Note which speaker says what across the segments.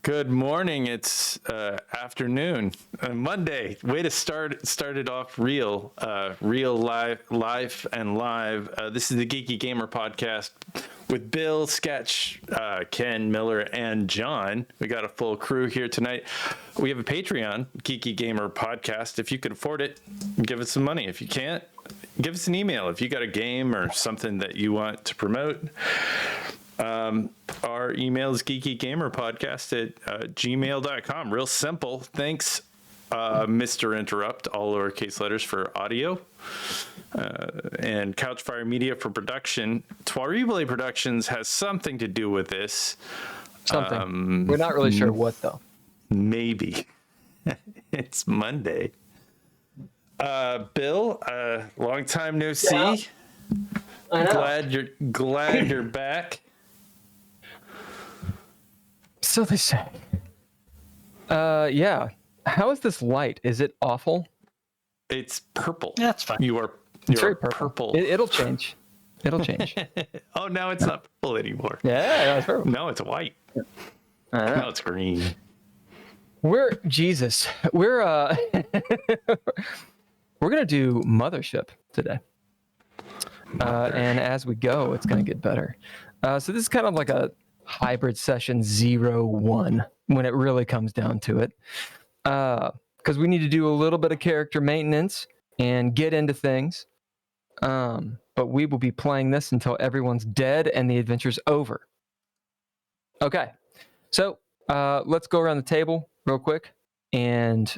Speaker 1: Good morning. It's afternoon, Monday. Way to start it off real live and live. This is the Geeky Gamer podcast with Bill, Sketch, Ken, Miller, and John. We got a full crew here tonight. We have a Patreon, Geeky Gamer podcast. If you can afford it, give us some money. If you can't, give us an email. If you got a game or something that you want to promote. Our email is geekygamerpodcast@gmail.com. Real simple. Thanks, Mr. Interrupt, all lowercase letters, for audio, and Couchfire Media for production. Tuaribale Productions has something to do with this.
Speaker 2: Something. We're not really sure what, though.
Speaker 1: Maybe. It's Monday. Bill, long time no see.
Speaker 2: Yeah. I know.
Speaker 1: Glad you're back.
Speaker 2: So they say. Yeah. How is this light? Is it awful?
Speaker 1: It's purple.
Speaker 3: Yeah, it's fine.
Speaker 1: You're
Speaker 2: very purple. It'll change. It'll change.
Speaker 1: Oh, now it's not purple anymore.
Speaker 2: Yeah, it's purple.
Speaker 1: No, it's white. Now it's green.
Speaker 2: We're we're gonna do Mothership today. And as we go, it's gonna get better. So this is kind of like a hybrid session 0-1 when it really comes down to it. Because we need to do a little bit of character maintenance and get into things. But we will be playing this until everyone's dead and the adventure's over. Okay, so let's go around the table real quick and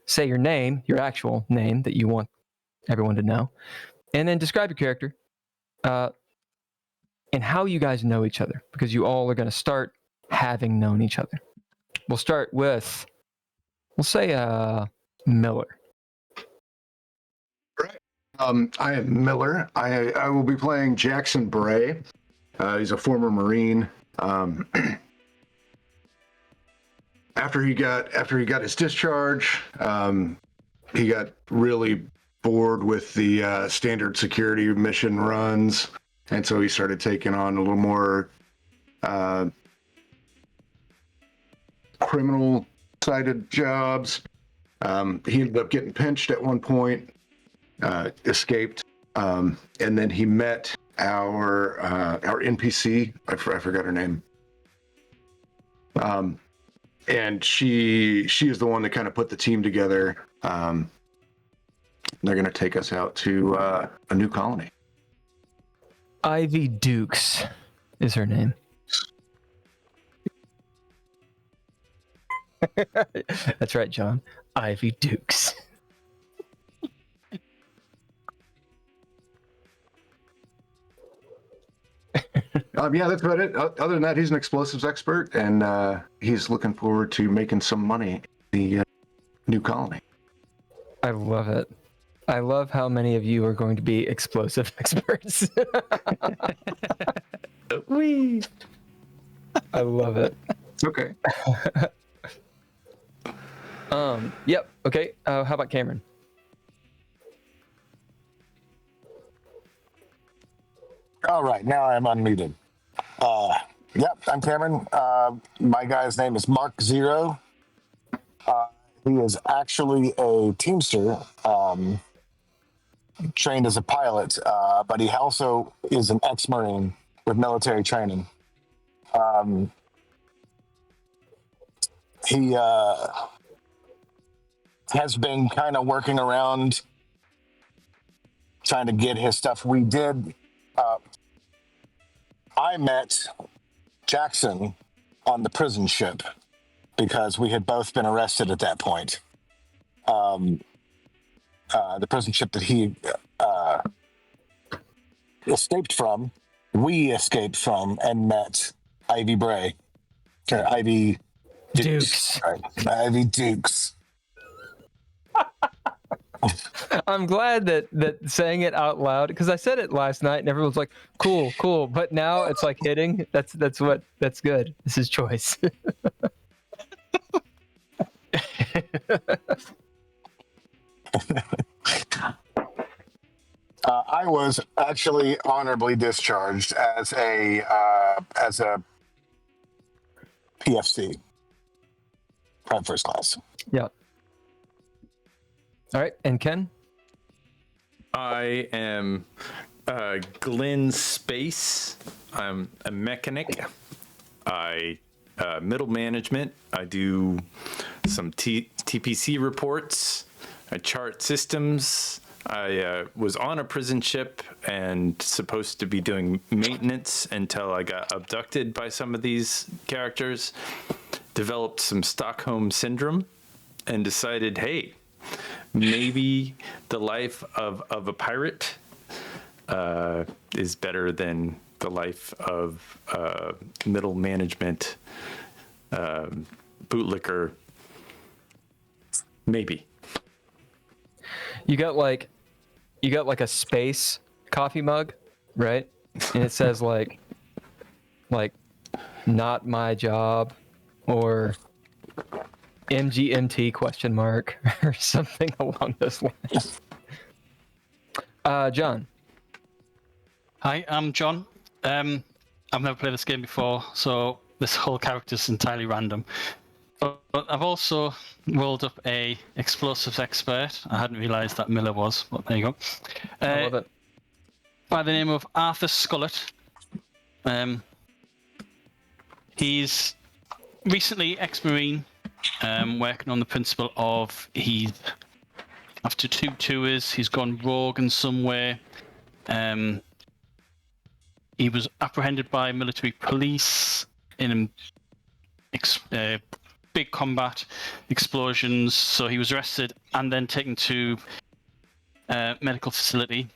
Speaker 2: say your name, your actual name that you want everyone to know, and then describe your character and how you guys know each other, because you all are going to start having known each other. We'll start with, we'll say Miller.
Speaker 4: Right. I am Miller. I will be playing Jackson Bray. He's a former Marine. After he got his discharge, he got really bored with the standard security mission runs, and so he started taking on a little more criminal-sided jobs. He ended up getting pinched at one point, escaped, and then he met our NPC. I forgot her name. And she is the one that kind of put the team together. They're going to take us out to a new colony.
Speaker 2: Ivy Dukes is her name. That's right, John. Ivy Dukes.
Speaker 4: Yeah, that's about it. Other than that, he's an explosives expert, and he's looking forward to making some money in the new colony.
Speaker 2: I love it. I love how many of you are going to be explosive experts.
Speaker 1: Wee.
Speaker 2: I love it.
Speaker 4: Okay.
Speaker 2: Yep. Okay. How about Cameron?
Speaker 3: All right, now I'm unmuted. Yep, I'm Cameron. My guy's name is Mark Zero. He is actually a Teamster, trained as a pilot, but he also is an ex-Marine with military training. He has been kind of working around trying to get his stuff. I met Jackson on the prison ship because we had both been arrested at that point. The prison ship that he escaped from, we escaped from and met Ivy Bray. Or Ivy Dukes. Right. Ivy Dukes.
Speaker 2: I'm glad that saying it out loud, because I said it last night and everyone's like, cool. But now it's like hitting. That's good. This is choice.
Speaker 3: I was actually honorably discharged as a PFC. Prime first class.
Speaker 2: Yeah. All right, and Ken?
Speaker 1: I am Glenn Space. I'm a mechanic. I middle management. I do some TPC reports. I chart systems. I was on a prison ship and supposed to be doing maintenance until I got abducted by some of these characters. Developed some Stockholm syndrome and decided, hey, maybe the life of a pirate is better than the life of middle management bootlicker. Maybe.
Speaker 2: You got like a space coffee mug, right? And it says like not my job or MGMT ? Or something along those lines. John.
Speaker 5: Hi, I'm John. I've never played this game before, so this whole character is entirely random. But I've also rolled up a explosives expert. I hadn't realised that Miller was, but there you go.
Speaker 2: I love it.
Speaker 5: By the name of Arthur Skullet. He's recently ex-Marine, working on the principle of after 2 tours, he's gone rogue in some way. He was apprehended by military police in big combat, explosions. So he was arrested and then taken to a medical facility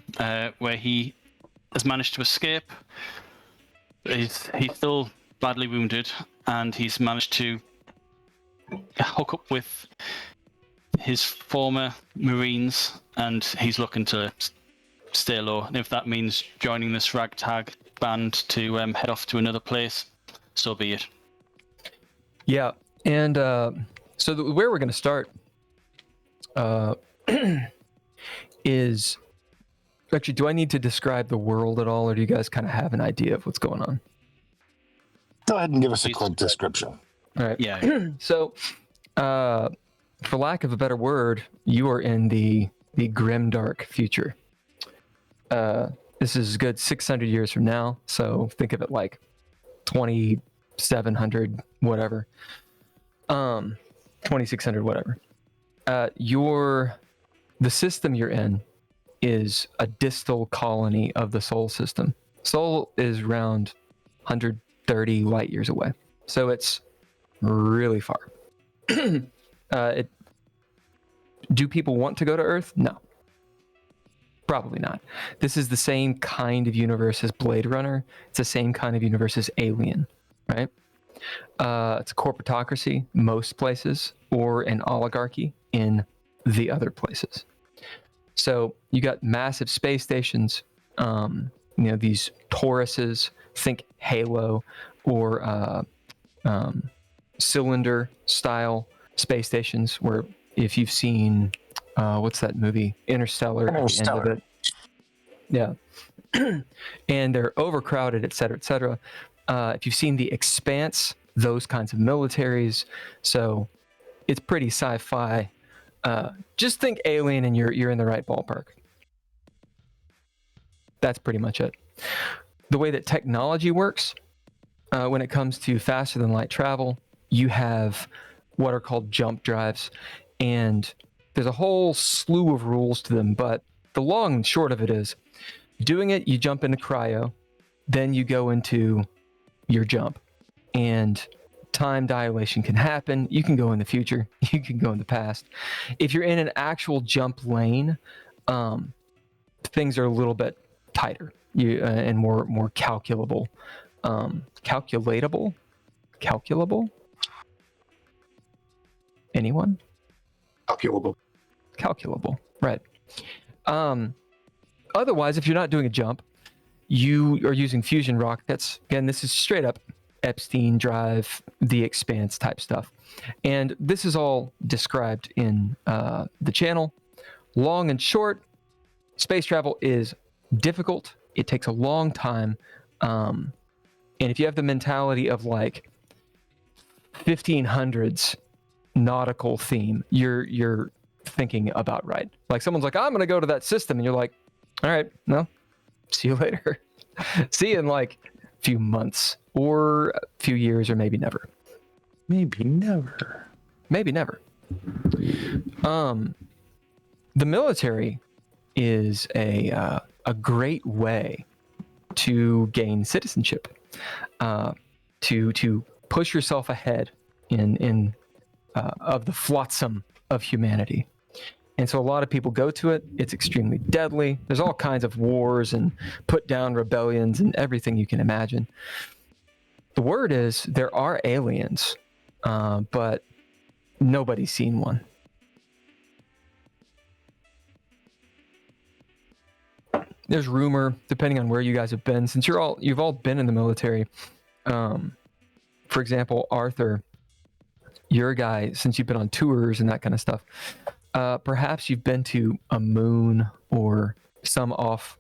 Speaker 5: where he has managed to escape. He's still badly wounded, and he's managed to hook up with his former Marines, and he's looking to stay low. And if that means joining this ragtag band to head off to another place, so be it.
Speaker 2: Yeah, and so where we're going to start is... Actually, do I need to describe the world at all, or do you guys kind of have an idea of what's going on?
Speaker 3: Go ahead and give us a quick description.
Speaker 2: All right.
Speaker 5: Yeah.
Speaker 2: So, for lack of a better word, you are in the grimdark future. This is a good 600 years from now, so think of it like 2700 whatever. 2600 whatever. The system you're in is a distal colony of the Sol system. Sol is around 130 light years away, so it's really far. Do people want to go to Earth? No. Probably not. This is the same kind of universe as Blade Runner. It's the same kind of universe as Alien, right? It's a corporatocracy, most places, or an oligarchy in the other places. So you got massive space stations, these Tauruses, think Halo, or cylinder-style space stations, where if you've seen, what's that movie? Interstellar. At the end of it. Yeah. And they're overcrowded, et cetera, et cetera. If you've seen The Expanse, those kinds of militaries. So it's pretty sci-fi. Just think Alien and you're in the right ballpark. That's pretty much it. The way that technology works, when it comes to faster than light travel, you have what are called jump drives, and there's a whole slew of rules to them, but the long and short of it is, doing it, you jump into cryo, then you go into your jump, and time dilation can happen. You can go in the future, you can go in the past. If you're in an actual jump lane, things are a little bit tighter and more calculable. Calculable? Anyone? Calculable, right. Otherwise, if you're not doing a jump, you are using fusion rockets. Again, this is straight up Epstein drive, The Expanse type stuff. And this is all described in the channel. Long and short, space travel is difficult. It takes a long time. And if you have the mentality of like 1500s, nautical theme, you're thinking about right. Like someone's like, I'm gonna go to that system, and you're like, all right, no, see you later. See you in like a few months or a few years or maybe never.
Speaker 1: Maybe never.
Speaker 2: Maybe never. The military is a great way to gain citizenship, to push yourself ahead in of the flotsam of humanity. And so a lot of people go to it. It's extremely deadly. There's all kinds of wars and put down rebellions and everything you can imagine. The word is there are aliens, but nobody's seen one. There's rumor, depending on where you guys have been, since you've all been in the military. For example, Arthur, you're a guy, since you've been on tours and that kind of stuff, perhaps you've been to a moon or some off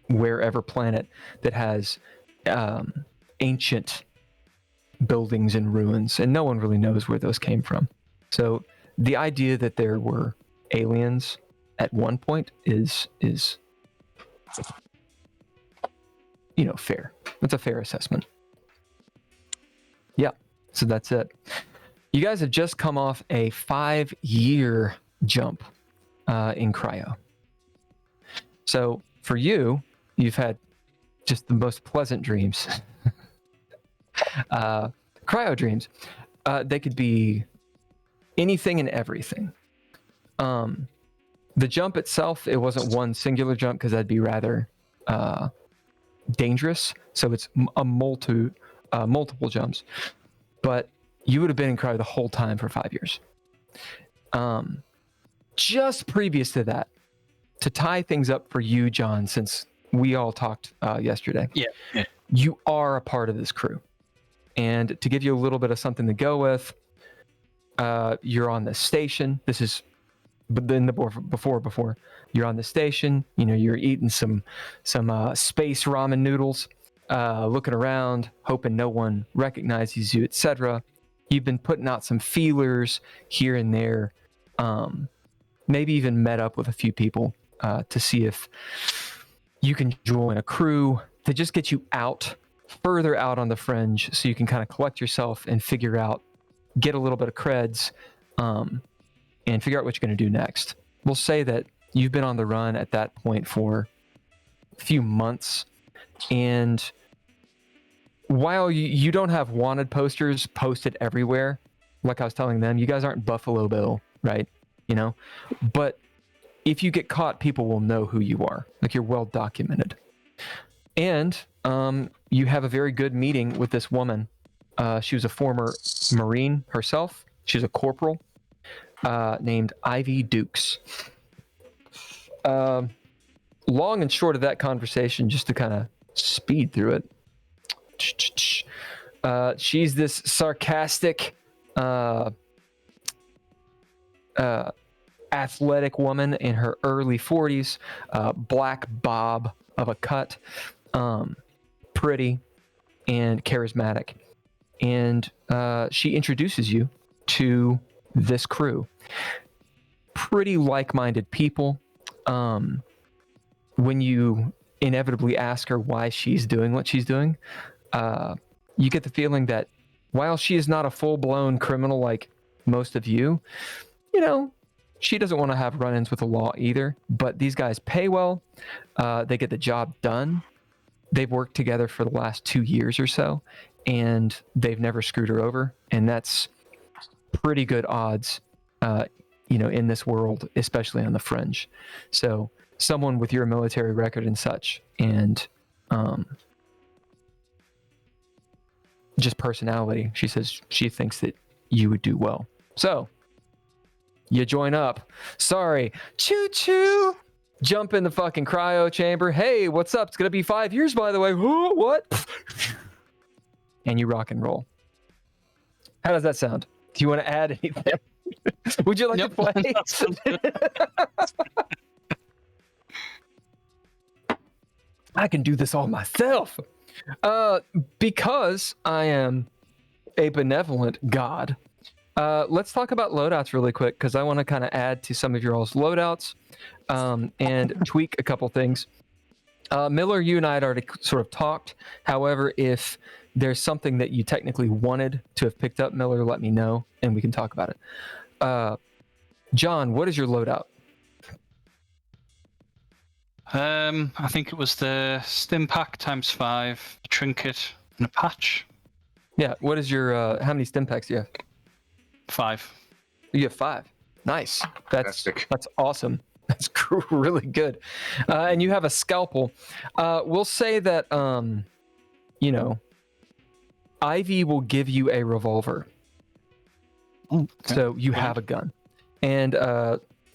Speaker 2: wherever planet that has ancient buildings and ruins, and no one really knows where those came from. So the idea that there were aliens at one point is fair. That's a fair assessment. Yeah, so that's it. You guys have just come off a 5-year jump in cryo. So for you've had just the most pleasant dreams. Cryo dreams. They could be anything and everything. The jump itself, it wasn't one singular jump because that'd be rather dangerous. So it's multiple jumps. But you would have been in cryo the whole time for 5 years. Just previous to that, to tie things up for you, John, since we all talked yesterday.
Speaker 5: Yeah.
Speaker 2: You are a part of this crew. And to give you a little bit of something to go with, you're on the station. This is, but then before you're on the station, you're eating some space ramen noodles, looking around, hoping no one recognizes you, etc. You've been putting out some feelers here and there, maybe even met up with a few people to see if you can join a crew to just get you further out on the fringe, so you can kind of collect yourself and get a little bit of creds, and figure out what you're going to do next. We'll say that you've been on the run at that point for a few months, and while you don't have wanted posters posted everywhere, like I was telling them, you guys aren't Buffalo Bill, right? But if you get caught, people will know who you are. Like, you're well documented. And you have a very good meeting with this woman. She was a former Marine herself. She was a corporal named Ivy Dukes. Long and short of that conversation, just to kind of speed through it, she's this sarcastic, athletic woman in her early 40s, black bob of a cut, pretty and charismatic. And she introduces you to this crew. Pretty like-minded people. When you inevitably ask her why she's doing what she's doing, you get the feeling that while she is not a full-blown criminal like most of you, she doesn't want to have run-ins with the law either. But these guys pay well. They get the job done. They've worked together for the last 2 years or so, and they've never screwed her over. And that's pretty good odds, in this world, especially on the fringe. So someone with your military record and such, and just personality, she says she thinks that you would do well. So you join up. Sorry, choo-choo. Jump in the fucking cryo chamber. Hey, what's up? It's gonna be 5 years, by the way. What? And you rock and roll. How does that sound? Do you want to add anything? Would you like to play? I can do this all myself. Because I am a benevolent god, Let's talk about loadouts really quick because I want to kind of add to some of your all's loadouts and tweak a couple things. Miller, you and I had already sort of talked. However, if there's something that you technically wanted to have picked up, Miller, let me know and we can talk about it. John, what is your loadout?
Speaker 5: I think it was the stim pack ×5, a trinket, and a patch.
Speaker 2: Yeah, what is your, how many stim packs do you have?
Speaker 5: 5.
Speaker 2: You have 5. Nice. That's
Speaker 4: Fantastic.
Speaker 2: awesome. That's really good. And you have a scalpel. We'll say that, you know, Ivy will give you a revolver.
Speaker 5: Oh, okay.
Speaker 2: So you have a gun. And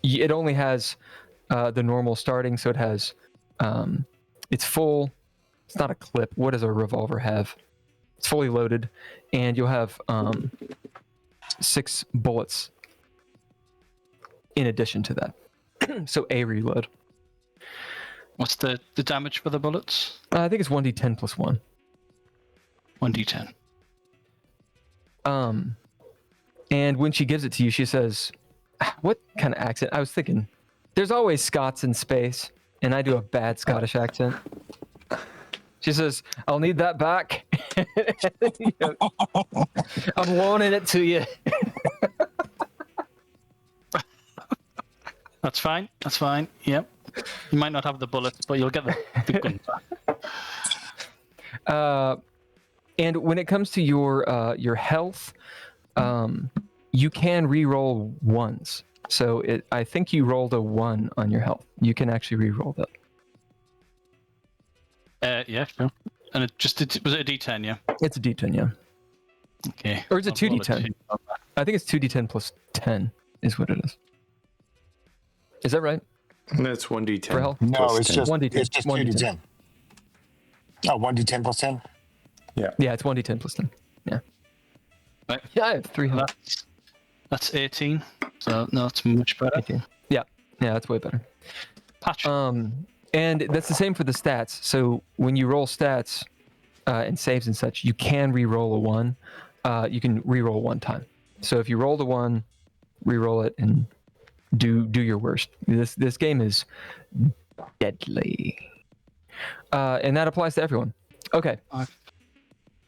Speaker 2: it only has the normal starting. So it has, it's full. It's not a clip. What does a revolver have? It's fully loaded. And you'll have 6 bullets in addition to that. So a reload.
Speaker 5: What's the damage for the bullets?
Speaker 2: I think it's 1d10 plus 1.
Speaker 5: 1d10.
Speaker 2: And when she gives it to you, she says, what kind of accent? I was thinking, there's always Scots in space, and I do a bad Scottish accent. She says, I'll need that back. I'm loaning it to you.
Speaker 5: That's fine. That's fine. Yep. You might not have the bullets, but you'll get the gun back.
Speaker 2: And when it comes to your health, you can re-roll ones. So I think you rolled a 1 on your health. You can actually re-roll that.
Speaker 5: Yeah, sure. And was it a D10? Yeah.
Speaker 2: It's a D10, yeah.
Speaker 5: Okay.
Speaker 2: Or it's a
Speaker 5: I'll roll
Speaker 2: 2d10.
Speaker 5: 2.
Speaker 2: I think it's 2d10 plus 10 is what it is. Is that right?
Speaker 1: That's 1d10.
Speaker 2: For health?
Speaker 3: No,
Speaker 1: plus
Speaker 3: it's
Speaker 1: 10.
Speaker 3: just
Speaker 2: 1d10.
Speaker 3: it's just 2d10. Oh, 1d10 plus 10?
Speaker 2: Yeah, it's 1d10 plus 10. Yeah.
Speaker 5: Right.
Speaker 2: Yeah, I have 3 health.
Speaker 5: That's 18. So no, it's much better.
Speaker 2: 18. Yeah, that's way better.
Speaker 5: Patch.
Speaker 2: And that's the same for the stats. So when you roll stats and saves and such, you can re-roll a 1. You can re-roll 1 time. So if you rolled a 1, re-roll it and do your worst. This game is deadly. And that applies to everyone. Okay.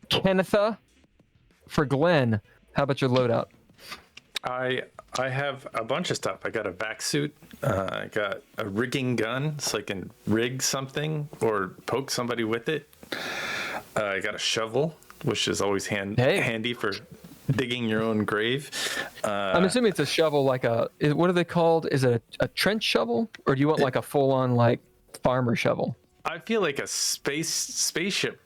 Speaker 2: Kennetha, for Glenn, how about your loadout?
Speaker 1: I have a bunch of stuff. I got a vac suit. I got a rigging gun, so I can rig something or poke somebody with it. I got a shovel, which is always handy for digging your own grave.
Speaker 2: I'm assuming it's a shovel, like what are they called? Is it a trench shovel, or do you want like a full-on like farmer shovel?
Speaker 1: I feel like a spaceship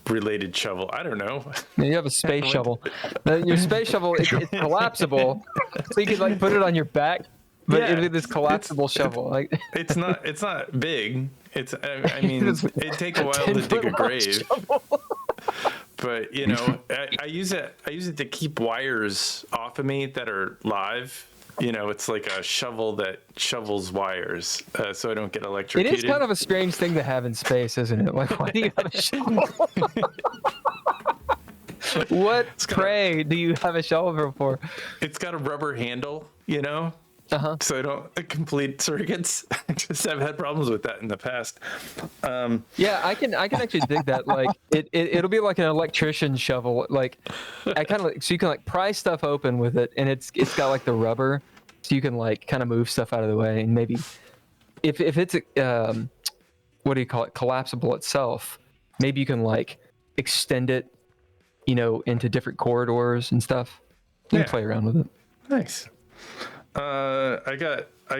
Speaker 1: related shovel. I don't know.
Speaker 2: You have a space shovel. Your space shovel, it's collapsible, so you can like put it on your back. But it'd be this collapsible shovel. Like
Speaker 1: it's not big. I mean, it'd take a while to dig a grave. But you know, I use it to keep wires off of me that are live. You know, it's like a shovel that shovels wires, so I don't get electrocuted.
Speaker 2: it is kind of a strange thing to have in space, isn't it? Like, why do you have a shovel? What prey do you have a shovel for?
Speaker 1: It's got a rubber handle, you know. So I don't complete circuits. I've had problems with that in the past.
Speaker 2: Yeah, I can actually dig that. Like it'll be like an electrician shovel. Like I kind of so you can like pry stuff open with it, and it's got like the rubber, so you can like kind of move stuff out of the way, and maybe if it's what do you call it, collapsible itself, maybe you can like extend it, you know, into different corridors and stuff. You can play around with it.
Speaker 1: Nice. I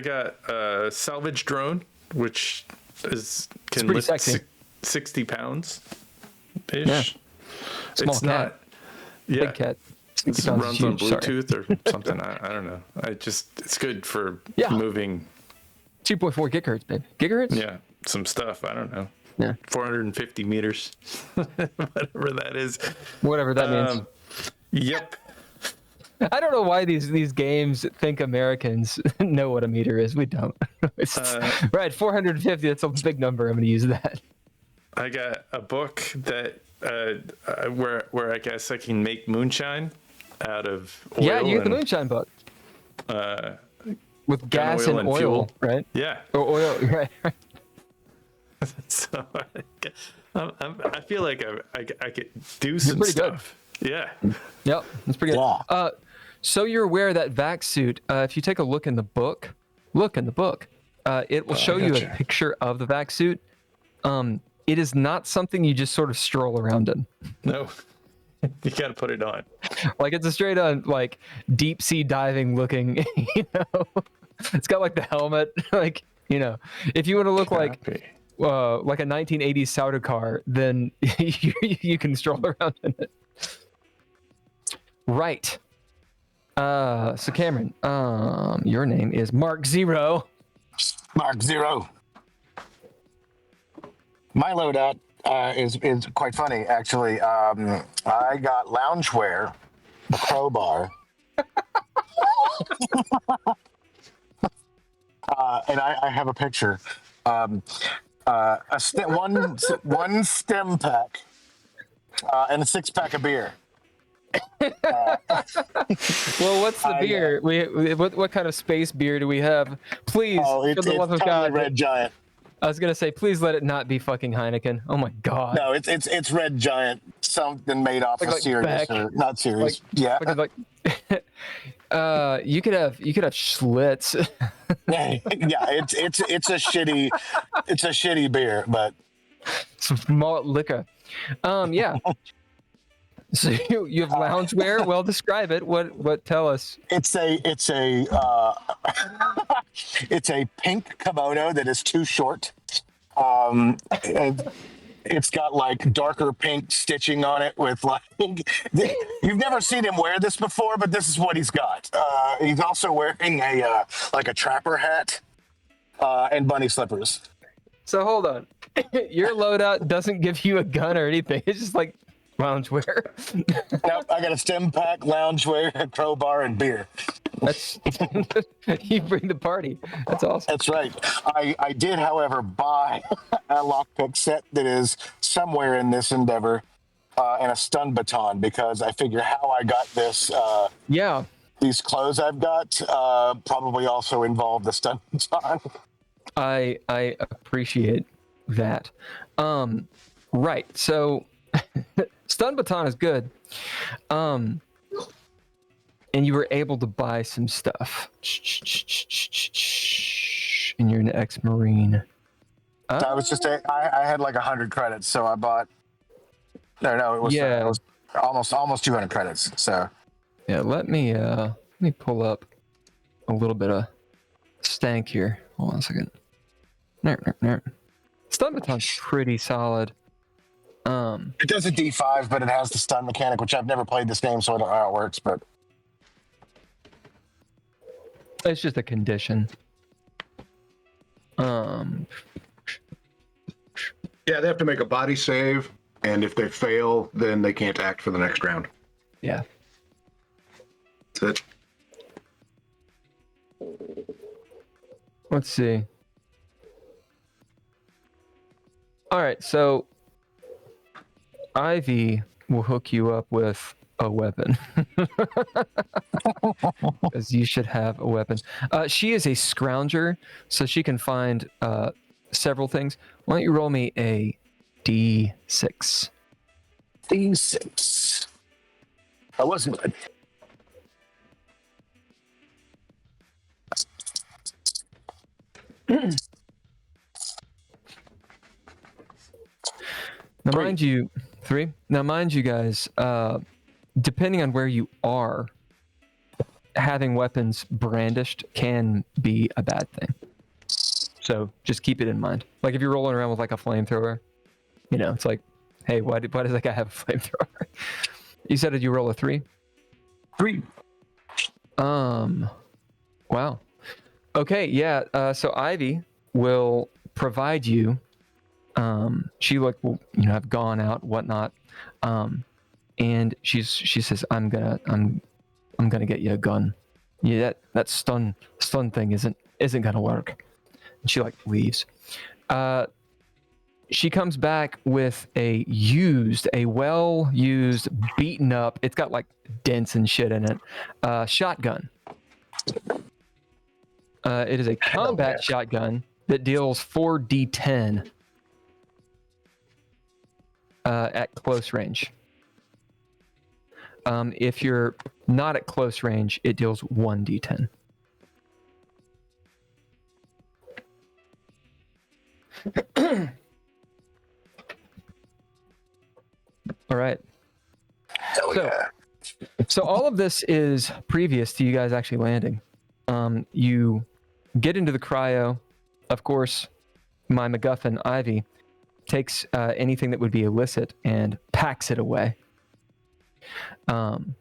Speaker 1: got salvage drone, which can lift
Speaker 2: sexy.
Speaker 1: 60 pounds ish.
Speaker 2: Yeah. Small
Speaker 1: It's
Speaker 2: cat.
Speaker 1: not. Yeah.
Speaker 2: Big cat.
Speaker 1: It
Speaker 2: 60 pounds is
Speaker 1: runs on
Speaker 2: huge. Sorry.
Speaker 1: Bluetooth or something. I don't know. It's good for
Speaker 2: Yeah.
Speaker 1: moving.
Speaker 2: 2.4 gigahertz, babe. Gigahertz?
Speaker 1: Yeah, some stuff. I don't know.
Speaker 2: Yeah.
Speaker 1: 450 meters, whatever that is.
Speaker 2: Whatever that means.
Speaker 1: Yep.
Speaker 2: I don't know why these games think Americans know what a meter is. We don't. It's, right, 450. That's a big number. I'm going to use that.
Speaker 1: I got a book that where I guess I can make moonshine. out of oil.
Speaker 2: Yeah, you get the
Speaker 1: and,
Speaker 2: moonshine book. With
Speaker 1: gun,
Speaker 2: gas
Speaker 1: oil,
Speaker 2: and
Speaker 1: and
Speaker 2: oil,
Speaker 1: fuel.
Speaker 2: right?
Speaker 1: Yeah.
Speaker 2: Or oil, right?
Speaker 1: So I feel like I could do some
Speaker 2: pretty good.
Speaker 1: stuff. Yeah.
Speaker 2: Yep, that's pretty good.
Speaker 3: Yeah.
Speaker 2: So you're aware of that vac suit. If you take a look in the book, it will show you a
Speaker 3: gotcha.
Speaker 2: picture of the vac suit. It is not something you just sort of stroll around in.
Speaker 1: No. You got to put it on.
Speaker 2: Like it's a straight on like deep sea diving looking, you know. It's got like the helmet, like, you know, if you want to look like
Speaker 1: Copy.
Speaker 2: a 1980s Sauter car, then you can stroll around in it. Right. So Cameron, your name is Mark Zero.
Speaker 3: Mark Zero. My loadout is quite funny, actually. I got loungewear, a crowbar, and I have a picture. One stem pack, and a 6-pack of beer.
Speaker 2: Well, what's the beer? What kind of space beer do we have? Please,
Speaker 3: Oh,
Speaker 2: for
Speaker 3: it's
Speaker 2: the love of
Speaker 3: totally
Speaker 2: God.
Speaker 3: Red Giant.
Speaker 2: I was gonna say, please let it not be fucking Heineken. Oh my God.
Speaker 3: No, it's Red Giant. Something made off of
Speaker 2: Like
Speaker 3: Sirius,
Speaker 2: Beck.
Speaker 3: or not Sirius.
Speaker 2: Like-
Speaker 3: Yeah.
Speaker 2: Like, you could have Schlitz.
Speaker 3: Yeah, it's a shitty beer, but
Speaker 2: Some malt liquor. Yeah. So you have loungewear. Well, describe it. What? Tell us.
Speaker 3: it's a it's a pink kimono that is too short. And it's got like darker pink stitching on it with like you've never seen him wear this before, but this is what he's got. He's also wearing a like a trapper hat and bunny slippers.
Speaker 2: So hold on. Your loadout doesn't give you a gun or anything. It's just like loungewear.
Speaker 3: Nope, I got a stem pack, loungewear, a crowbar, and beer.
Speaker 2: That's you bring the party. That's awesome.
Speaker 3: That's right. I did, however, buy a lockpick set that is somewhere in this endeavor, and a stun baton, because I figure how I got this
Speaker 2: Yeah.
Speaker 3: these clothes I've got probably also involve the stun baton.
Speaker 2: I appreciate that. Right. So stun baton is good. And you were able to buy some stuff. And you're an ex-Marine.
Speaker 3: I was just I had like 100 credits, so I bought. No, it was
Speaker 2: Yeah.
Speaker 3: it was almost 200 credits. So
Speaker 2: Yeah, let me pull up a little bit of stank here. Hold on a second. No. Stun baton's pretty solid.
Speaker 3: it does a D5, but it has the stun mechanic, which I've never played this game, so I don't know how it works. But
Speaker 2: It's just a condition.
Speaker 4: Yeah, they have to make a body save, and if they fail, then they can't act for the next round.
Speaker 2: Yeah.
Speaker 4: That's it.
Speaker 2: Let's see. All right, so Ivy will hook you up with a weapon. Because you should have a weapon. She is a scrounger, so she can find several things. Why don't you roll me a D6?
Speaker 3: D6. That wasn't good.
Speaker 2: Now,
Speaker 3: Three.
Speaker 2: mind you, 3. Now, mind you guys, depending on where you are, having weapons brandished can be a bad thing. So just keep it in mind. Like if you're rolling around with like a flamethrower, you know, it's like, hey, why does that guy have a flamethrower? You said that you roll a 3?
Speaker 3: 3.
Speaker 2: Wow. Okay, yeah. So Ivy will provide you. She will, you know, have gone out, whatnot, and she says, I'm gonna get you a gun. Yeah, that stun thing isn't gonna work. And she like leaves. she comes back with a well-used, beaten up, it's got like dents and shit in it, shotgun. It is a combat shotgun that deals 4d10 at close range. If you're not at close range, it deals 1d10. All right.
Speaker 3: Hell
Speaker 2: So,
Speaker 3: yeah.
Speaker 2: so all of this is previous to you guys actually landing. You get into the cryo. Of course, my MacGuffin, Ivy, takes anything that would be illicit and packs it away. And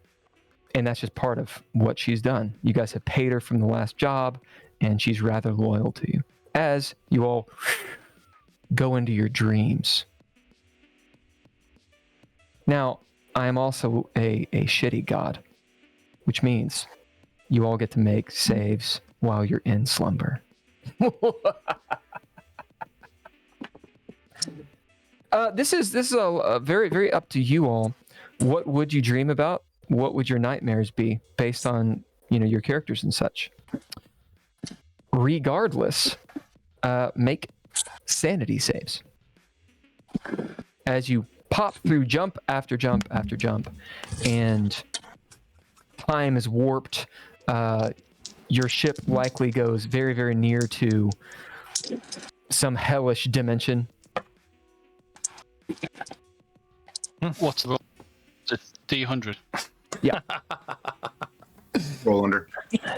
Speaker 2: that's just part of what she's done. You guys have paid her from the last job, and she's rather loyal to you. As you all go into your dreams. Now, I am also a shitty god, which means you all get to make saves while you're in slumber. This is a very, very up to you all. What would you dream about? What would your nightmares be based on, your characters and such? Regardless, make sanity saves. As you pop through jump after jump after jump, and time is warped, your ship likely goes very, very near to some hellish dimension.
Speaker 5: What's the roll? It's D100.
Speaker 2: Yeah.
Speaker 4: Roll under.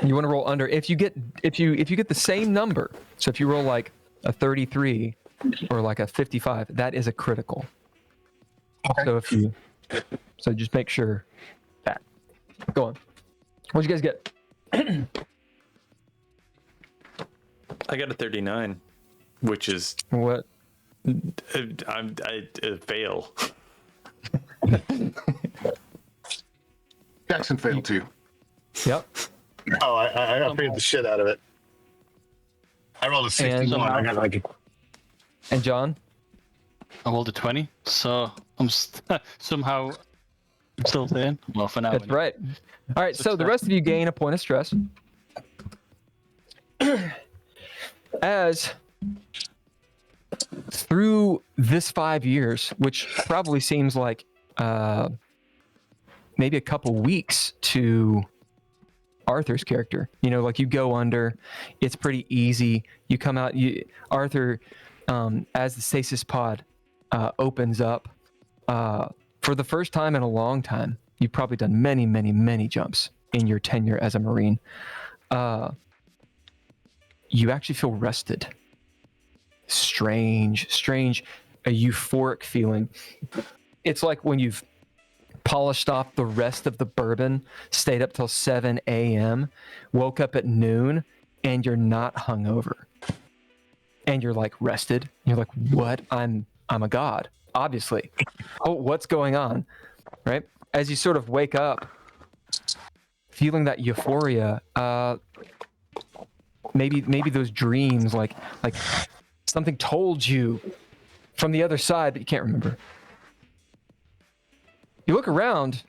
Speaker 2: You want to roll under. If you get the same number, so if you roll like a 33 or like a 55, that is a critical.
Speaker 3: Okay.
Speaker 2: So just make sure that. Go on. What'd you guys get?
Speaker 1: I got a 39, which is
Speaker 2: What?
Speaker 1: I fail.
Speaker 4: Jackson failed too.
Speaker 2: Yep.
Speaker 3: Oh, I figured the shit out of it. I rolled a 61. I got like
Speaker 2: And John?
Speaker 5: I rolled a 20, so I'm somehow still there. Well, for now.
Speaker 2: That's right. All right, so the rest of you gain a point of stress. As through this 5 years, which probably seems like maybe a couple weeks to Arthur's character, like you go under, it's pretty easy. You come out, Arthur, as the stasis pod opens up, for the first time in a long time, you've probably done many, many, many jumps in your tenure as a Marine. You actually feel rested. Strange, a euphoric feeling. It's like when you've polished off the rest of the bourbon, stayed up till 7 a.m., woke up at noon, and you're not hungover. And you're like rested. You're like, what? I'm a god, obviously. Oh, what's going on? Right? As you sort of wake up, feeling that euphoria, maybe those dreams, like something told you from the other side, but you can't remember. You look around,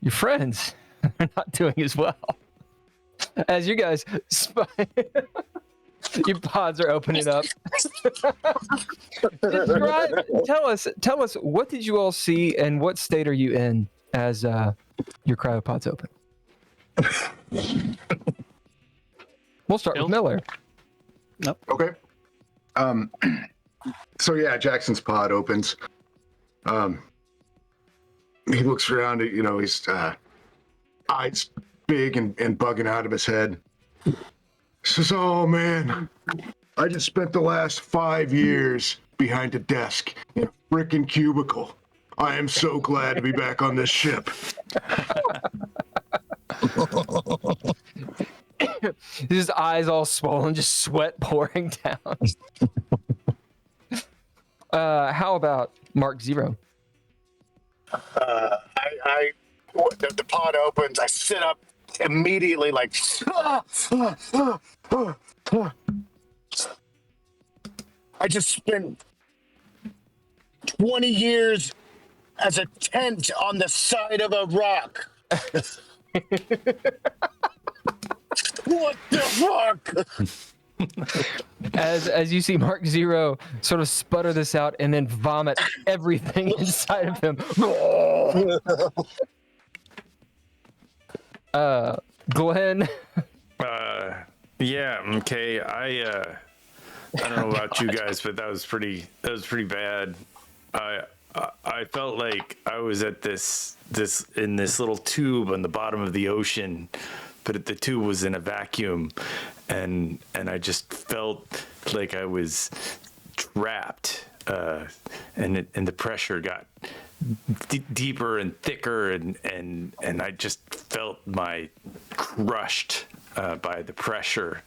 Speaker 2: your friends are not doing as well. As you guys your pods are opening up. Tell us, what did you all see and what state are you in as your cryopods open? We'll start with Miller.
Speaker 5: Nope.
Speaker 4: Okay. So yeah, Jackson's pod opens. He looks around, he's eyes big and bugging out of his head. Says, oh man, I just spent the last 5 years behind a desk in a frickin' cubicle. I am so glad to be back on this ship.
Speaker 2: His eyes all swollen, just sweat pouring down. How about Mark Zero?
Speaker 3: The pod opens. I sit up immediately, like. I just spent 20 years as a tent on the side of a rock. What the fuck?
Speaker 2: As you see Mark Zero sort of sputter this out and then vomit everything inside of him. Glenn.
Speaker 1: Yeah. Okay. I don't know about you guys, but that was pretty bad. I felt like I was at this in this little tube on the bottom of the ocean, but the tube was in a vacuum, and I just felt like I was trapped, and the pressure got deeper and thicker, and I just felt my crushed by the pressure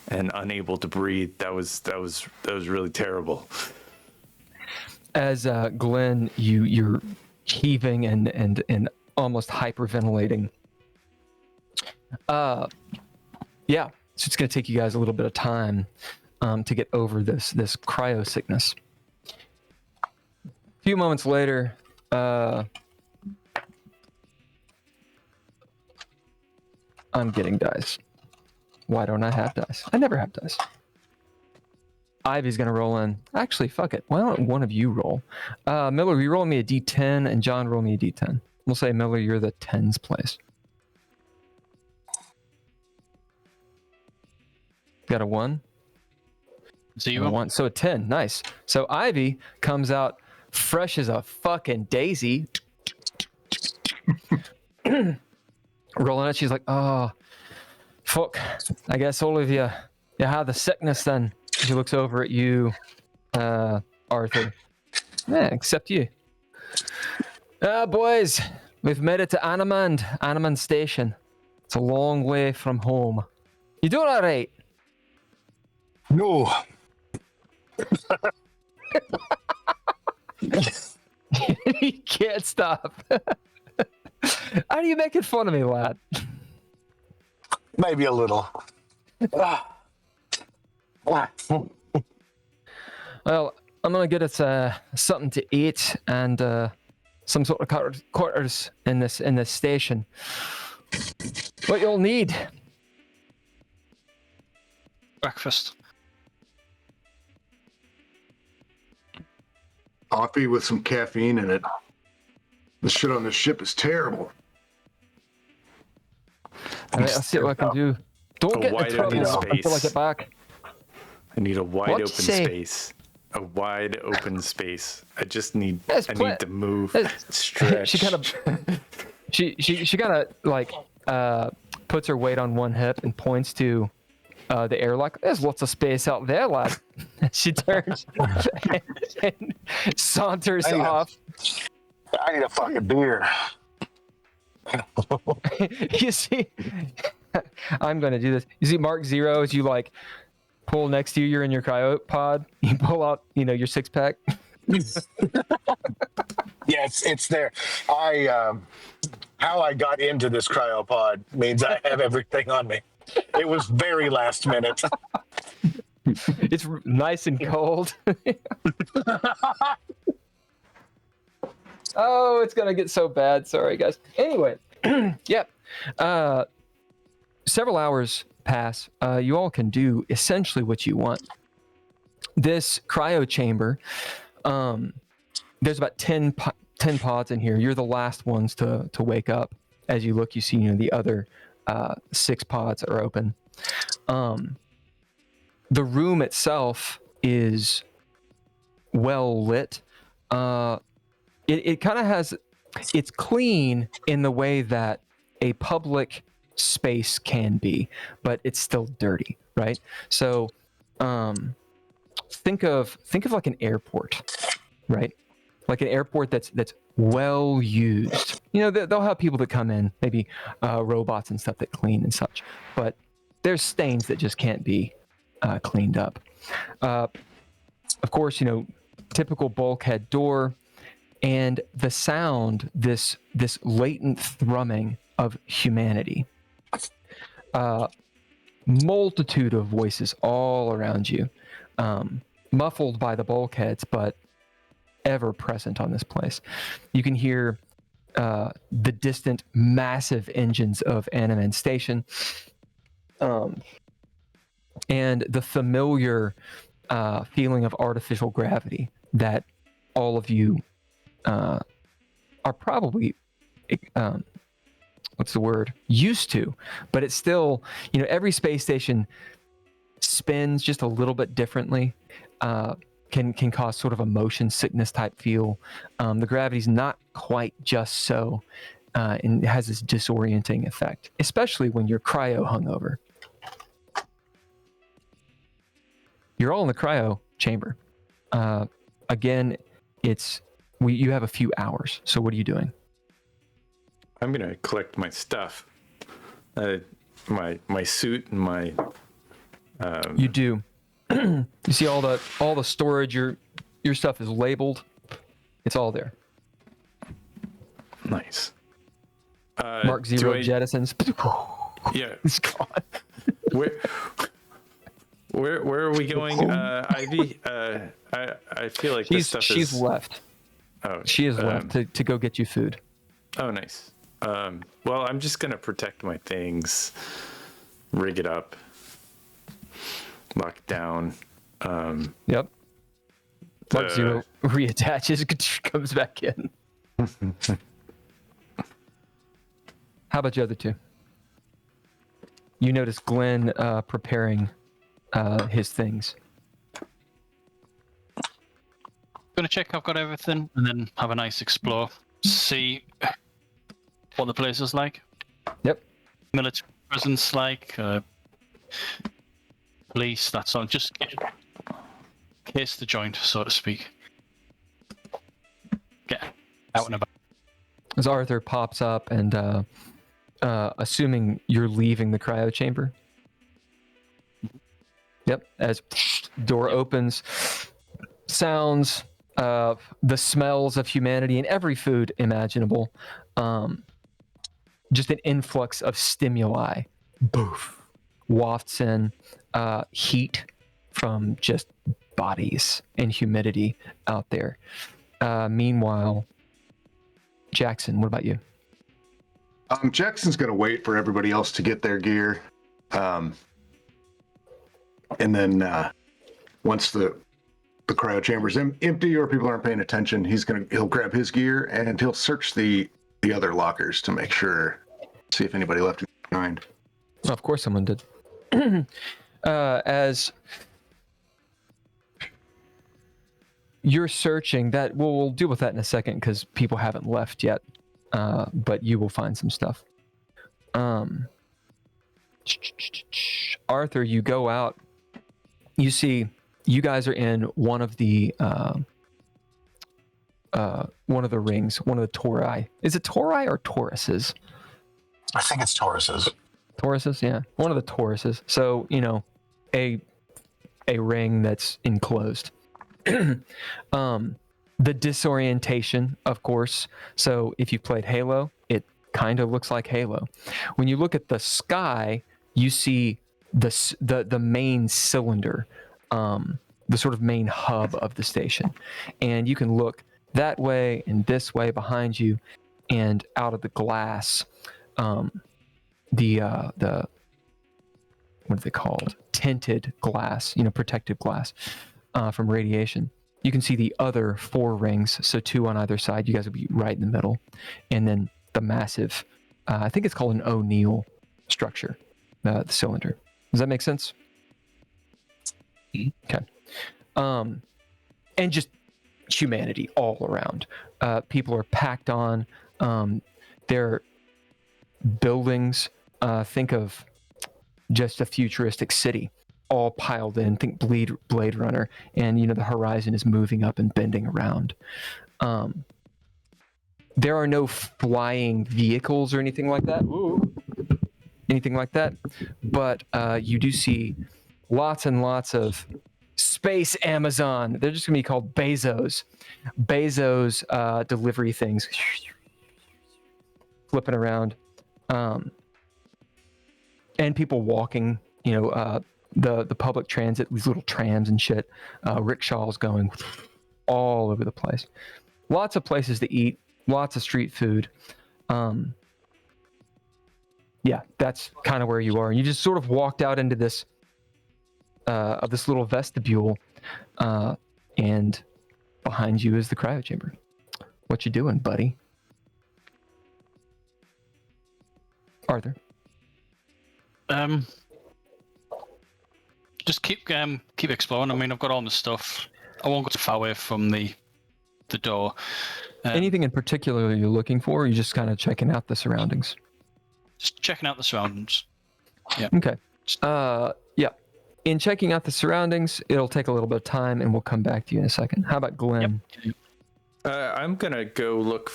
Speaker 1: and unable to breathe. That was really terrible.
Speaker 2: As Glenn, you're heaving and almost hyperventilating. Yeah, so it's going to take you guys a little bit of time to get over this cryo sickness. A few moments later, I'm getting dice. Why don't I have dice? I never have dice. Ivy's going to roll in. Actually, fuck it. Why don't one of you roll? Miller, you roll me a d10, and John, roll me a d10. We'll say, Miller, you're the tens place. Got a 1?
Speaker 5: 0.
Speaker 2: 1. So a 10. Nice. So Ivy comes out fresh as a fucking daisy. Rolling it. She's like, oh, fuck. I guess all of you have the sickness then. She looks over at you, Arthur. Yeah, except you. Boys, we've made it to Anamand Station. It's a long way from home. You doing all right?
Speaker 3: No.
Speaker 2: He can't stop. How are you making fun of me, lad?
Speaker 3: Maybe a little.
Speaker 2: Well, I'm gonna get us something to eat and some sort of quarters in this station. What you'll need?
Speaker 5: Breakfast.
Speaker 4: Coffee with some caffeine in it. The shit on this ship is terrible.
Speaker 2: All right, I'll see what I can do. Don't get in trouble until I get back.
Speaker 1: I need a wide
Speaker 2: What'd
Speaker 1: open
Speaker 2: you say?
Speaker 1: space. A wide open space. I just need.
Speaker 2: That's
Speaker 1: I need to move. Stretch.
Speaker 2: She kind of, she kind of like puts her weight on one hip and points to the air like, there's lots of space out there, lad. She turns and saunters off.
Speaker 3: I need a fucking beer.
Speaker 2: You see, I'm going to do this. You see Mark Zero as you like pull next to you, you're in your cryo pod. You pull out, your 6-pack.
Speaker 3: Yes, it's there. How I got into this cryopod means I have everything on me. It was very last minute.
Speaker 2: It's nice and cold. Oh, it's gonna get so bad. Sorry, guys. Anyway, yep. Several hours pass. You all can do essentially what you want. This cryo chamber, there's about 10 pods in here. You're the last ones to wake up. As you look, you see the other 6 pods are open. The room itself is well lit. It kind of has, it's clean in the way that a public space can be, but it's still dirty, right? So think of like an airport, right? Like an airport that's well used. They'll have people that come in, maybe robots and stuff that clean and such, but there's stains that just can't be cleaned up. Of course, typical bulkhead door, and the sound, this latent thrumming of humanity. Multitude of voices all around you, muffled by the bulkheads, but ever present on this place. You can hear the distant, massive engines of Anamand Station, and the familiar feeling of artificial gravity that all of you are probably used to, but it's still, every space station spins just a little bit differently, can cause sort of a motion sickness type feel. The gravity's not quite just so, and it has this disorienting effect, especially when you're cryo hungover. You're all in the cryo chamber. Again, you have a few hours. So what are you doing?
Speaker 1: I'm gonna collect my stuff, my suit and my.
Speaker 2: You do. You see all the storage. Your stuff is labeled. It's all there.
Speaker 1: Nice.
Speaker 2: Mark 0 jettisons.
Speaker 1: Yeah,
Speaker 2: it's gone.
Speaker 1: Where are we going, Ivy? I feel like
Speaker 2: she's left.
Speaker 1: Oh,
Speaker 2: she is left to go get you food.
Speaker 1: Oh, nice. Well, I'm just gonna protect my things, rig it up, lock it down.
Speaker 2: Yep. Mark 0 reattaches, comes back in. How about you other two? You notice Glenn preparing his things.
Speaker 5: Gonna check I've got everything and then have a nice explore. See what the place is like.
Speaker 2: Yep.
Speaker 5: Military presence like, police, that's all. Just case the joint, so to speak. Get out and about.
Speaker 2: As Arthur pops up and assuming you're leaving the cryo chamber. Yep. As door opens, sounds of the smells of humanity and every food imaginable. Just an influx of stimuli. Boof. Wafts in heat from just bodies and humidity out there. Meanwhile, Jackson, what about you?
Speaker 4: Jackson's going to wait for everybody else to get their gear. And then once the cryo chamber's empty or people aren't paying attention, he'll grab his gear and he'll search the other lockers to make sure, see if anybody left behind.
Speaker 2: Well, of course someone did. As you're searching, we'll deal with that in a second because people haven't left yet. But you will find some stuff. Arthur, you go out. You see, you guys are in one of the rings, one of the tori. Is it tori or tauruses?
Speaker 3: I think it's Tauruses.
Speaker 2: Tauruses, yeah, one of the tauruses. So a ring that's enclosed. The disorientation, of course. So if you played Halo, it kind of looks like Halo. When you look at the sky, you see the main cylinder, the sort of main hub of the station, and you can look that way and this way behind you, and out of the glass, the what are they called? Tinted glass, protective glass from radiation. You can see the other 4 rings, so 2 on either side. You guys will be right in the middle. And then the massive, I think it's called an O'Neill structure, the cylinder. Does that make sense? Okay. And just humanity all around. People are packed on. Their buildings, think of just a futuristic city, all piled in. Think Blade Runner, and the horizon is moving up and bending around. There are no flying vehicles or anything like that. But you do see lots and lots of space Amazon. They're just gonna be called Bezos delivery things, flipping around, and people walking. The public transit, these little trams and shit, rickshaws going. all over the place. Lots of places to eat, lots of street food. Yeah, that's kind of where you are. You just sort of walked out into this little vestibule, and behind you is the cryo chamber. What you doing, buddy? Arthur.
Speaker 5: Just keep exploring. I mean, I've got all my stuff. I won't go too far away from the door.
Speaker 2: Anything in particular you're looking for? Or are you just kind of checking out the surroundings?
Speaker 5: Just checking out the surroundings. Yeah.
Speaker 2: Okay. Yeah. In checking out the surroundings, it'll take a little bit of time, and we'll come back to you in a second. How about Glenn?
Speaker 5: Yep.
Speaker 1: I'm gonna go look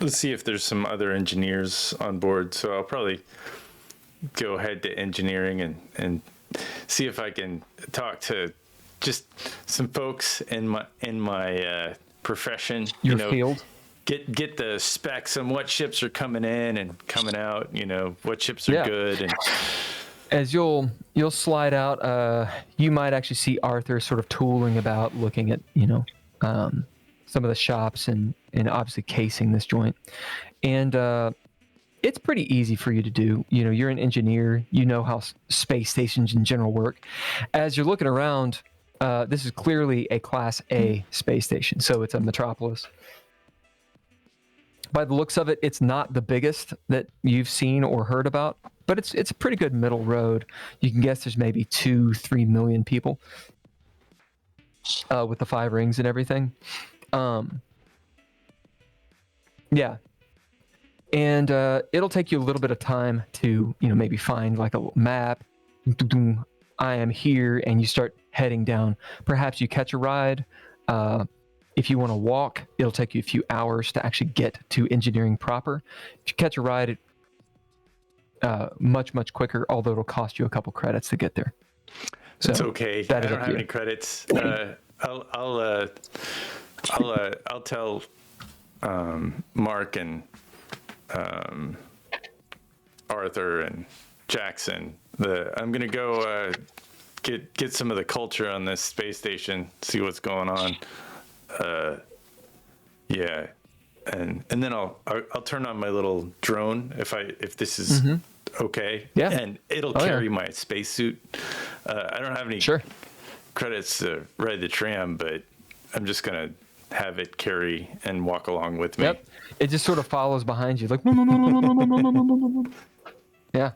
Speaker 1: let's see if there's some other engineers on board. So I'll probably go ahead to engineering and see if I can talk to just some folks in my profession.
Speaker 2: Your field.
Speaker 1: Get the specs on what ships are coming in and coming out. What ships are good. And
Speaker 2: as you'll slide out, you might actually see Arthur sort of tooling about, looking at some of the shops and obviously casing this joint. And it's pretty easy for you to do. You're an engineer. You know how space stations in general work. As you're looking around, this is clearly a Class A space station, so it's a metropolis. By the looks of it, it's not the biggest that you've seen or heard about, but it's a pretty good middle road. You can guess there's maybe 2-3 million people with the 5 rings and everything. Yeah. And it'll take you a little bit of time to, maybe find like a map. I am here, and you start heading down. Perhaps you catch a ride. If you want to walk, it'll take you a few hours to actually get to engineering proper. If you catch a ride, much, much quicker, although it'll cost you a couple credits to get there. So
Speaker 1: it's okay. I don't have any credits. I'll tell Mark and Arthur and Jackson I'm gonna go get some of the culture on this space station, see what's going on. Yeah, and then I'll turn on my little drone if this is okay.
Speaker 2: Yeah,
Speaker 1: and it'll carry my spacesuit. I don't have any credits to ride the tram, but I'm just gonna have it carry and walk along with me.
Speaker 2: Yep, it just sort of follows behind you, like no. Yeah,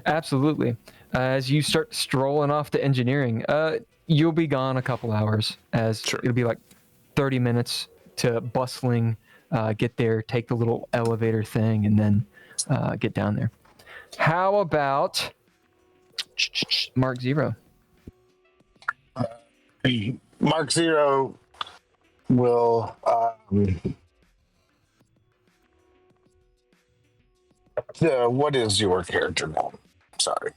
Speaker 2: absolutely. As you start strolling off to engineering, you'll be gone a couple hours, as it'll be like 30 minutes to bustling, get there, take the little elevator thing, and then get down there. How about Mark Zero?
Speaker 3: Mark Zero will what is your character name? Sorry.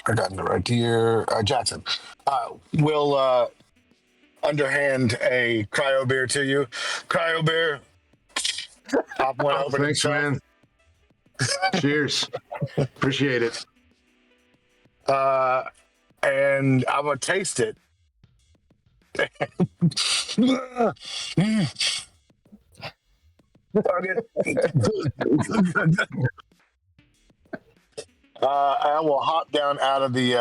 Speaker 3: I got it right here. Jackson will underhand a cryo beer to you. Cryo beer. Pop one open.
Speaker 4: Thanks, man. Cheers. Appreciate it.
Speaker 3: And I'm gonna taste it. I will hop down out of the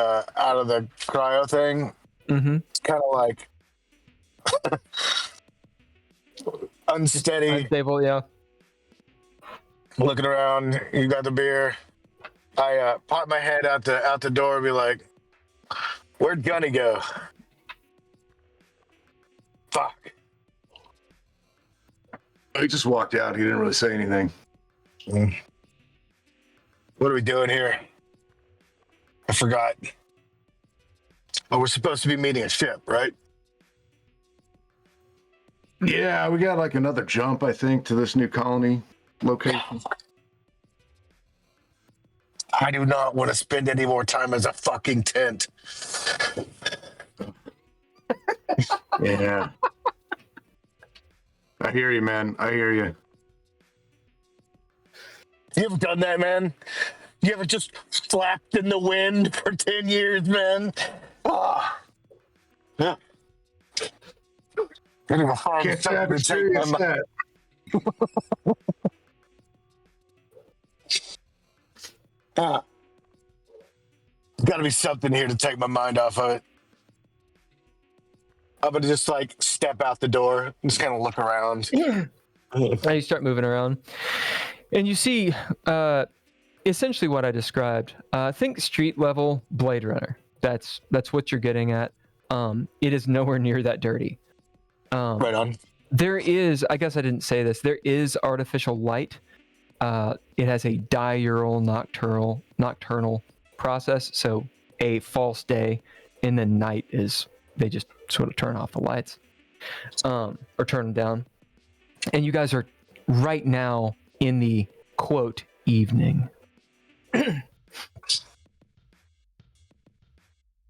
Speaker 3: cryo thing.
Speaker 2: Mm-hmm.
Speaker 3: It's kind of like unsteady.
Speaker 2: Unstable, yeah.
Speaker 3: Looking around, you got the beer. I pop my head out the door and be like, "Where'd Gunny go?" Fuck.
Speaker 4: He just walked out. He didn't really say anything.
Speaker 3: What are we doing here? I forgot. Oh, we're supposed to be meeting a ship, right?
Speaker 4: Yeah, we got like another jump, I think, to this new colony location.
Speaker 3: I do not want to spend any more time as a fucking tent.
Speaker 4: Yeah. I hear you, man. I hear you.
Speaker 3: You ever done that, man? You ever just flapped in the wind for 10 years, man? Oh. Yeah. Can't even find
Speaker 4: Can't say I've
Speaker 3: something to take my
Speaker 4: experienced
Speaker 3: mind.
Speaker 4: that.
Speaker 3: Got to be something here to take my mind off of it. I'm gonna just like step out the door, just kind of look around.
Speaker 2: And you start moving around, and you see essentially what I described. Think street level Blade Runner. That's what you're getting at. It is nowhere near that dirty.
Speaker 3: Right on.
Speaker 2: There is, I guess I didn't say this. There is artificial light. It has a diurnal nocturnal process. So a false day, and then night is they just sort of turn off the lights, or turn them down. And you guys are right now in the quote evening.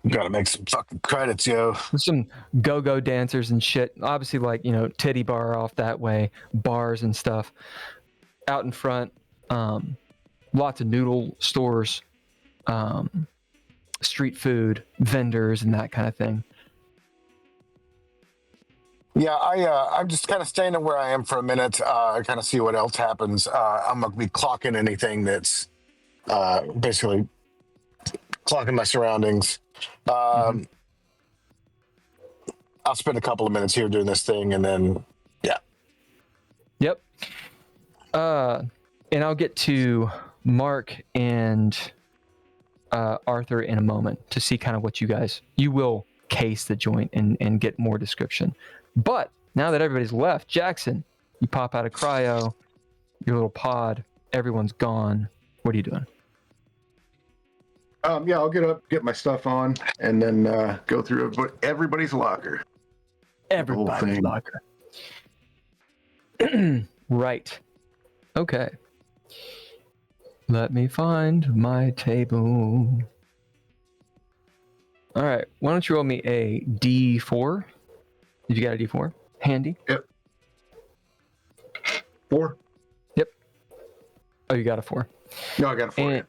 Speaker 3: Gotta make some fucking credits, yo.
Speaker 2: There's some go-go dancers and shit. Obviously, like, titty bar off that way, bars and stuff. Out in front, lots of noodle stores, street food, vendors, and that kind of thing.
Speaker 3: Yeah, I'm just kind of staying where I am for a minute. I kind of see what else happens. I'm gonna be clocking anything that's basically clocking my surroundings. I'll spend a couple of minutes here doing this thing, and then
Speaker 2: Yep. And I'll get to Mark and Arthur in a moment to see kind of what you will case the joint and get more description. But now that everybody's left, Jackson, you pop out of cryo, your little pod, everyone's gone. What are you doing?
Speaker 4: Yeah, I'll get up, get my stuff on, and then go through everybody's locker.
Speaker 2: Everybody's locker. Right. Okay. Let me find my table. All right. Why don't you roll me a D4? Did you got a D4 handy?
Speaker 4: Yep. 4.
Speaker 2: Yep. Oh, you got a 4.
Speaker 4: No, I got a 4.
Speaker 2: And,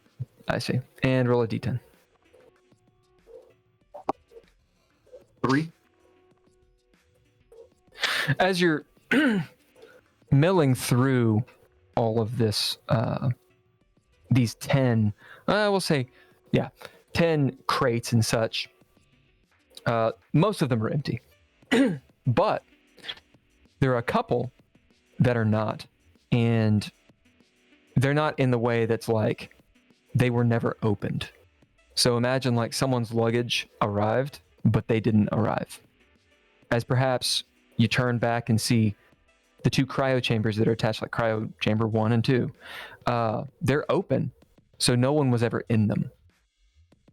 Speaker 2: I see. And roll a D10.
Speaker 4: 3.
Speaker 2: As you're milling through all of this, these 10, we'll say, 10 crates and such, most of them are empty. But there are a couple that are not. And they're not in the way that's like they were never opened. So imagine like someone's luggage arrived, but they didn't arrive. As perhaps you turn back and see the 2 cryo chambers that are attached, like cryo chamber 1 and 2. They're open, so no one was ever in them,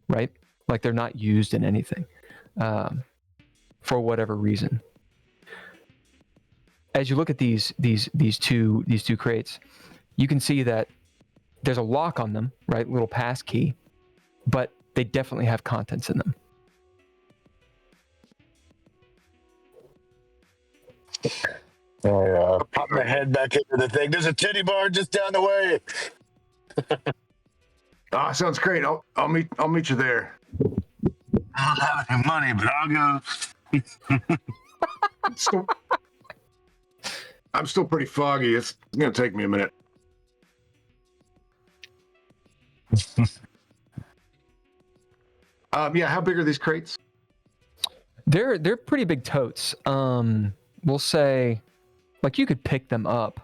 Speaker 2: right? Like they're not used in anything for whatever reason. As you look at these two crates, you can see that there's a lock on them, right? Little pass key, but they definitely have contents in them.
Speaker 3: I pop my head back into the thing. There's a titty bar just down the way.
Speaker 4: Sounds great. I'll meet you there.
Speaker 3: I don't have any money, but I'll go.
Speaker 4: I'm still pretty foggy. It's gonna take me a minute. Yeah, how big are these crates?
Speaker 2: They're pretty big totes. We'll say, like you could pick them up.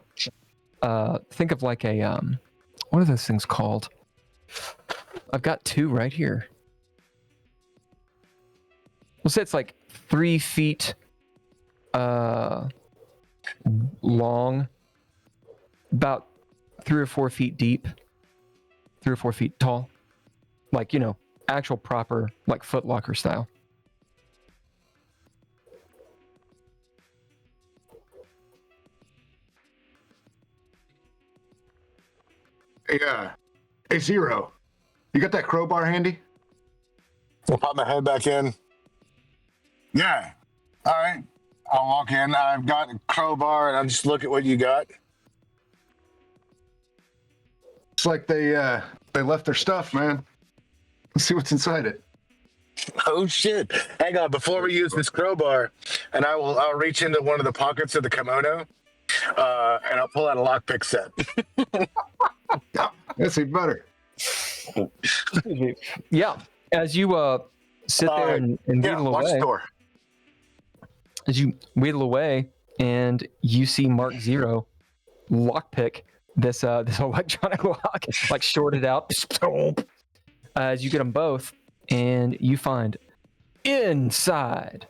Speaker 2: Think of like a what are those things called? I've got 2 right here. We'll say it's like 3 feet long, about 3 or 4 feet deep, 3 or 4 feet tall, like actual proper like Foot Locker style.
Speaker 4: Hey, Zero, you got that crowbar handy?
Speaker 3: I'll pop my head back in. Yeah. All right. I'll walk in. I've got a crowbar, and I'll just look at what you got.
Speaker 4: It's like they left their stuff, man. Let's see what's inside it.
Speaker 3: Oh shit! Hang on, before we use this crowbar, and I'll reach into one of the pockets of the kimono, and I'll pull out a lockpick set.
Speaker 4: That's even better.
Speaker 2: Yeah. As you sit there and wheedle
Speaker 3: watch the
Speaker 2: away,
Speaker 3: door.
Speaker 2: as you wheedle away, and you see Mark Zero lockpick this electronic lock, like shorted out. As you get them both, and you find inside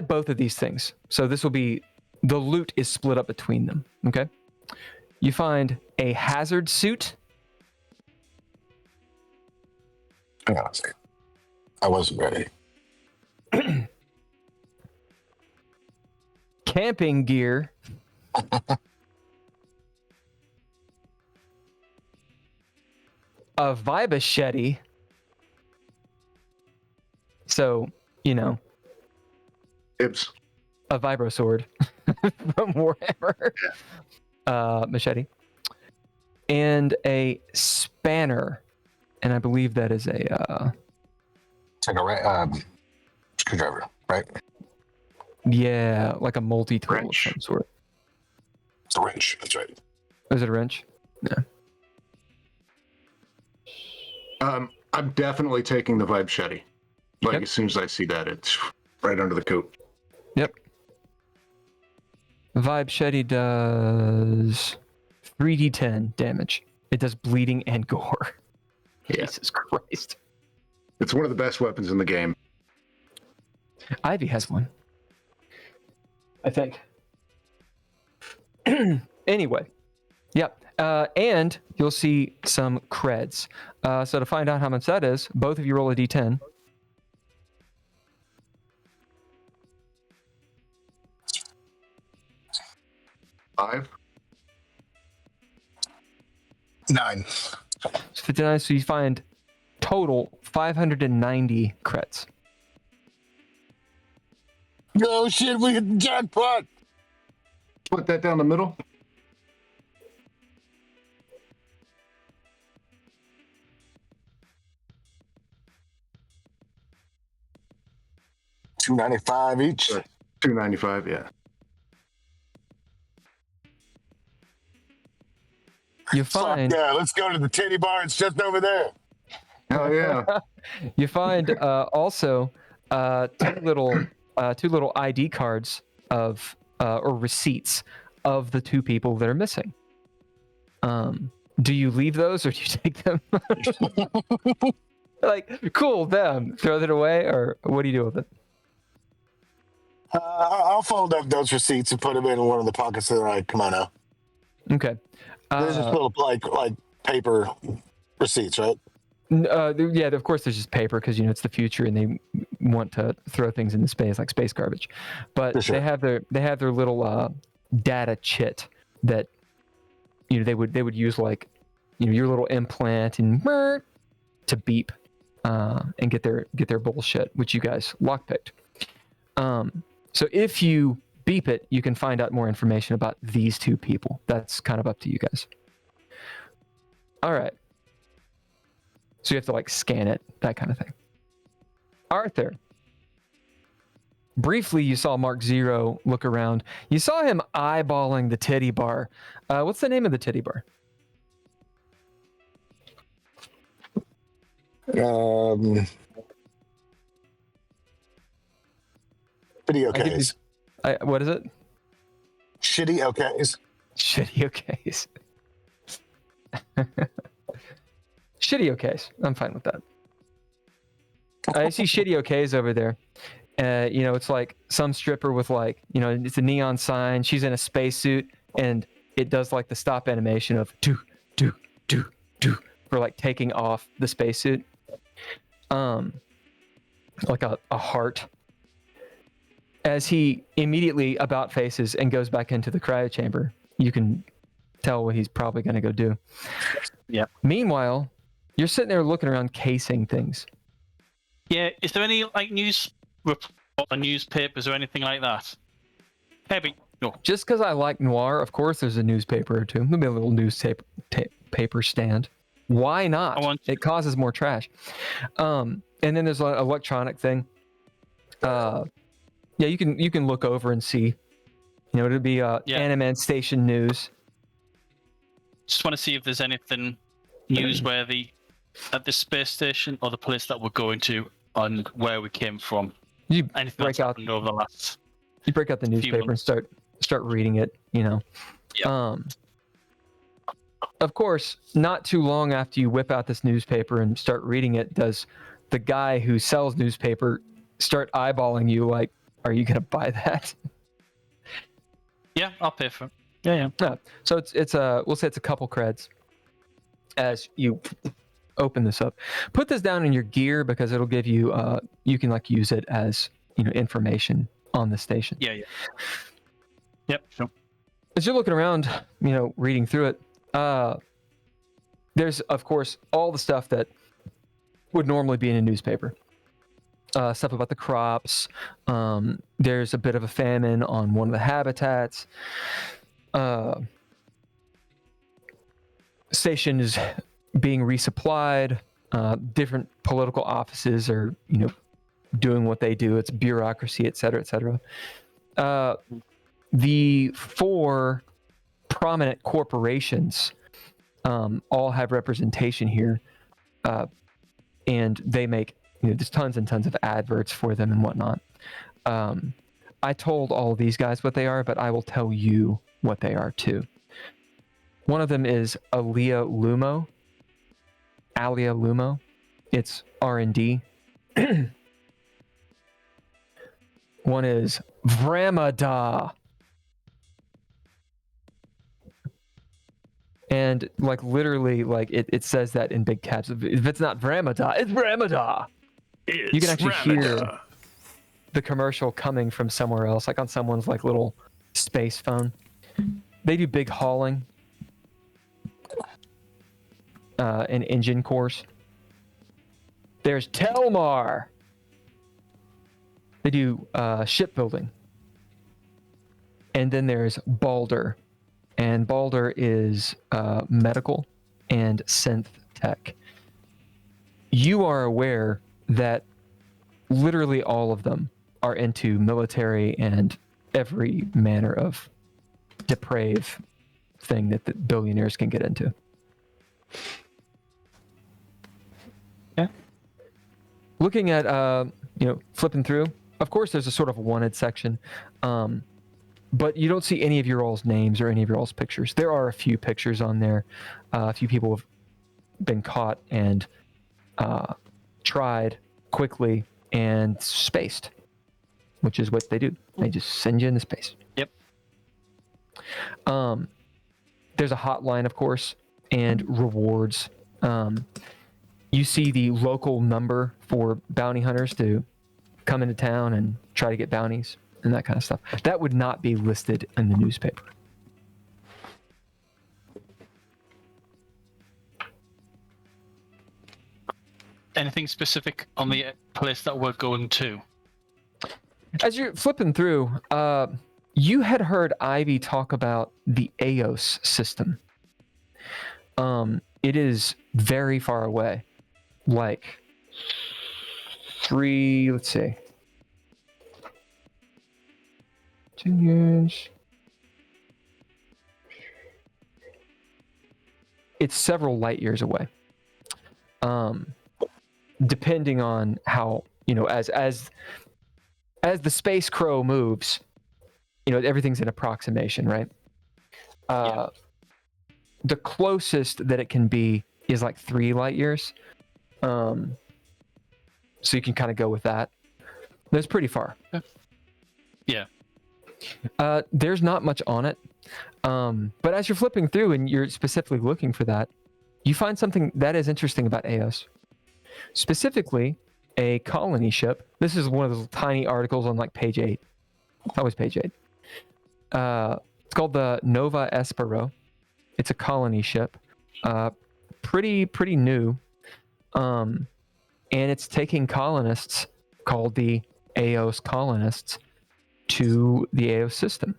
Speaker 2: both of these things. So this will be, the loot is split up between them. Okay. You find a hazard suit.
Speaker 3: Hang on a second. I wasn't ready.
Speaker 2: Camping gear. A vibachete. So,
Speaker 4: Ibs.
Speaker 2: a vibro sword from Warhammer. Machete. And a spanner. And I believe that is a
Speaker 3: It's like a screwdriver, right?
Speaker 2: yeah, like a multi-tool of
Speaker 4: Wrench.
Speaker 2: some sort.
Speaker 3: It's a wrench. That's right.
Speaker 2: Is it a wrench? Yeah.
Speaker 4: I'm definitely taking the vibe shetty. Like
Speaker 2: Yep.
Speaker 4: as soon as I see that, it's right under the coat.
Speaker 2: Yep. Vibe Shetty does 3d10 damage. It does bleeding and gore.
Speaker 4: Yeah.
Speaker 2: Jesus Christ.
Speaker 4: It's one of the best weapons in the game.
Speaker 2: Ivy has one. I think. Anyway. Yep. And you'll see some creds. So to find out how much that is, both of you roll a d10.
Speaker 4: Five.
Speaker 3: 9.
Speaker 2: So 59, so you find total 590 creds.
Speaker 3: Oh shit! We hit the jackpot.
Speaker 4: Put that down the middle.
Speaker 3: $295 each.
Speaker 4: 295. Yeah.
Speaker 2: You
Speaker 3: Fuck
Speaker 2: find
Speaker 3: yeah! Let's go to the titty bar. It's just over there.
Speaker 4: Hell yeah.
Speaker 2: you find also two little ID cards of or receipts of the two people that are missing. Do you leave those or do you take them? Like, cool, them. Throw that away, or what do you do with it?
Speaker 3: I'll fold up those receipts and put them in one of the pockets of my kimono.
Speaker 2: Okay.
Speaker 3: There's just little like paper receipts, right?
Speaker 2: Yeah, of course there's just paper because it's the future and they want to throw things into space like space garbage. But
Speaker 3: For sure.
Speaker 2: they have their little data chit that they would use, like your little implant and to beep and get their bullshit, which you guys lockpicked. So if you beep it, you can find out more information about these two people. That's kind of up to you guys. All right. So you have to like scan it, that kind of thing. Arthur. Briefly, you saw Mark Zero look around. You saw him eyeballing the titty bar. What's the name of the titty bar?
Speaker 3: Video case.
Speaker 2: What is it?
Speaker 3: Shitty okays.
Speaker 2: Shitty okays. Shitty okays. I'm fine with that. I see shitty okays over there. It's like some stripper with it's a neon sign. She's in a spacesuit and it does like the stop animation of do for like taking off the spacesuit. Like a heart. As he immediately about faces and goes back into the cryo chamber, you can tell what he's probably going to go do.
Speaker 5: Yeah.
Speaker 2: Meanwhile, you're sitting there looking around, casing things.
Speaker 5: Yeah, is there any news report or newspapers or anything like that? Maybe. No.
Speaker 2: Just because I like noir, of course there's a newspaper or two. There'll be a little newspaper stand. Why not?
Speaker 5: I want to.
Speaker 2: It causes more trash. And then there's an electronic thing. Yeah, you can look over and see. You know, it'll be Anamand Station news.
Speaker 5: Just want to see if there's anything newsworthy at this space station or the place that we're going to on where we came from.
Speaker 2: You
Speaker 5: Anything that's happened over the last.
Speaker 2: You break out the newspaper and start reading it. You know.
Speaker 5: Yeah.
Speaker 2: Of course, not too long after you whip out this newspaper and start reading it, does the guy who sells newspaper start eyeballing you like, "Are you gonna buy that?"
Speaker 5: Yeah, I'll pay for it. Yeah.
Speaker 2: No. So it's we'll say it's a couple creds as you open this up. Put this down in your gear because it'll give you you can like use it as, you know, information on the station.
Speaker 5: Yeah. Yep, sure.
Speaker 2: As you're looking around, you know, reading through it, there's of course all the stuff that would normally be in a newspaper. Stuff about the crops. There's a bit of a famine on one of the habitats. Station is being resupplied. Different political offices are, you know, doing what they do. It's bureaucracy, et cetera, et cetera. The 4 prominent corporations all have representation here, and they make, you know, there's tons and tons of adverts for them and whatnot. I told all of these guys what they are, but I will tell you what they are too. One of them is Alia Lumo. It's R&D. One is Vramada. And like literally, like it says that in big caps. If it's not Vramada, it's Vramada. You can actually hear the commercial coming from somewhere else, like on someone's like little space phone. They do big hauling and engine cores. There's Telmar. They do shipbuilding. And then there's Balder. And Balder is medical and synth tech. You are aware that literally all of them are into military and every manner of depraved thing that the billionaires can get into.
Speaker 5: Yeah.
Speaker 2: Looking at, you know, flipping through, of course there's a sort of wanted section, but you don't see any of your all's names or any of your all's pictures. There are a few pictures on there. A few people have been caught and tried quickly and spaced, which is what they do. They just send you into space.
Speaker 5: Yep.
Speaker 2: There's a hotline, of course, and rewards. You see the local number for bounty hunters to come into town and try to get bounties and that kind of stuff. That would not be listed in the newspaper.
Speaker 5: Anything specific on the place that we're going to?
Speaker 2: As you're flipping through, you had heard Ivy talk about the EOS system. It is very far away. Like 2 years. It's several light years away. Depending on how, you know, as the space crow moves, you know, everything's an approximation, right? The closest that it can be is like 3 light years. So you can kind of go with that. That's pretty far.
Speaker 5: Yeah.
Speaker 2: There's not much on it. But as you're flipping through and you're specifically looking for that, you find something that is interesting about EOS. Specifically, a colony ship. This is one of those tiny articles on like page 8. It's always page 8. It's called the Nova Espero. It's a colony ship. Pretty new. And it's taking colonists called the EOS colonists to the EOS system.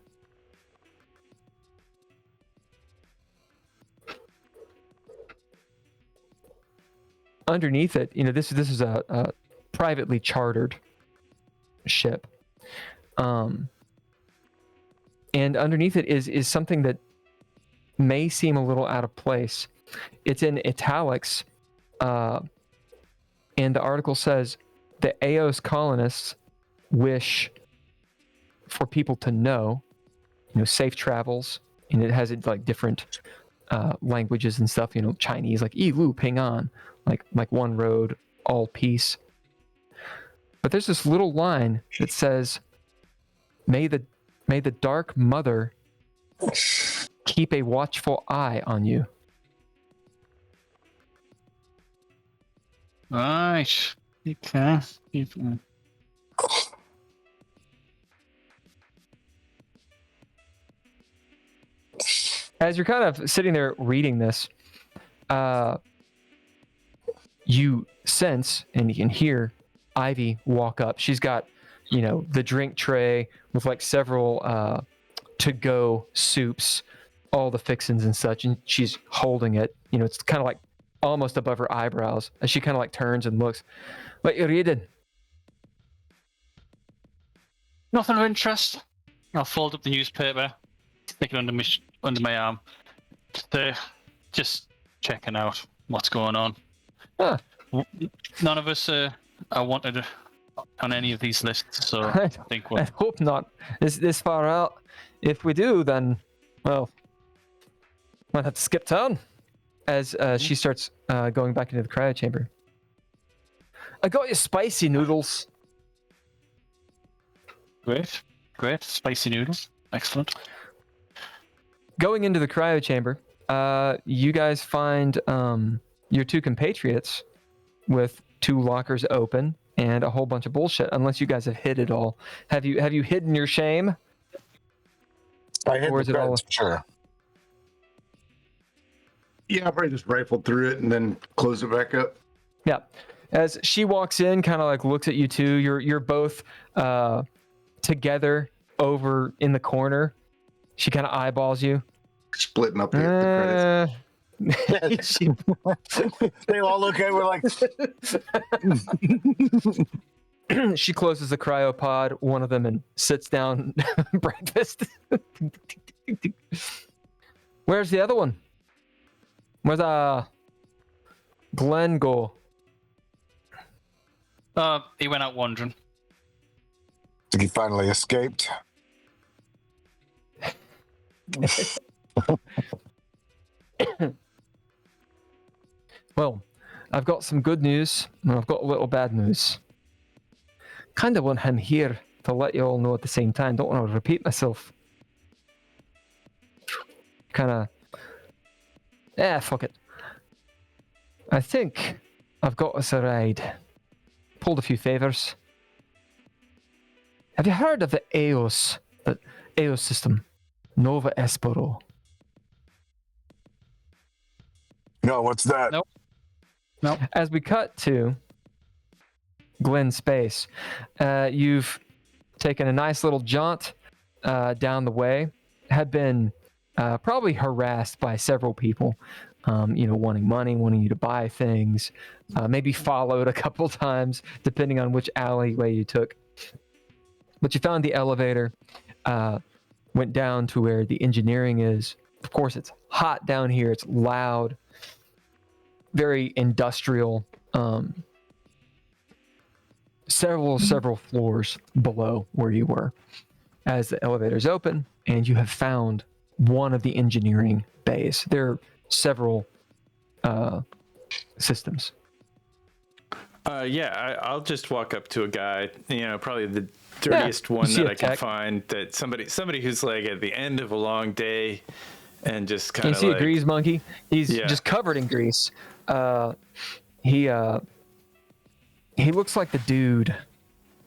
Speaker 2: underneath it, this is a privately chartered ship, and underneath it is something that may seem a little out of place. It's in italics, and the article says the Eos colonists wish for people to know, safe travels, and it has like different languages and stuff. Chinese like "yi lu ping an," like one road, all peace. But there's this little line that says, May the Dark Mother keep a watchful eye on you."
Speaker 5: Right. Okay.
Speaker 2: As you're kind of sitting there reading this, you sense and you can hear Ivy walk up. She's got, the drink tray with like several to-go soups, all the fixins and such, and she's holding it. It's kind of like almost above her eyebrows as she kind of like turns and looks. "What you reading?"
Speaker 5: Nothing of interest. I'll fold up the newspaper, stick it under my arm. Just checking out what's going on.
Speaker 2: Huh.
Speaker 5: None of us are wanted on any of these lists, so I think
Speaker 2: I hope not. This far out. If we do, then, well, might have to skip town. As she starts going back into the cryo chamber. "I got you spicy noodles."
Speaker 5: Great. Spicy noodles. Excellent.
Speaker 2: Going into the cryo chamber, you guys find your two compatriots with 2 lockers open and a whole bunch of bullshit. Unless you guys have hid it all. Have you hidden your shame?
Speaker 3: I hit
Speaker 2: Or
Speaker 3: the
Speaker 2: is it all-
Speaker 3: credits, sure.
Speaker 4: Yeah, I probably just rifled through it and then closed it back up.
Speaker 2: Yeah. As she walks in, kind of like looks at you two. You're both together over in the corner. She kind of eyeballs you.
Speaker 4: Splitting up the credits.
Speaker 3: They all look at. We're like,
Speaker 2: She closes the cryopod, one of them, and sits down. Breakfast. Where's the other one? Where's Glenn go?
Speaker 5: He went out wandering.
Speaker 3: he finally escaped.
Speaker 2: Well, I've got some good news, and I've got a little bad news. Kind of want him here to let you all know at the same time. Don't want to repeat myself. Kind of... fuck it. I think I've got us a ride. Pulled a few favors. Have you heard of the EOS system? Nova Espero.
Speaker 3: No, what's that?
Speaker 5: Nope. No.
Speaker 2: As we cut to Glenn's space, you've taken a nice little jaunt down the way. Had been probably harassed by several people, wanting money, wanting you to buy things, maybe followed a couple times, depending on which alleyway you took. But you found the elevator, went down to where the engineering is. Of course, it's hot down here. It's loud, very industrial. Several floors below where you were. As the elevator's open, and you have found one of the engineering bays. There are several systems.
Speaker 1: I'll just walk up to a guy, probably the dirtiest one that I can find, that somebody who's like at the end of a long day and just kind of
Speaker 2: you see a grease monkey? He's just covered in grease. He looks like the dude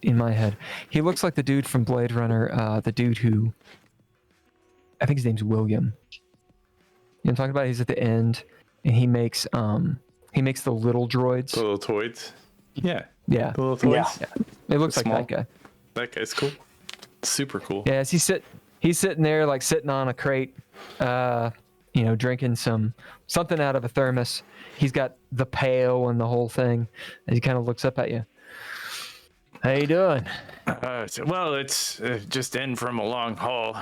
Speaker 2: in my head. He looks like the dude from Blade Runner, the dude who, I think his name's William. You know what I'm talking about? He's at the end, and he makes the little droids.
Speaker 1: The little toys. Yeah.
Speaker 2: Yeah.
Speaker 1: The little toys.
Speaker 2: Yeah. It looks like
Speaker 1: Small.
Speaker 2: that guy.
Speaker 1: That guy's cool. Super cool.
Speaker 2: Yeah, he's sitting there, like sitting on a crate, drinking something out of a thermos. He's got the pail and the whole thing. And he kind of looks up at you. How you doing?
Speaker 1: Well, it's just in from a long haul.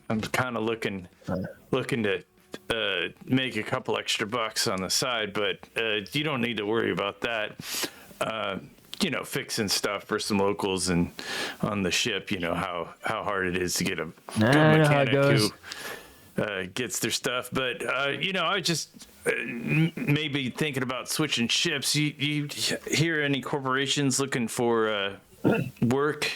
Speaker 1: I'm kind of looking to make a couple extra bucks on the side, but you don't need to worry about that. Fixing stuff for some locals and on the ship. You know how hard it is to get a good mechanic who gets their stuff. But I was just maybe thinking about switching ships. You hear any corporations looking for work?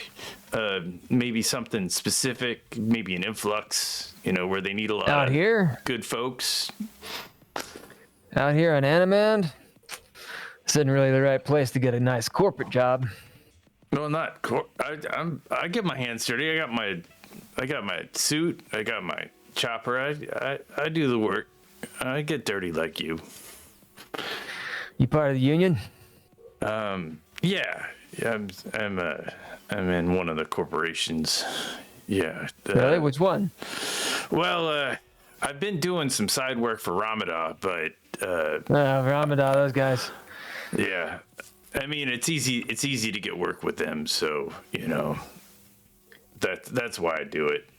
Speaker 1: Maybe something specific, maybe an influx, where they need a lot
Speaker 2: out
Speaker 1: of
Speaker 2: here.
Speaker 1: Good folks.
Speaker 2: Out here on Anamand, this isn't really the right place to get a nice corporate job.
Speaker 1: No, not. I get my hands dirty. I got my suit. I got my chopper. I do the work. I get dirty like you.
Speaker 2: You part of the union?
Speaker 1: Yeah. I'm in one of the corporations. Yeah.
Speaker 2: Really? Which one?
Speaker 1: Well, I've been doing some side work for Ramadan, but
Speaker 2: Ramadan, those guys.
Speaker 1: Yeah. I mean, it's easy to get work with them, so that's why I do it.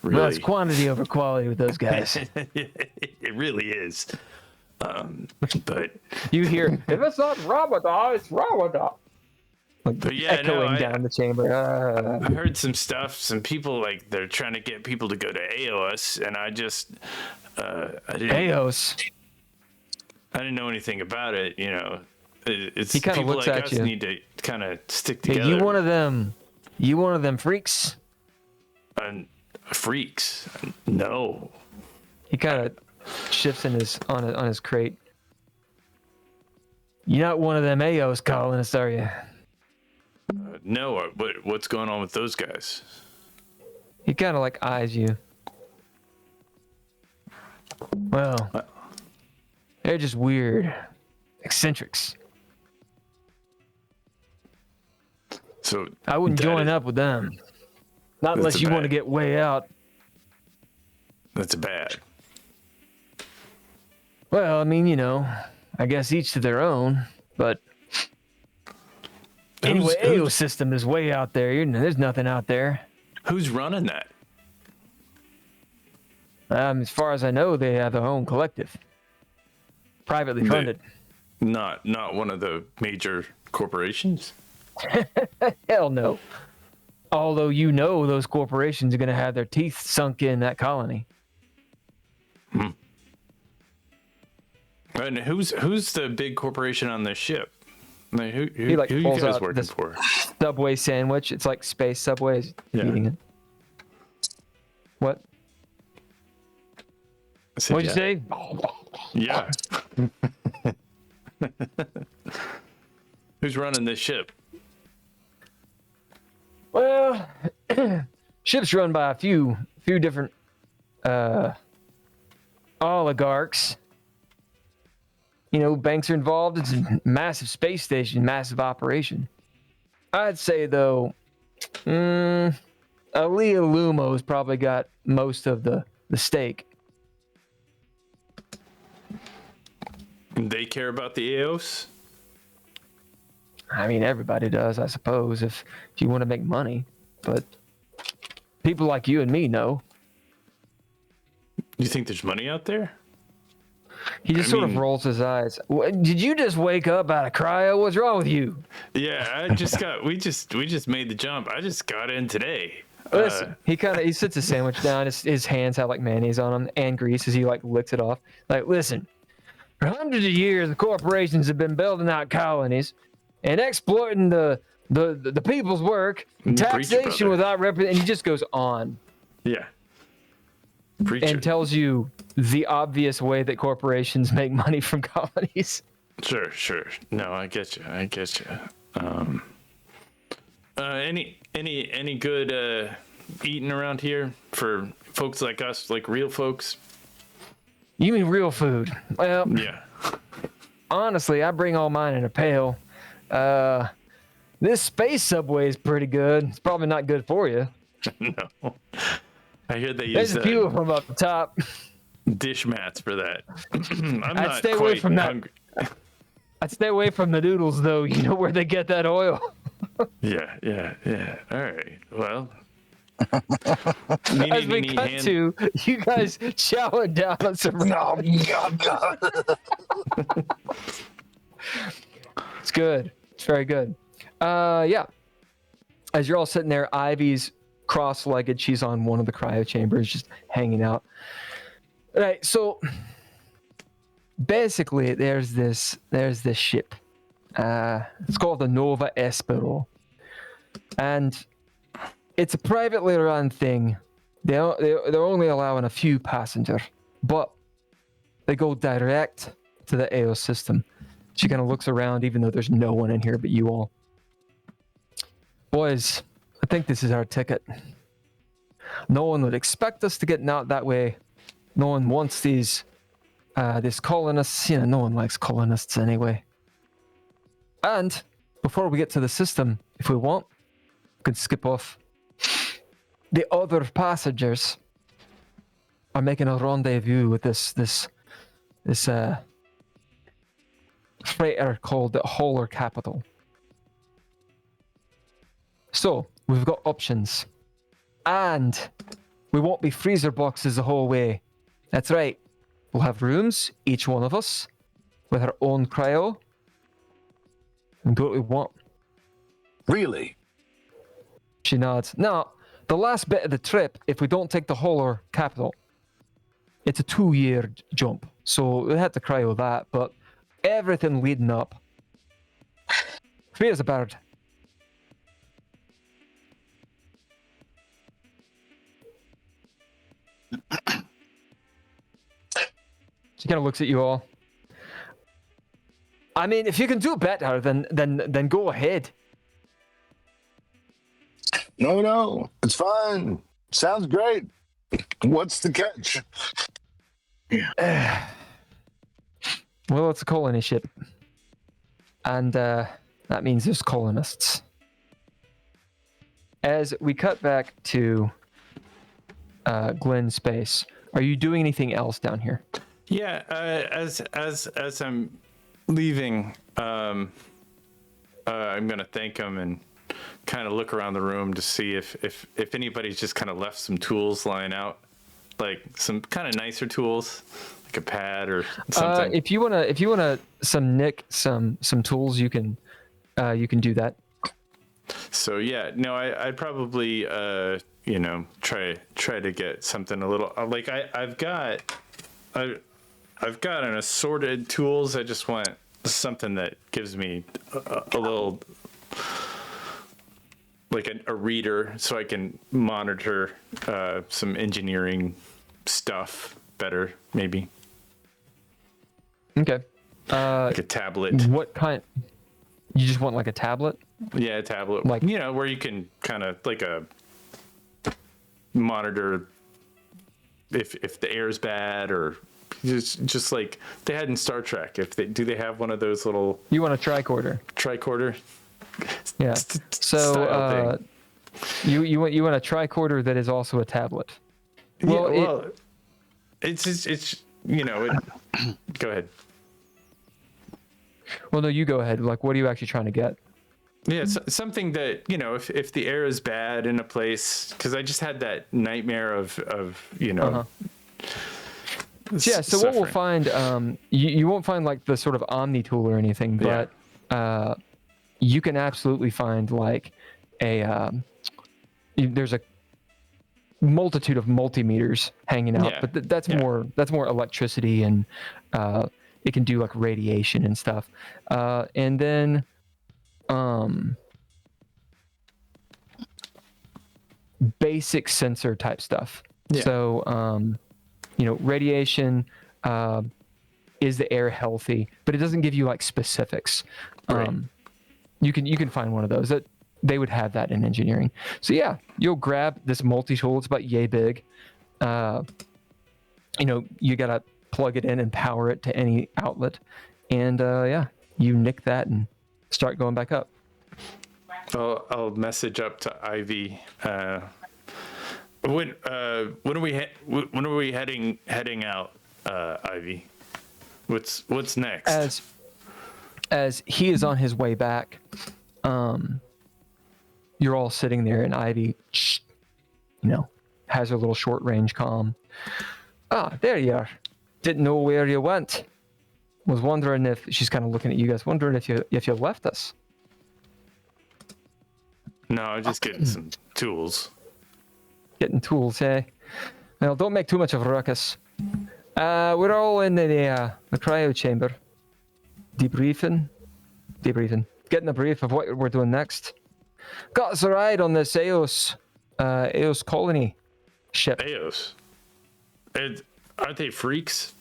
Speaker 1: Really.
Speaker 2: Well, it's quantity over quality with those guys.
Speaker 1: It really is. But
Speaker 2: you hear, if it's not Ramadan, it's Ramadan.
Speaker 1: But yeah,
Speaker 2: echoing down the chamber.
Speaker 1: I heard some stuff. Some people they're trying to get people to go to AOS, and I just
Speaker 2: AOS.
Speaker 1: I didn't know anything about it. It's
Speaker 2: he kind of
Speaker 1: people
Speaker 2: looks
Speaker 1: like
Speaker 2: at
Speaker 1: us
Speaker 2: you.
Speaker 1: need to kind of stick together.
Speaker 2: Hey, you one of them freaks?
Speaker 1: Freaks? No.
Speaker 2: He kind of shifts on his crate. You're not one of them AOS colonists, are you?
Speaker 1: No. What's going on with those guys?
Speaker 2: He kind of eyes you. Well, they're just weird eccentrics.
Speaker 1: So
Speaker 2: I wouldn't join up with them. Not unless you want to get way out.
Speaker 1: That's bad.
Speaker 2: Well, I mean, I guess each to their own, but anyway, AO system is way out there. There's nothing out there.
Speaker 1: Who's running that?
Speaker 2: As far as I know, they have their own collective. Privately funded.
Speaker 1: Not one of the major corporations?
Speaker 2: Hell no. Although those corporations are going to have their teeth sunk in that colony.
Speaker 1: And who's the big corporation on this ship? Who
Speaker 2: He
Speaker 1: you
Speaker 2: pulls
Speaker 1: guys
Speaker 2: out
Speaker 1: working
Speaker 2: this
Speaker 1: for?
Speaker 2: Subway sandwich. It's like space Subways.
Speaker 1: Yeah.
Speaker 2: Eating it. What? What'd you say?
Speaker 1: Yeah. Who's running this ship?
Speaker 2: Well, ship's run by a few different oligarchs. Banks are involved. It's a massive space station, massive operation. I'd say though, Alea Lumo's probably got most of the stake.
Speaker 1: They care about the EOS?
Speaker 2: I mean, everybody does, I suppose, if you want to make money. But people like you and me know.
Speaker 1: You think there's money out there?
Speaker 2: He just sort of rolls his eyes. Did you just wake up out of cryo? What's wrong with you?
Speaker 1: Yeah, we just made the jump. I just got in today.
Speaker 2: Listen, he sits his sandwich down. His hands have mayonnaise on them and grease as he licks it off. Listen, for hundreds of years, the corporations have been building out colonies and exploiting the people's work, taxation without and he just goes on.
Speaker 1: Yeah.
Speaker 2: And tells you the obvious way that corporations make money from colonies.
Speaker 1: Sure. No, I get you. Any good eating around here for folks like us, like real folks?
Speaker 2: You mean real food? Well,
Speaker 1: yeah.
Speaker 2: Honestly, I bring all mine in a pail. This space Subway is pretty good. It's probably not good for you.
Speaker 1: No. I hear they use
Speaker 2: There's a few of them up the top.
Speaker 1: dish mats for that. I'm
Speaker 2: I'd
Speaker 1: not
Speaker 2: stay
Speaker 1: quite
Speaker 2: away from that.
Speaker 1: hungry.
Speaker 2: I'd stay away from the noodles, though. You know where they get that oil.
Speaker 1: Yeah. All right. Well.
Speaker 2: As we cut to you guys chowing down on some.
Speaker 3: No, God.
Speaker 2: It's good. It's very good. Yeah. As you're all sitting there, Ivy's cross-legged. She's on one of the cryo chambers, just hanging out. All right. So basically, there's this ship. It's called the Nova Espero, and it's a privately run thing. They're only allowing a few passengers, but they go direct to the AO system. She kind of looks around, even though there's no one in here but you all. Boys, I think this is our ticket. No one would expect us to get out that way. No one wants these colonists. You know, no one likes colonists anyway. And before we get to the system, if we want, we can skip off. The other passengers are making a rendezvous with this freighter called the Hauler Capital. So we've got options, and we won't be freezer boxes the whole way. That's right. We'll have rooms, each one of us, with our own cryo, and do what we want.
Speaker 3: Really?
Speaker 2: She nods. Now, the last bit of the trip, if we don't take the Hauler Capital, it's a 2-year jump. So we had to cryo that, but everything leading up, free as a bird. She kind of looks at you all. I mean, if you can do better, then go ahead.
Speaker 3: No, it's fine. Sounds great. What's the catch?
Speaker 2: Well, it's a colony ship. And that means there's colonists. As we cut back to Glenn's space, are you doing anything else down here?
Speaker 1: Yeah, as I'm leaving, I'm gonna thank him and kind of look around the room to see if anybody's just kind of left some tools lying out, like some kind of nicer tools, like a pad or something.
Speaker 2: If you wanna nick some tools, you can do that.
Speaker 1: So yeah, no, I'd probably try to get something a little like I've got an assorted tools. I just want something that gives me a little, like a reader, so I can monitor some engineering stuff better, maybe.
Speaker 2: Okay.
Speaker 1: Like a tablet.
Speaker 2: What kind? You just want like a tablet?
Speaker 1: Yeah, a tablet.
Speaker 2: Like,
Speaker 1: where you can kind of like a monitor if the air is bad, or just like they had in Star Trek. Do they have one of those little?
Speaker 2: You want a tricorder?
Speaker 1: Tricorder.
Speaker 2: Yeah. So you want a tricorder that is also a tablet.
Speaker 1: Well, it's go ahead.
Speaker 2: Well, no, you go ahead. Like, what are you actually trying to get?
Speaker 1: Yeah, something that, if the air is bad in a place, because I just had that nightmare of
Speaker 2: Yeah, so
Speaker 1: suffering.
Speaker 2: what we'll find, you won't find like the sort of Omni tool or anything, but you can absolutely find like there's a multitude of multimeters hanging out, but that's more electricity, and it can do like radiation and stuff, and then basic sensor type stuff. So radiation, is the air healthy, but it doesn't give you like specifics.
Speaker 1: Right.
Speaker 2: You can find one of those. That they would have that in engineering. So yeah, you'll grab this multi-tool. It's about yay big. You gotta plug it in and power it to any outlet, and you nick that and start going back up.
Speaker 1: I'll message up to Ivy When are we heading out, Ivy? What's next?
Speaker 2: As he is on his way back, you're all sitting there, and Ivy, has her little short range comm. Ah, there you are. Didn't know where you went. Was wondering if she's kind of looking at you guys, wondering if you left us.
Speaker 1: No, I'm just getting some tools.
Speaker 2: Getting tools, eh? Well, don't make too much of a ruckus. We're all in the cryo chamber. Debriefing. Getting a brief of what we're doing next. Got us a ride on this Eos colony ship.
Speaker 1: Eos? Aren't they freaks?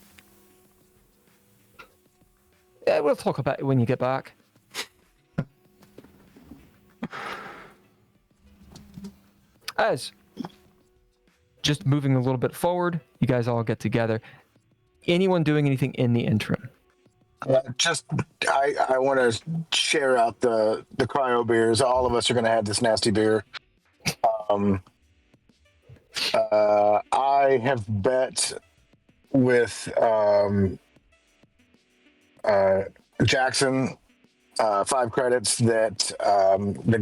Speaker 2: Yeah, we'll talk about it when you get back. As just moving a little bit forward, you guys all get together. Anyone doing anything in the interim?
Speaker 3: I want to share out the cryo beers. All of us are going to have this nasty beer. I have bet with Jackson 5 credits that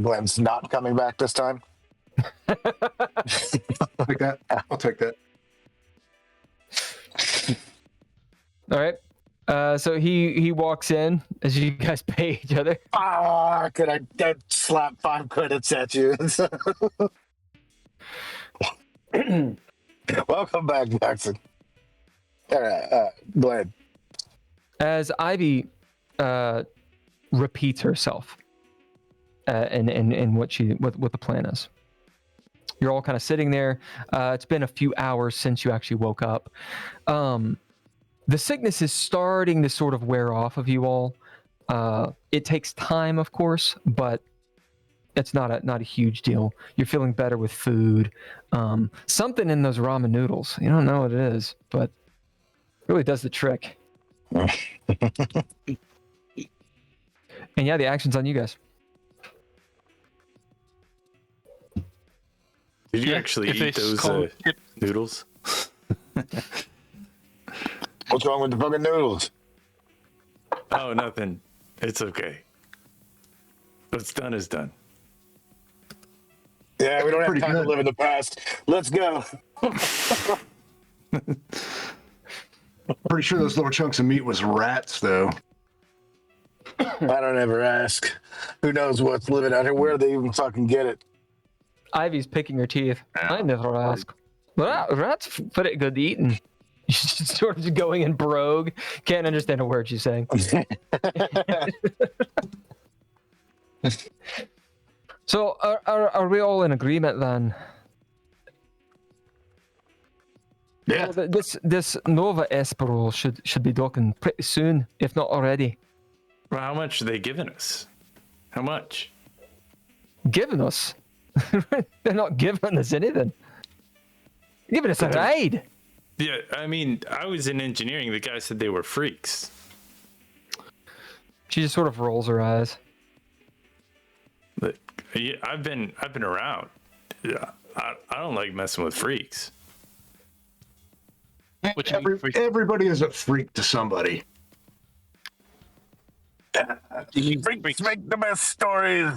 Speaker 3: Glenn's not coming back this time.
Speaker 4: Like that. I'll take that.
Speaker 2: All right. So he walks in as you guys pay each other.
Speaker 3: Could I slap 5 credits at you? Welcome back, Jackson. Glenn.
Speaker 2: As Ivy repeats herself and what the plan is. You're all kind of sitting there. It's been a few hours since you actually woke up. The sickness is starting to sort of wear off of you all. It takes time, of course, but it's not a huge deal. You're feeling better with food. Something in those ramen noodles. You don't know what it is, but it really does the trick. And yeah, the action's on you guys.
Speaker 1: Did you actually eat those noodles?
Speaker 3: What's wrong with the fucking noodles?
Speaker 1: Oh, nothing. It's okay. What's done is done.
Speaker 3: Yeah, we don't have time to live in the past. Let's go.
Speaker 4: Pretty sure those little chunks of meat was rats, though.
Speaker 3: I don't ever ask. Who knows what's living out here? Where do they even fucking get it?
Speaker 2: Ivy's picking her teeth. I never ask. Well, that's pretty good eating. She's sort of going in brogue. Can't understand a word she's saying. So are we all in agreement then?
Speaker 1: Yeah.
Speaker 2: Well, this Nova Esperol should be docking pretty soon, if not already.
Speaker 1: Well, how much are they giving us? How much?
Speaker 2: Giving us? They're not giving us anything. They're giving us a ride.
Speaker 1: Yeah, I mean, I was in engineering. The guy said they were freaks.
Speaker 2: She just sort of rolls her eyes.
Speaker 1: But yeah, I've been around. Yeah, I don't like messing with freaks.
Speaker 4: Everybody is a freak to somebody.
Speaker 3: Freaks make the best stories.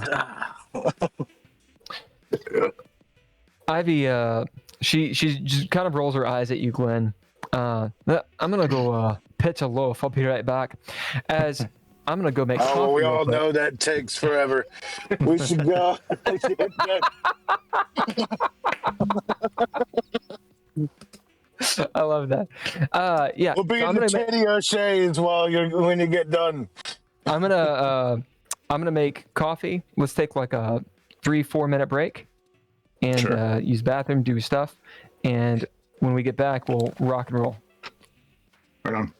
Speaker 2: Ivy, she just kind of rolls her eyes at you, Glenn. I'm gonna go pitch a loaf. I'll be right back. As I'm gonna go make coffee.
Speaker 3: Oh, we all know that takes forever. We should go.
Speaker 2: I love that. Yeah,
Speaker 3: We'll be
Speaker 2: so
Speaker 3: in the Teddy O'Shea's when you get done.
Speaker 2: I'm gonna make coffee. Let's take like a 3-4 minute break and
Speaker 1: Sure.
Speaker 2: Use bathroom, do stuff, and when we get back, we'll rock and roll.
Speaker 4: Right on.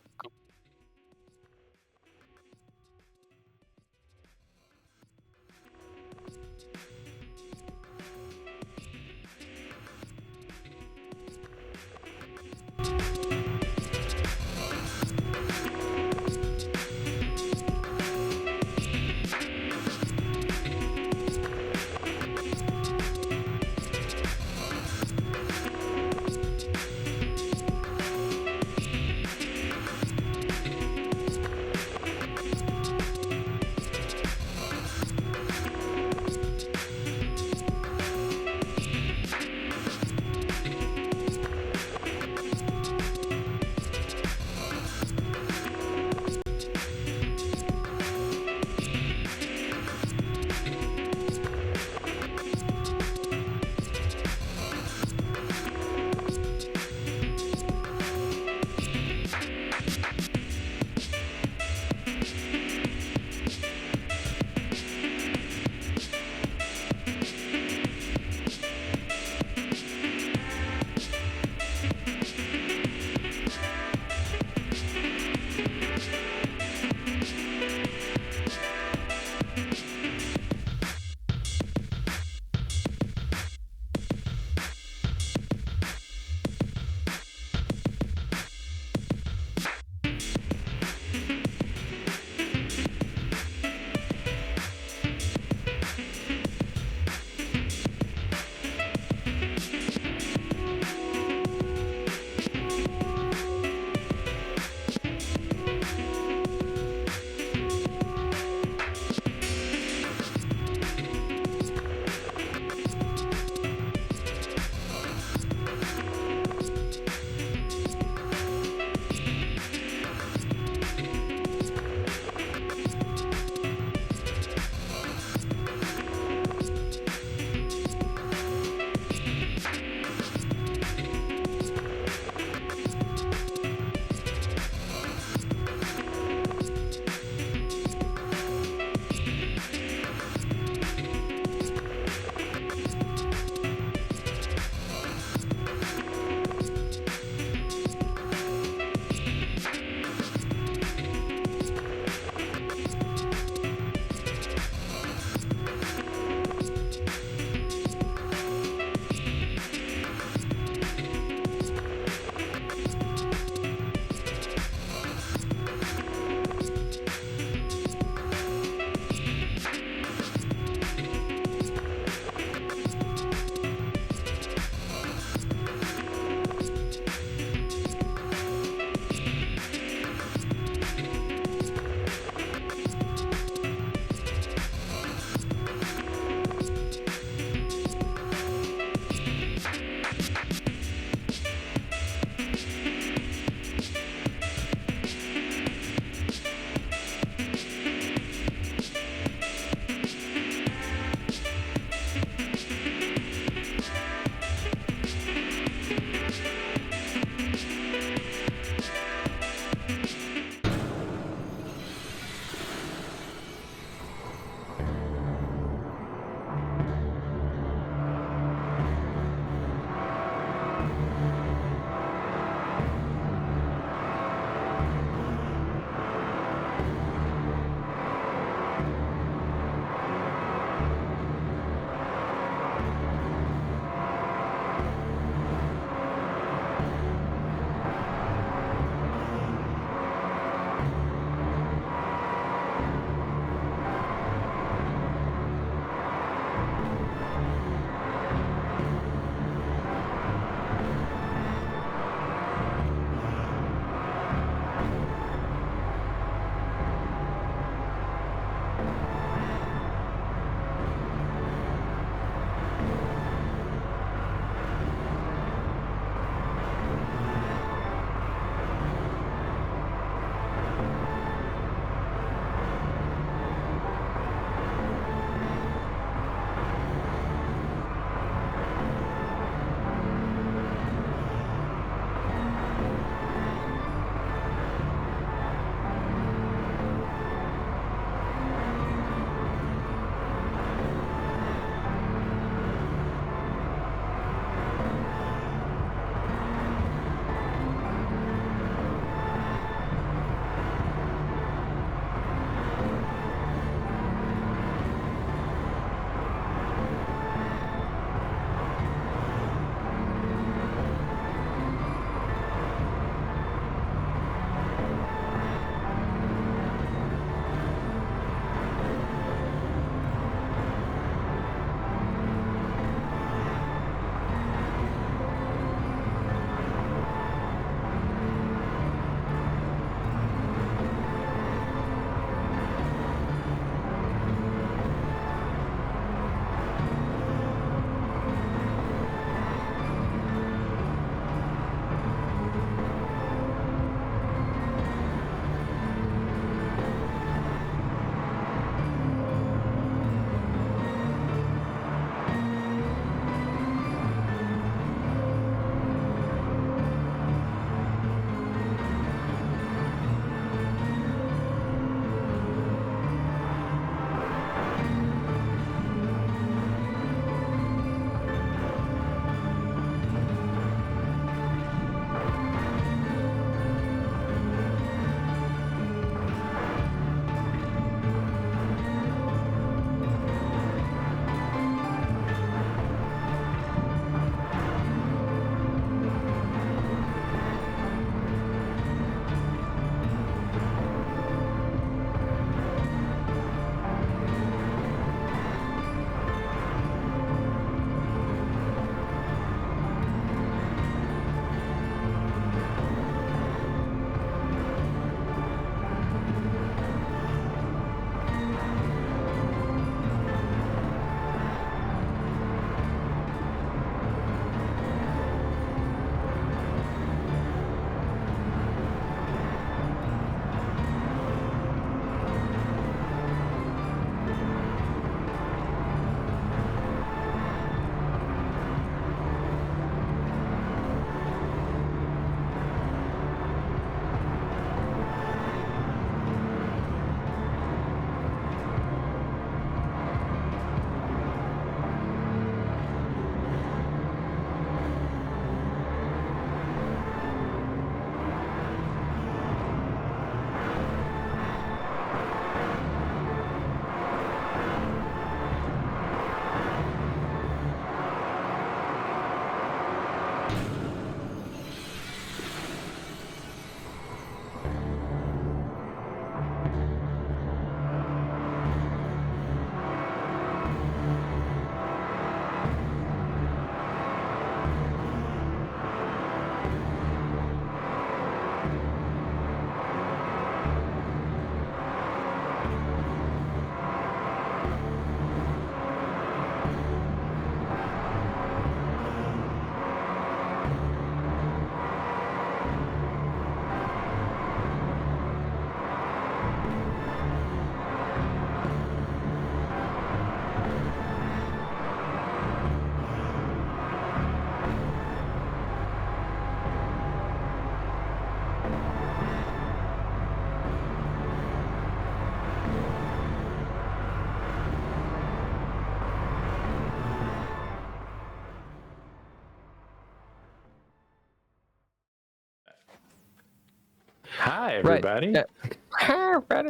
Speaker 1: Hi, everybody.
Speaker 2: Right. Hi, everybody.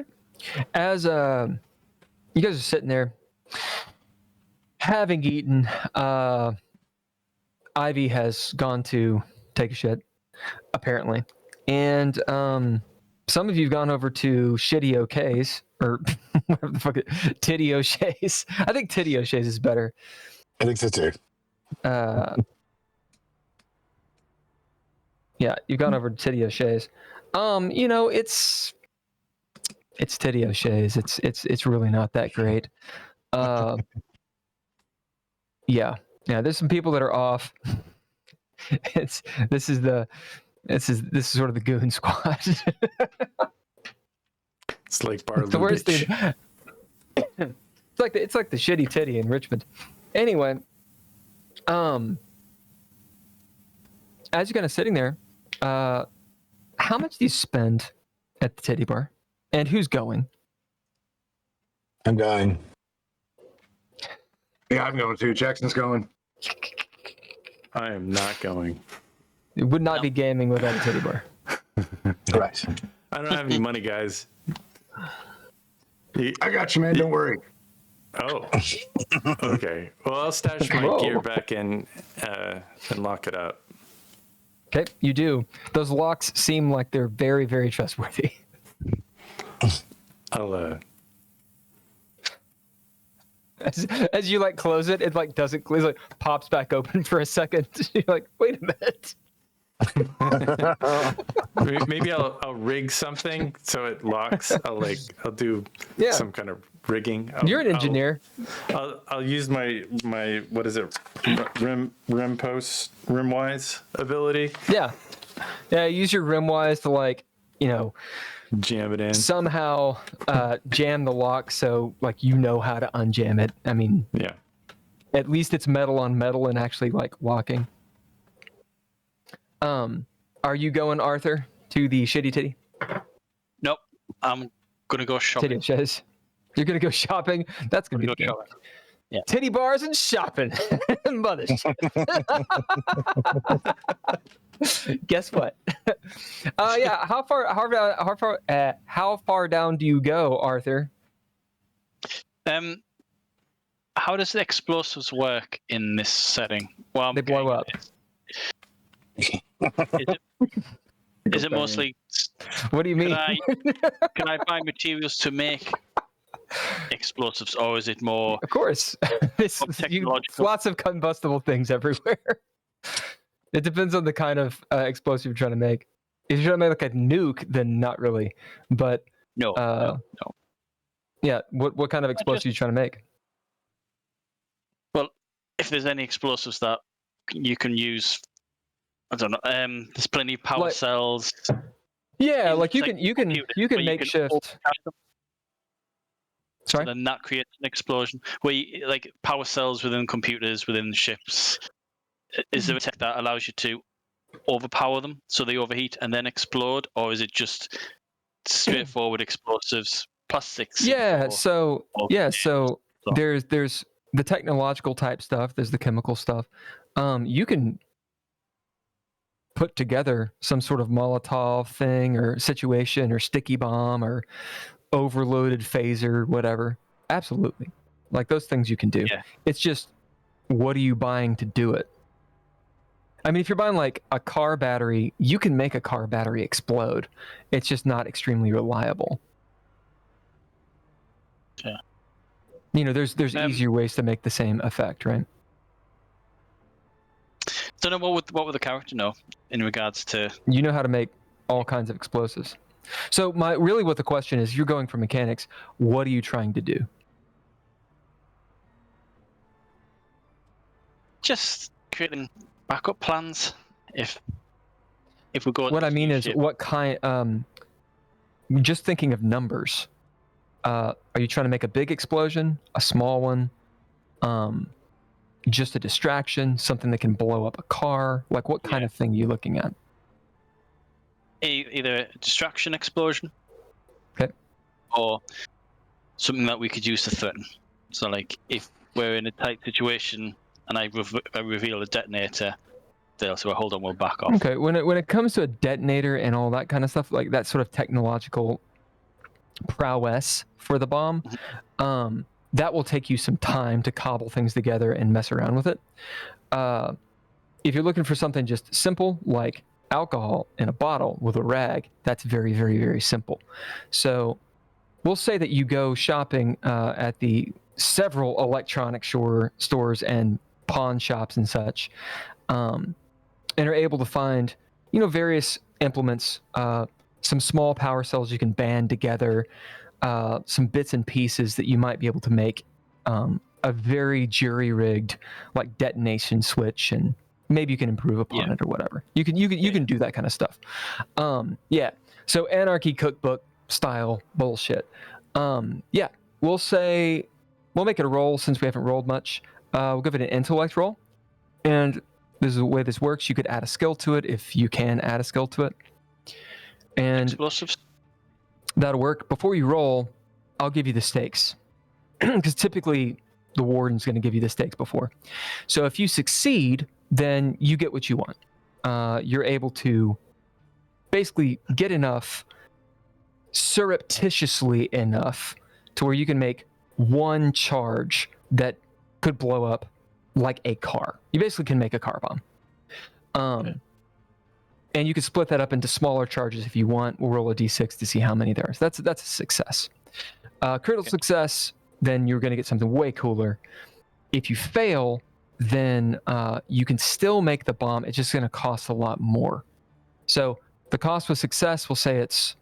Speaker 2: As you guys are sitting there, having eaten, Ivy has gone to take a shit, apparently, and some of you've gone over to Shitty O'K's or whatever the fuck Titty O'Shea's. I think Titty O'Shea's is better.
Speaker 3: I think so too.
Speaker 2: Yeah, you've gone over to Titty O'Shea's. You know, it's It's Titty O'Shea's. It's really not that great. Yeah. There's some people that are off. This is sort of the goon squad.
Speaker 1: It's like Bar
Speaker 2: The worst thing.
Speaker 1: Lubitsch.
Speaker 2: It's like the shitty titty in Richmond. Anyway, as you're kind of sitting there, how much do you spend at the titty bar, and who's going?
Speaker 3: I'm going.
Speaker 4: Yeah, I'm going too. Jackson's going.
Speaker 1: I am not going.
Speaker 2: It would not be gaming without a titty bar.
Speaker 3: Right.
Speaker 1: I don't have any money, guys.
Speaker 4: I got you, man. Don't worry.
Speaker 1: Oh, okay. Well, I'll stash my
Speaker 2: Whoa.
Speaker 1: gear back in and lock it up.
Speaker 2: Okay, you do. Those locks seem like they're very, very trustworthy.
Speaker 1: I'll
Speaker 2: As you like close it, it like doesn't close, like pops back open for a second. You're like, wait a minute.
Speaker 1: maybe I'll rig something so it locks. I'll do some kind of rigging.
Speaker 2: You're an engineer.
Speaker 1: I'll use my what is it, rimwise ability.
Speaker 2: Yeah. Use your rimwise to like,
Speaker 1: Jam it in.
Speaker 2: somehow jam the lock so like you know how to unjam it. I mean,
Speaker 1: Yeah.
Speaker 2: at least it's metal on metal and actually like locking. Are you going, Arthur, to the shitty titty?
Speaker 5: Nope. I'm gonna go shopping.
Speaker 2: Titty says. You're gonna go shopping? That's gonna be
Speaker 5: Go
Speaker 2: the game.
Speaker 5: shopping. Yeah.
Speaker 2: Titty bars and shopping. Mothership. Guess what? How far down do you go, Arthur?
Speaker 5: How does the explosives work in this setting? Well,
Speaker 2: They blow up.
Speaker 5: Is it mostly?
Speaker 2: What do you mean?
Speaker 5: Can I buy materials to make explosives, or is it more?
Speaker 2: Of course.
Speaker 5: Technological.
Speaker 2: Lots of combustible things everywhere. It depends on the kind of explosive you're trying to make. If you're trying to make like a nuke, then not really. But
Speaker 5: No.
Speaker 2: yeah, what kind of explosive are you trying to make?
Speaker 5: Well, if there's any explosives that you can use, I don't know. There's plenty of power cells.
Speaker 2: Yeah, like you
Speaker 5: It's
Speaker 2: can
Speaker 5: like
Speaker 2: you can
Speaker 5: computers
Speaker 2: you can
Speaker 5: where
Speaker 2: makeshift.
Speaker 5: overcast them,
Speaker 2: Sorry.
Speaker 5: and then that creates an explosion. Where like power cells within computers within ships. Is there a tech that allows you to overpower them so they overheat and then explode, or is it just straightforward explosives, plastics?
Speaker 2: Yeah, so
Speaker 5: So-
Speaker 2: there's the technological type stuff, there's the chemical stuff. You can put together some sort of Molotov thing or situation or sticky bomb or overloaded phaser, whatever. Absolutely. Like those things you can do.
Speaker 5: Yeah.
Speaker 2: It's just, what are you buying to do it? I mean, if you're buying like a car battery, you can make a car battery explode. It's just not extremely reliable.
Speaker 5: Yeah.
Speaker 2: There's easier ways to make the same effect, right?
Speaker 5: Don't know what would the character know in regards to.
Speaker 2: You know how to make all kinds of explosives. So what the question is, you're going for mechanics. What are you trying to do?
Speaker 5: Just creating backup plans if we go.
Speaker 2: What I mean is, what kind? Just thinking of numbers. Are you trying to make a big explosion, a small one, just a distraction, something that can blow up a car? Like, what kind of thing are you looking at?
Speaker 5: Either a distraction explosion,
Speaker 2: Okay.
Speaker 5: or something that we could use to threaten. So, like, if we're in a tight situation and I reveal a detonator, they'll say, well, hold on, we'll back off.
Speaker 2: Okay. When it comes to a detonator and all that kind of stuff, like that sort of technological prowess for the bomb, that will take you some time to cobble things together and mess around with it. If you're looking for something just simple, like alcohol in a bottle with a rag, that's very, very, very simple. So we'll say that you go shopping at the several electronic stores and pawn shops and such, and are able to find, various implements, some small power cells you can band together, some bits and pieces that you might be able to make a very jury-rigged like detonation switch, and maybe you can improve upon it or whatever. You can do that kind of stuff. Yeah. So anarchy cookbook style bullshit. Yeah. We'll make it a roll since we haven't rolled much. We'll give it an intellect roll, and this is the way this works. You could add a skill to it if you can add a skill to it, and
Speaker 5: Explosives.
Speaker 2: that'll work. Before you roll, I'll give you the stakes, because typically the warden's going to give you the stakes before. So if you succeed, then you get what you want. You're able to basically get enough, surreptitiously enough, to where you can make one charge that could blow up like a car. You basically can make a car bomb. And you can split that up into smaller charges if you want. We'll roll a d6 to see how many there is. That's a success. Critical success, then you're going to get something way cooler. If you fail, then you can still make the bomb. It's just going to cost a lot more. So the cost with success, we'll say it's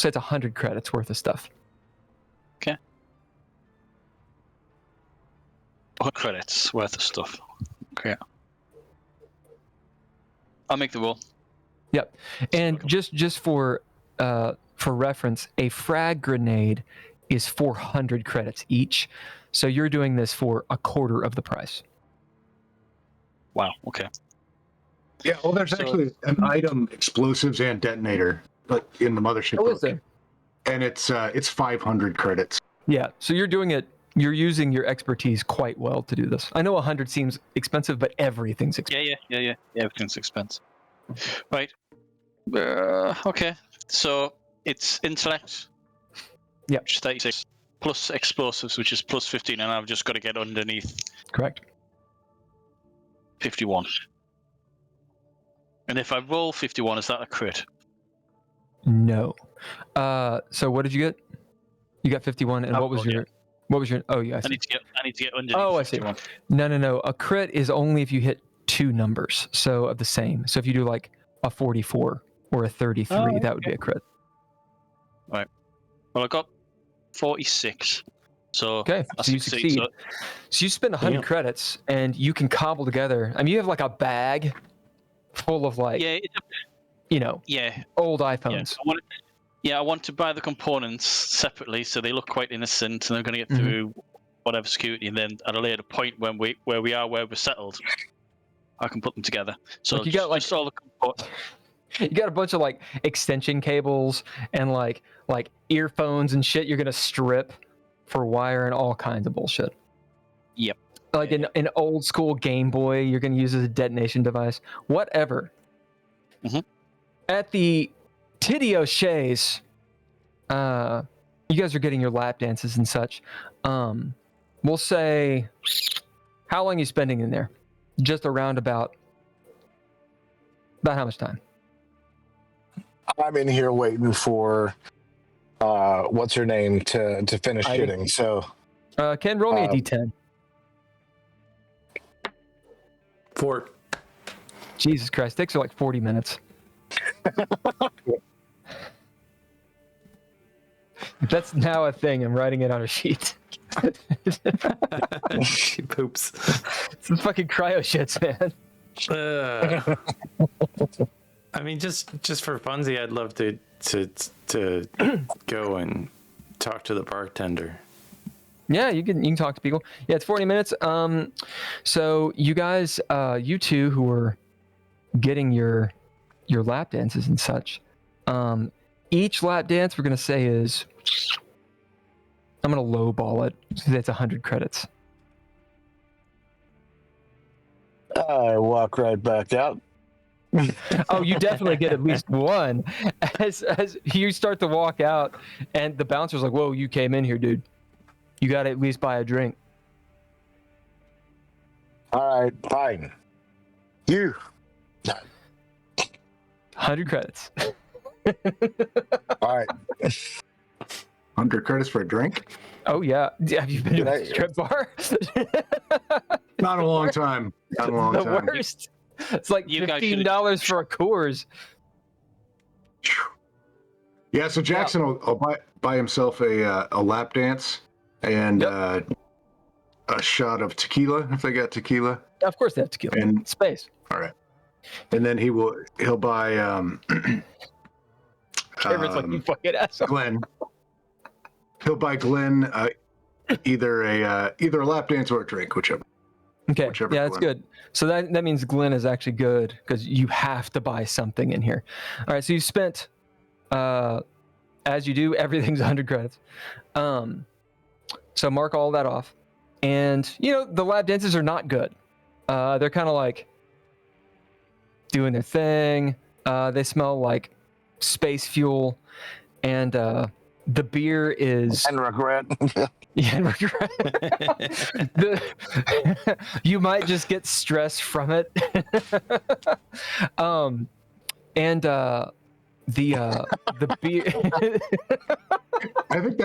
Speaker 2: 100 credits worth of stuff.
Speaker 5: Okay. 100 credits worth of stuff. Okay. I'll make the roll.
Speaker 2: Yep. And just for reference, a frag grenade is 400 credits each. So you're doing this for a quarter of the price.
Speaker 5: Wow. Okay.
Speaker 4: Yeah, well, there's actually an item, explosives and detonator, but in the Mothership.
Speaker 2: Oh, is there?
Speaker 4: And it's 500 credits.
Speaker 2: Yeah. So you're doing it. You're using your expertise quite well to do this. I know 100 seems expensive, but everything's expensive.
Speaker 5: Yeah. Everything's expensive. Right. Okay. So it's intellect.
Speaker 2: Yeah.
Speaker 5: Which is 36 plus explosives, which is plus 15, and I've just got to get underneath
Speaker 2: Correct.
Speaker 5: 51. And if I roll 51, is that a crit?
Speaker 2: No. So what did you get? You got 51, and what was your? Oh, yeah.
Speaker 5: I need to get underneath.
Speaker 2: Oh, I see.
Speaker 5: 51.
Speaker 2: No. A crit is only if you hit two numbers, so of the same. So if you do like a 44 or a 33, that would be a crit.
Speaker 5: Right. Well, I got 46. So
Speaker 2: Okay, so you succeed. So you spend 100 credits, and you can cobble together. I mean, you have like a bag full of like, old iPhones.
Speaker 5: I want to buy the components separately, so they look quite innocent, and they're going to get through whatever security, and then at a later point when we're settled, I can put them together. So
Speaker 2: you got like
Speaker 5: all the components.
Speaker 2: You got a bunch of like extension cables and like earphones and shit you're gonna strip for wire and all kinds of bullshit.
Speaker 5: Yep.
Speaker 2: Like an old school Game Boy you're gonna use as a detonation device. Whatever. At the Titty O'Shea's, you guys are getting your lap dances and such. We'll say, how long are you spending in there? Just around about how much time?
Speaker 3: I'm in here waiting for what's her name to finish shitting. So
Speaker 2: Ken, roll me a d10.
Speaker 1: 4.
Speaker 2: Jesus Christ, takes her like 40 minutes. That's now a thing. I'm writing it on a sheet.
Speaker 1: She poops.
Speaker 2: Some fucking cryo shits, man.
Speaker 1: I mean, just for funsies, I'd love to go and talk to the bartender.
Speaker 2: Yeah, you can talk to people. Yeah, it's 40 minutes. So you guys, you two who are getting your lap dances and such, each lap dance we're gonna say is, I'm gonna lowball it. So that's 100 credits.
Speaker 3: I walk right back out.
Speaker 2: Oh, you definitely get at least one. As you start to walk out, and the bouncer's like, "Whoa, you came in here, dude. You got to at least buy a drink."
Speaker 3: All right, fine. You.
Speaker 2: 100 credits.
Speaker 3: All right.
Speaker 4: 100 credits for a drink?
Speaker 2: Oh yeah. Have you been to a strip bar?
Speaker 4: Not a long time. Not a long
Speaker 2: the
Speaker 4: time.
Speaker 2: worst. It's like $15 for a Coors.
Speaker 4: Yeah, so Jackson will buy himself a lap dance and a shot of tequila if they got tequila.
Speaker 2: Of course they have tequila.
Speaker 4: And
Speaker 2: Space.
Speaker 4: all right, and then he'll buy
Speaker 2: Cameron's like, you fucking asshole.
Speaker 4: Glenn. He'll buy Glenn either a lap dance or a drink, whichever.
Speaker 2: Okay,
Speaker 4: Whichever
Speaker 2: yeah, that's
Speaker 4: Glenn.
Speaker 2: good. So that means Glenn is actually good because you have to buy something in here. All right, so you've spent, as you do, everything's 100 credits. So mark all that off. And, the lab dances are not good. They're kind of like doing their thing. They smell like space fuel. And the beer is...
Speaker 3: And regret.
Speaker 2: Yeah, and regret. You might just get stress from it. And the beer.
Speaker 4: I think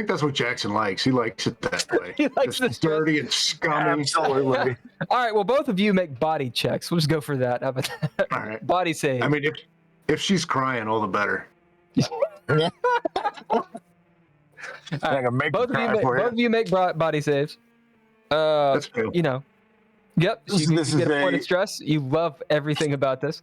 Speaker 4: that's what Jackson likes. He likes it that way.
Speaker 2: He likes
Speaker 4: it's
Speaker 2: the
Speaker 4: dirty and scummy.
Speaker 3: Absolutely.
Speaker 2: All right, well, both of you make body checks. We'll just go for that. How about that?
Speaker 4: All right.
Speaker 2: Body save.
Speaker 4: I mean, if she's crying, all the better.
Speaker 3: I can make
Speaker 2: both
Speaker 3: it cry for
Speaker 2: of you make body saves.
Speaker 4: That's true.
Speaker 2: Yep.
Speaker 3: This
Speaker 2: You
Speaker 3: is
Speaker 2: get a point
Speaker 3: a-
Speaker 2: of stress. You love everything about this.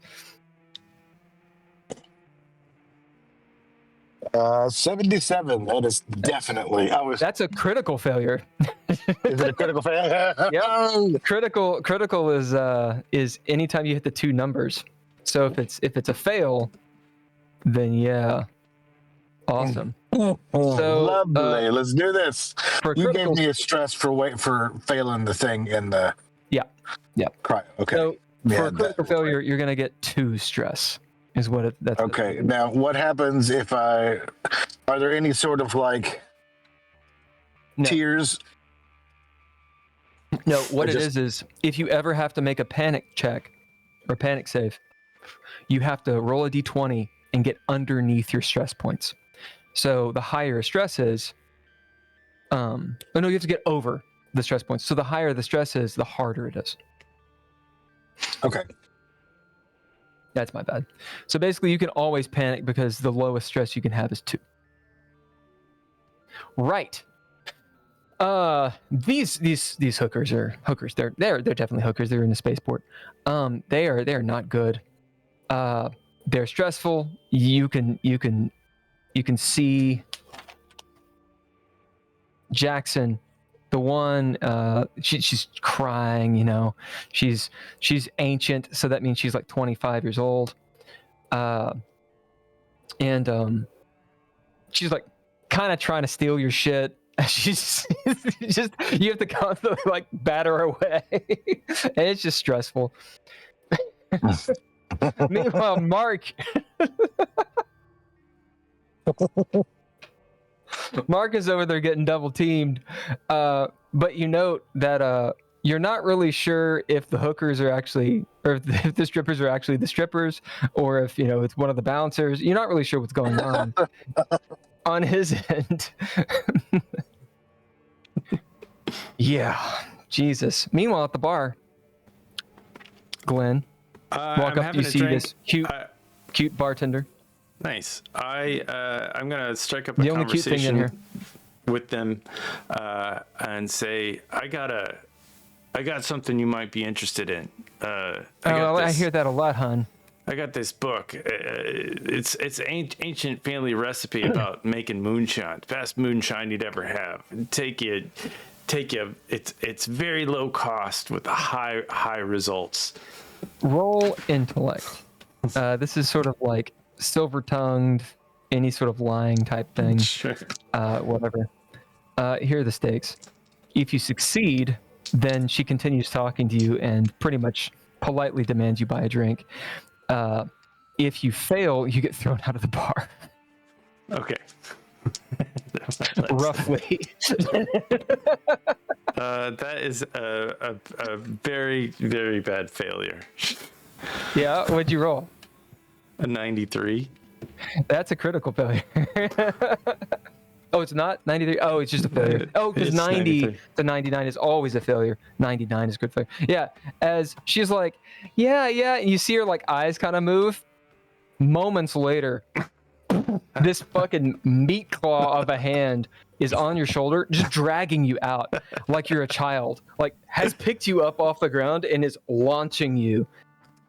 Speaker 3: 77. That is definitely.
Speaker 2: That's a critical failure.
Speaker 3: Is it a critical failure?
Speaker 2: Yeah. Critical is anytime you hit the two numbers. So if it's a fail, then yeah. Awesome. So,
Speaker 3: Lovely. Let's do this.
Speaker 2: For
Speaker 3: You
Speaker 2: critical,
Speaker 3: gave me a stress for failing the thing in the.
Speaker 2: Yeah.
Speaker 3: Cry. Okay.
Speaker 2: So
Speaker 3: Yeah,
Speaker 2: for a critical failure, you're gonna get 2 stress. Is what that's.
Speaker 3: Okay. Now, what happens if are there any sort of like
Speaker 2: No.
Speaker 3: tears?
Speaker 2: No, what
Speaker 3: Or
Speaker 2: it
Speaker 3: just-
Speaker 2: is if you ever have to make a panic check or panic save, you have to roll a d20 and get underneath your stress points. So the higher stress is, you have to get over the stress points. So the higher the stress is, the harder it is.
Speaker 3: Okay.
Speaker 2: That's my bad. So basically, you can always panic because the lowest stress you can have is 2. Right. These hookers are hookers. They're definitely hookers. They're in the spaceport. They are not good. They're stressful. You can see Jackson, the one she's crying. She's ancient, so that means she's like 25 years old. And she's like kind of trying to steal your shit. She's just you have to constantly like batter her away, and it's just stressful. Meanwhile, Mark is over there getting double teamed, but you note that you're not really sure if the hookers are actually, or if the strippers are actually the strippers, or if it's one of the bouncers. You're not really sure what's going on his end. Yeah, Jesus. Meanwhile, at the bar, Glenn, walk up, you see this cute bartender.
Speaker 1: Nice. I'm gonna strike up a
Speaker 2: The only cute thing in
Speaker 1: conversation
Speaker 2: here.
Speaker 1: with them and say, I got something you might be interested in.
Speaker 2: I hear that a lot, hon.
Speaker 1: I got this book. It's ancient family recipe about making moonshine, best moonshine you'd ever have. It's very low cost with high results.
Speaker 2: Roll intellect. This is sort of like silver-tongued, any sort of lying type thing.
Speaker 1: Sure.
Speaker 2: Whatever. Here are the stakes. If you succeed, then she continues talking to you and pretty much politely demands you buy a drink. If you fail, you get thrown out of the bar.
Speaker 1: Okay.
Speaker 2: Roughly.
Speaker 1: That is a very, very bad failure.
Speaker 2: Yeah, what'd you roll?
Speaker 1: A 93.
Speaker 2: That's a critical failure. Oh, it's not 93. Oh, it's just a failure. Oh, because
Speaker 1: It's
Speaker 2: 90
Speaker 1: 93.
Speaker 2: to 99 is always a failure. 99 is good failure. Yeah, as she's like, yeah, and you see her like eyes kind of move. Moments later, This fucking meat claw of a hand is on your shoulder, just dragging you out like you're a child. Like has picked you up off the ground and is launching you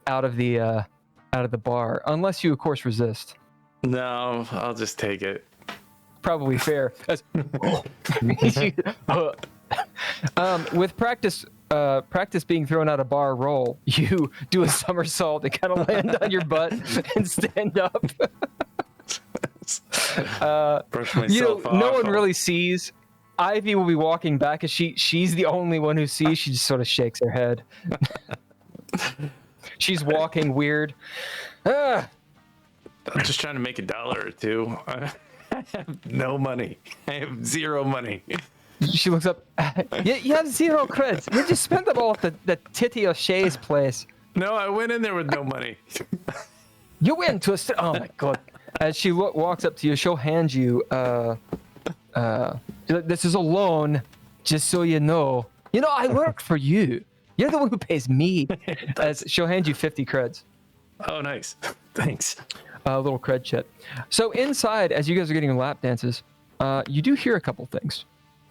Speaker 2: out of the bar, unless you of course resist.
Speaker 1: No, I'll just take it.
Speaker 2: Probably fair. With practice being thrown out of bar roll, you do a somersault and kind of land on your butt and stand up.
Speaker 1: Brush myself off.
Speaker 2: No one really sees. Ivy will be walking back, as she's the only one who sees. She just sort of shakes her head. She's walking weird.
Speaker 1: I'm just trying to make $1 or $2. I have no money. I have zero money.
Speaker 2: She looks up. You have 0 creds. You just spent them all at the Titty O'Shea's place.
Speaker 1: No, I went in there with no money.
Speaker 2: You went to a. Oh my god! As she walks up to you, she'll hand you. This is a loan, just so you know. You know, I work for you. You're the one who pays me. As she'll hand you 50 creds.
Speaker 1: Oh, nice. Thanks.
Speaker 2: A little cred chip. So inside, as you guys are getting lap dances, you do hear a couple things.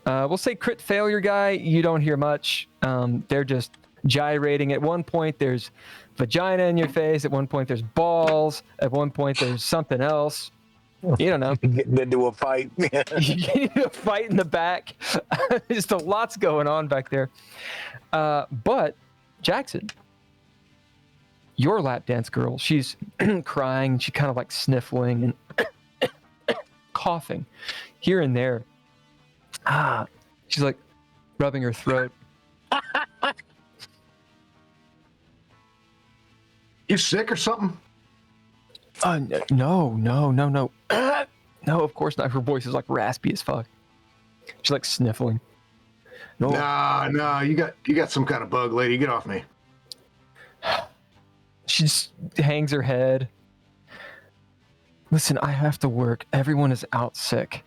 Speaker 2: We'll say crit failure guy, you don't hear much. They're just gyrating. At one point, there's vagina in your face. At one point, there's balls. At one point, there's something else. You don't know.
Speaker 3: Getting into a fight.
Speaker 2: You get into a fight in the back. Just a lot's going on back there. But Jackson, your lap dance girl, she's crying. She kind of like sniffling and coughing here and there. She's like rubbing her throat.
Speaker 4: You sick or something?
Speaker 2: No. No, of course not. Her voice is like raspy as fuck. She's like sniffling. No.
Speaker 4: Nah, you got some kind of bug, lady. Get off me.
Speaker 2: She just hangs her head. Listen, I have to work. Everyone is out sick.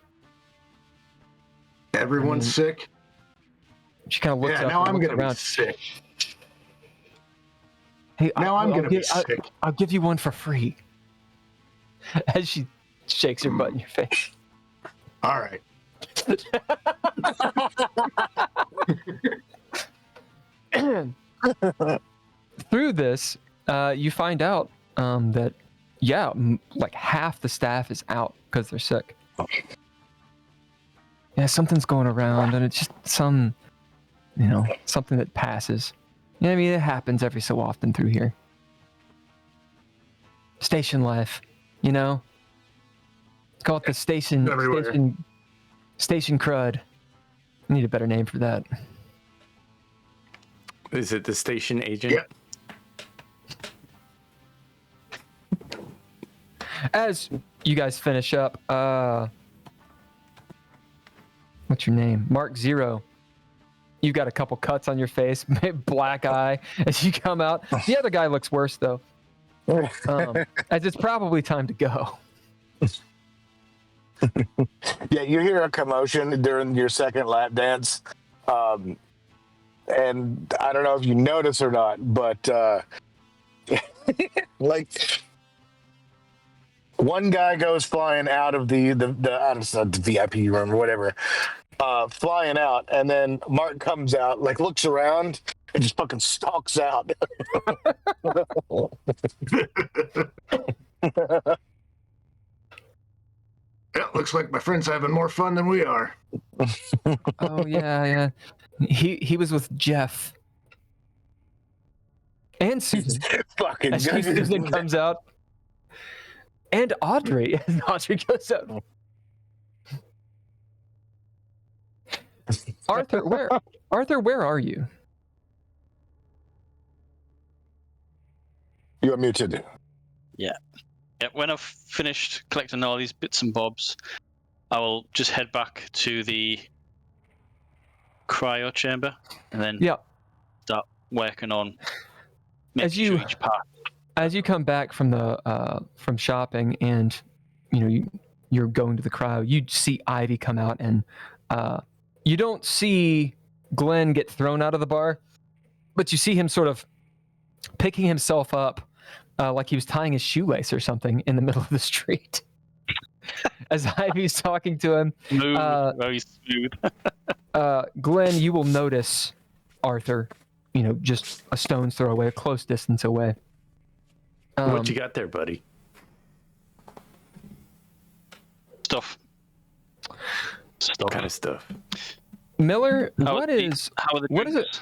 Speaker 4: Everyone's sick?
Speaker 2: She kind of looks up.
Speaker 4: Yeah, now
Speaker 2: and
Speaker 4: I'm
Speaker 2: looks
Speaker 4: going to be
Speaker 2: around.
Speaker 4: sick.
Speaker 2: Hey,
Speaker 4: Now I'm going to be sick.
Speaker 2: I'll give you one for free. As she shakes her butt in your face.
Speaker 4: All right.
Speaker 2: Through this, you find out that, like half the staff is out because they're sick. Yeah, something's going around, and it's just something that passes. Yeah, I mean, it happens every so often through here. Station life, Call it the station crud. I need a better name for that.
Speaker 1: Is it the station agent?
Speaker 4: Yeah.
Speaker 2: As you guys finish up, what's your name? Mark Zero. You've got a couple cuts on your face, black eye as you come out. The other guy looks worse though. As it's probably time to go.
Speaker 3: Yeah, you hear a commotion during your second lap dance. And I don't know if you notice or not, but like one guy goes flying out of the VIP room or whatever, flying out, and then Mark comes out, like looks around and just fucking stalks out.
Speaker 4: Yeah, looks like my friend's having more fun than we are.
Speaker 2: Oh yeah. He was with Jeff and Susan.
Speaker 3: Fucking
Speaker 2: As Susan comes out, and Audrey. As Audrey goes out. Arthur, where are you?
Speaker 3: You are muted.
Speaker 5: Yeah, when I've finished collecting all these bits and bobs, I will just head back to the cryo chamber and then start working on making sure each part.
Speaker 2: As you come back from the from shopping and you're going to the cryo, you see Ivy come out, and you don't see Glenn get thrown out of the bar, but you see him sort of picking himself up like he was tying his shoelace or something in the middle of the street. as Ivy's talking to him.
Speaker 5: Very smooth.
Speaker 2: Glenn, you will notice Arthur, just a stone's throw away, a close distance away.
Speaker 1: What you got there, buddy?
Speaker 5: Stuff.
Speaker 1: What kind of stuff?
Speaker 2: Miller,
Speaker 5: How are the
Speaker 2: what
Speaker 5: drinks?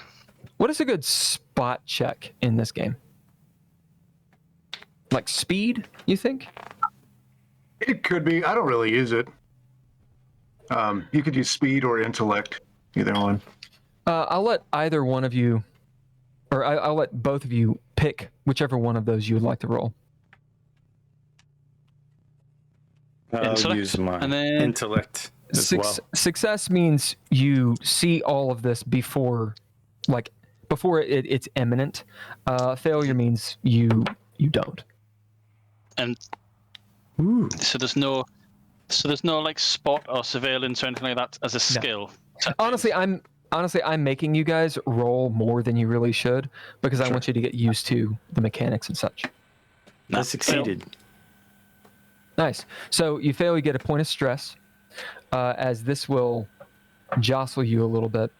Speaker 2: is a good spot check in this game? Like speed, you think?
Speaker 4: It could be. I don't really use it. You could use speed or intellect, either one.
Speaker 2: I'll let either one of you, or I'll let both of you pick whichever one of those you would like to roll.
Speaker 1: I'll
Speaker 5: Intellect,
Speaker 1: use my
Speaker 5: and then-
Speaker 1: intellect as well.
Speaker 2: Success means you see all of this before it's imminent. Failure means you don't.
Speaker 5: And
Speaker 1: Ooh.
Speaker 5: so there's no like spot or surveillance or anything like that as a skill.
Speaker 2: Honestly, I'm making you guys roll more than you really should because I want you to get used to the mechanics and such.
Speaker 1: I succeeded.
Speaker 2: Nice. So you fail, you get a point of stress, as this will jostle you a little bit.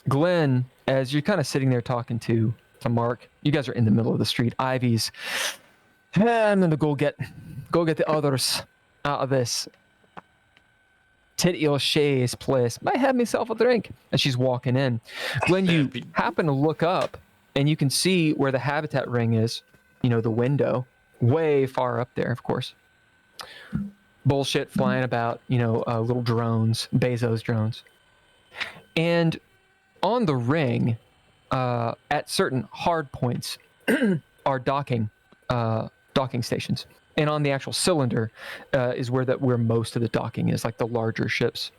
Speaker 2: Glenn, as you're kind of sitting there talking to Mark, you guys are in the middle of the street. Ivy's, I'm gonna go get the others out of this Titty O'Shea's place. Might have myself a drink. And she's walking in. Glenn, you happen to look up and you can see where the habitat ring is, the window, way far up there, of course. Bullshit flying about, little drones, Bezos drones. And on the ring, at certain hard points, are docking stations. And on the actual cylinder is where most of the docking is, like the larger ships.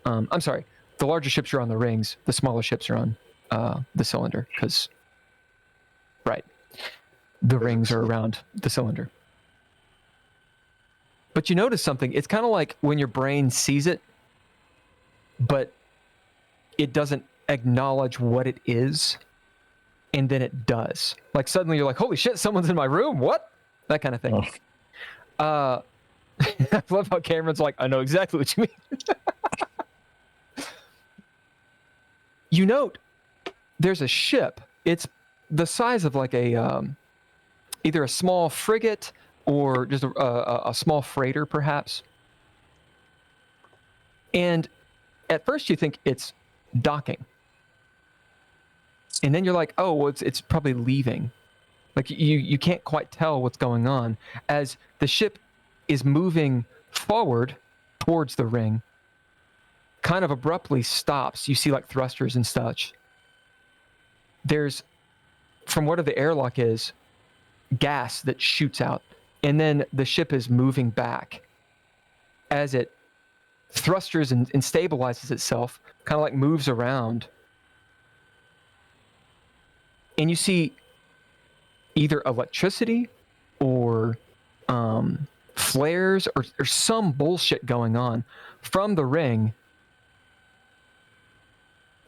Speaker 2: I'm sorry, the larger ships are on the rings, the smaller ships are on the cylinder, because, right, the rings are around the cylinder. But you notice something, it's kind of like when your brain sees it, but it doesn't acknowledge what it is, and then it does. Like suddenly you're like, holy shit, someone's in my room, what? That kind of thing. I love how Cameron's like, I know exactly what you mean. You note there's a ship. It's the size of like a either a small frigate or just a small freighter, perhaps. And at first you think it's docking. And then you're like, oh, well, it's probably leaving. Like you can't quite tell what's going on as the ship is moving forward towards the ring, kind of abruptly stops. You see like thrusters and such. There's, from whatever the airlock is, gas that shoots out. And then the ship is moving back as it thrusters and stabilizes itself, kind of like moves around. And you see either electricity or flares or some bullshit going on from the ring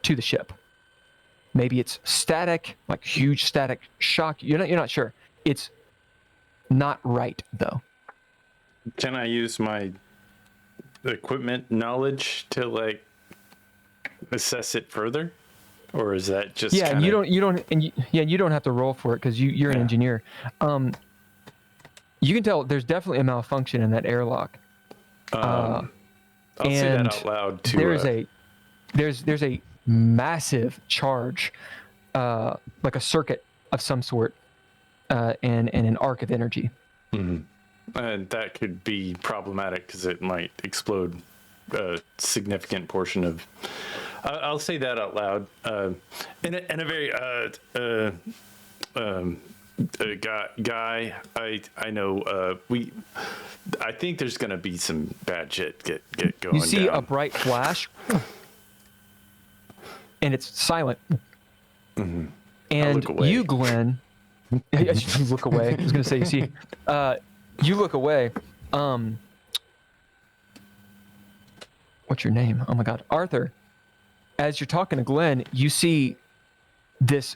Speaker 2: to the ship. Maybe it's static, like huge static shock. You're not sure. It's not right though.
Speaker 1: Can I use my equipment knowledge to like assess it further? Or is that just
Speaker 2: you don't have to roll for it because you're an engineer. You can tell there's definitely a malfunction in that airlock.
Speaker 1: I'll say that out loud too.
Speaker 2: There's a massive charge, like a circuit of some sort, and an arc of energy.
Speaker 1: Mm-hmm. And that could be problematic because it might explode a significant portion of. I'll say that out loud. In a very guy, I know. I think there's gonna be some bad shit get going.
Speaker 2: You see
Speaker 1: down.
Speaker 2: a bright flash, and it's silent.
Speaker 1: Mm-hmm.
Speaker 2: And you, Glenn, you look away. I was gonna say, you see, you look away. What's your name? Oh my God, Arthur. As you're talking to Glenn, you see this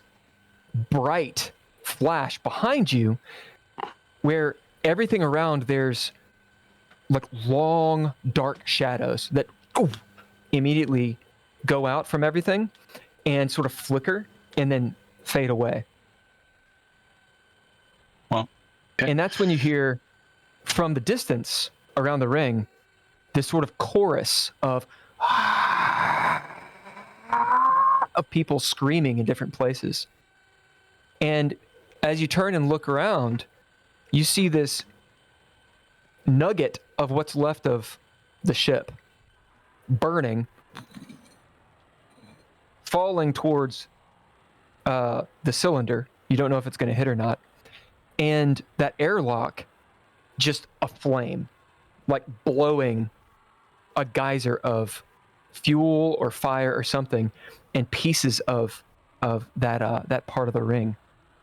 Speaker 2: bright flash behind you where everything around, there's like long, dark shadows that immediately go out from everything and sort of flicker and then fade away.
Speaker 5: Well, okay.
Speaker 2: And that's when you hear from the distance around the ring this sort of chorus of people screaming in different places. And as you turn and look around, you see this nugget of what's left of the ship burning, falling towards the cylinder. You don't know if it's going to hit or not. And that airlock just aflame, like blowing a geyser of fuel or fire or something, and pieces of that part of the ring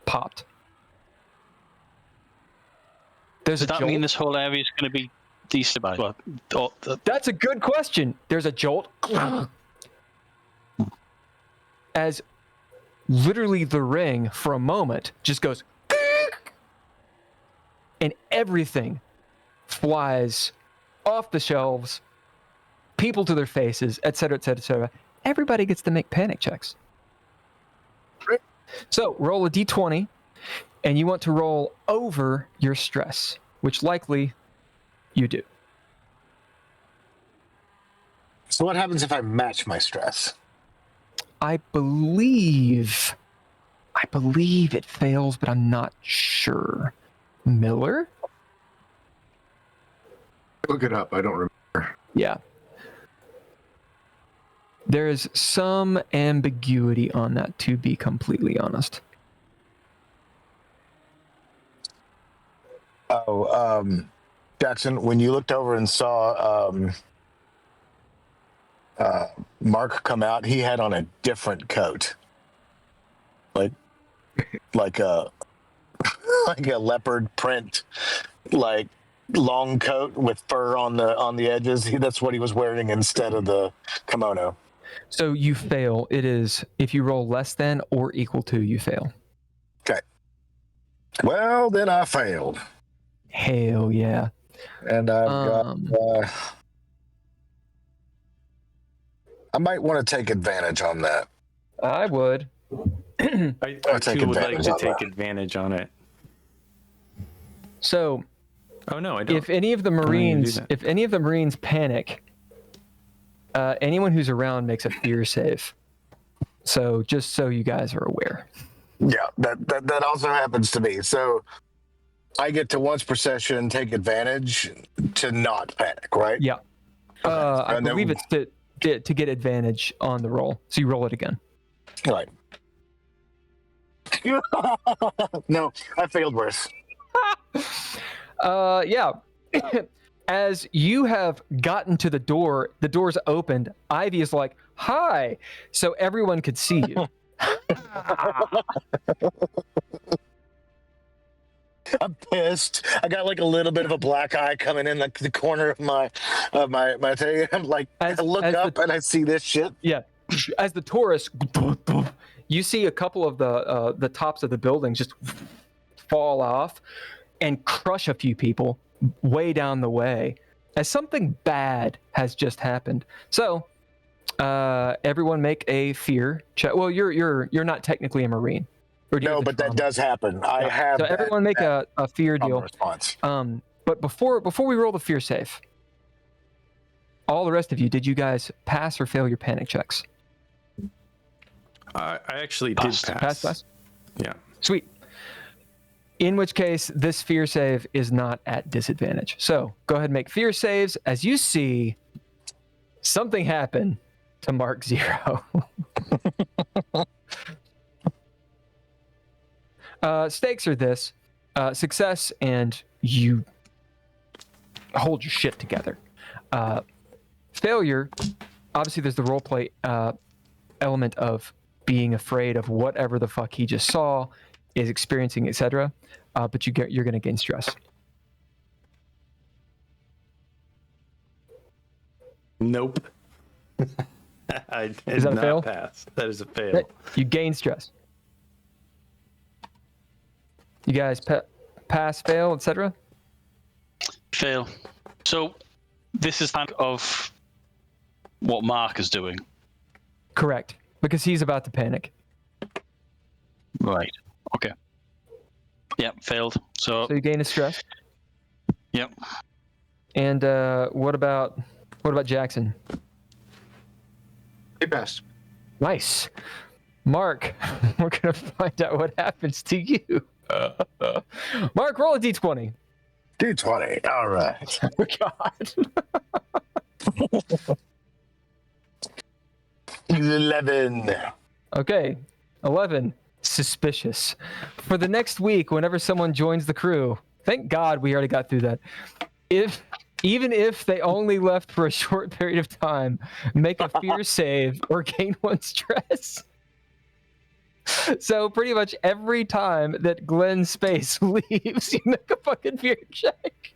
Speaker 2: popped.
Speaker 5: Does that mean this whole area is going to be destabilized?
Speaker 2: That's a good question. There's a jolt as literally the ring for a moment just goes and everything flies off the shelves, people to their faces, etc., etc., etc. Everybody gets to make panic checks. So roll a d20, and you want to roll over your stress, which likely you do.
Speaker 3: So what happens if I match my stress?
Speaker 2: I believe it fails, but I'm not sure. Miller?
Speaker 4: Look it up. I don't remember.
Speaker 2: Yeah. There is some ambiguity on that, to be completely honest.
Speaker 3: Jackson, when you looked over and saw Mark come out, he had on a different coat, like a like a leopard print, like long coat with fur on the edges. That's what he was wearing instead of the kimono.
Speaker 2: So you fail. It is if you roll less than or equal to, you fail.
Speaker 3: Okay. Well, then I failed.
Speaker 2: Hell yeah.
Speaker 3: And I've got. I might want to take advantage on that.
Speaker 2: I would.
Speaker 1: I too would like to take advantage on it.
Speaker 2: So,
Speaker 1: oh no, I don't.
Speaker 2: If any of the Marines panic, anyone who's around makes a fear save. So just so you guys are aware.
Speaker 3: Yeah, that also happens to me. So I get to once per session take advantage to not panic, right?
Speaker 2: Yeah. I believe it's to get advantage on the roll. So you roll it again.
Speaker 3: Right. No, I failed worse.
Speaker 2: Yeah. As you have gotten to the door's opened. Ivy is like, "Hi," so everyone could see you.
Speaker 3: I'm pissed. I got like a little bit of a black eye coming in like the corner of my thing. I'm like, I look up and I see this shit.
Speaker 2: Yeah. As the Taurus, you see a couple of the tops of the buildings just fall off and crush a few people way down the way, as something bad has just happened. So, everyone make a fear check. Well, you're not technically a Marine.
Speaker 3: No, but that does happen. I have.
Speaker 2: So everyone make a fear deal.
Speaker 3: Response.
Speaker 2: But before we roll the fear save, all the rest of you, did you guys pass or fail your panic checks?
Speaker 1: I actually did pass.
Speaker 2: Pass.
Speaker 1: Yeah.
Speaker 2: Sweet. In which case, this fear save is not at disadvantage. So go ahead and make fear saves as you see something happen to Mark 0. Stakes are this. Success and you hold your shit together. Failure, obviously there's the roleplay element of being afraid of whatever the fuck he just saw, is experiencing, etc. But you're going to gain stress.
Speaker 1: Nope. I did
Speaker 2: Is that a fail?
Speaker 1: pass. That is a fail.
Speaker 2: You gain stress. You guys pass, fail, etc.
Speaker 5: Fail. So this is kind of what Mark is doing.
Speaker 2: Correct, because he's about to panic.
Speaker 5: Right. Okay. Yep, failed. So
Speaker 2: So you gain a stress.
Speaker 5: yep.
Speaker 2: And what about Jackson?
Speaker 4: He passed.
Speaker 2: Nice. Mark, we're gonna find out what happens to you. Mark, roll a d20.
Speaker 3: D20. All right.
Speaker 2: Oh God.
Speaker 3: 11.
Speaker 2: Okay, 11. Suspicious. For the next week, whenever someone joins the crew, thank God we already got through that. Even if they only left for a short period of time, make a fear save or gain 1 stress. So pretty much every time that Glenn's space leaves, you make a fucking fear check.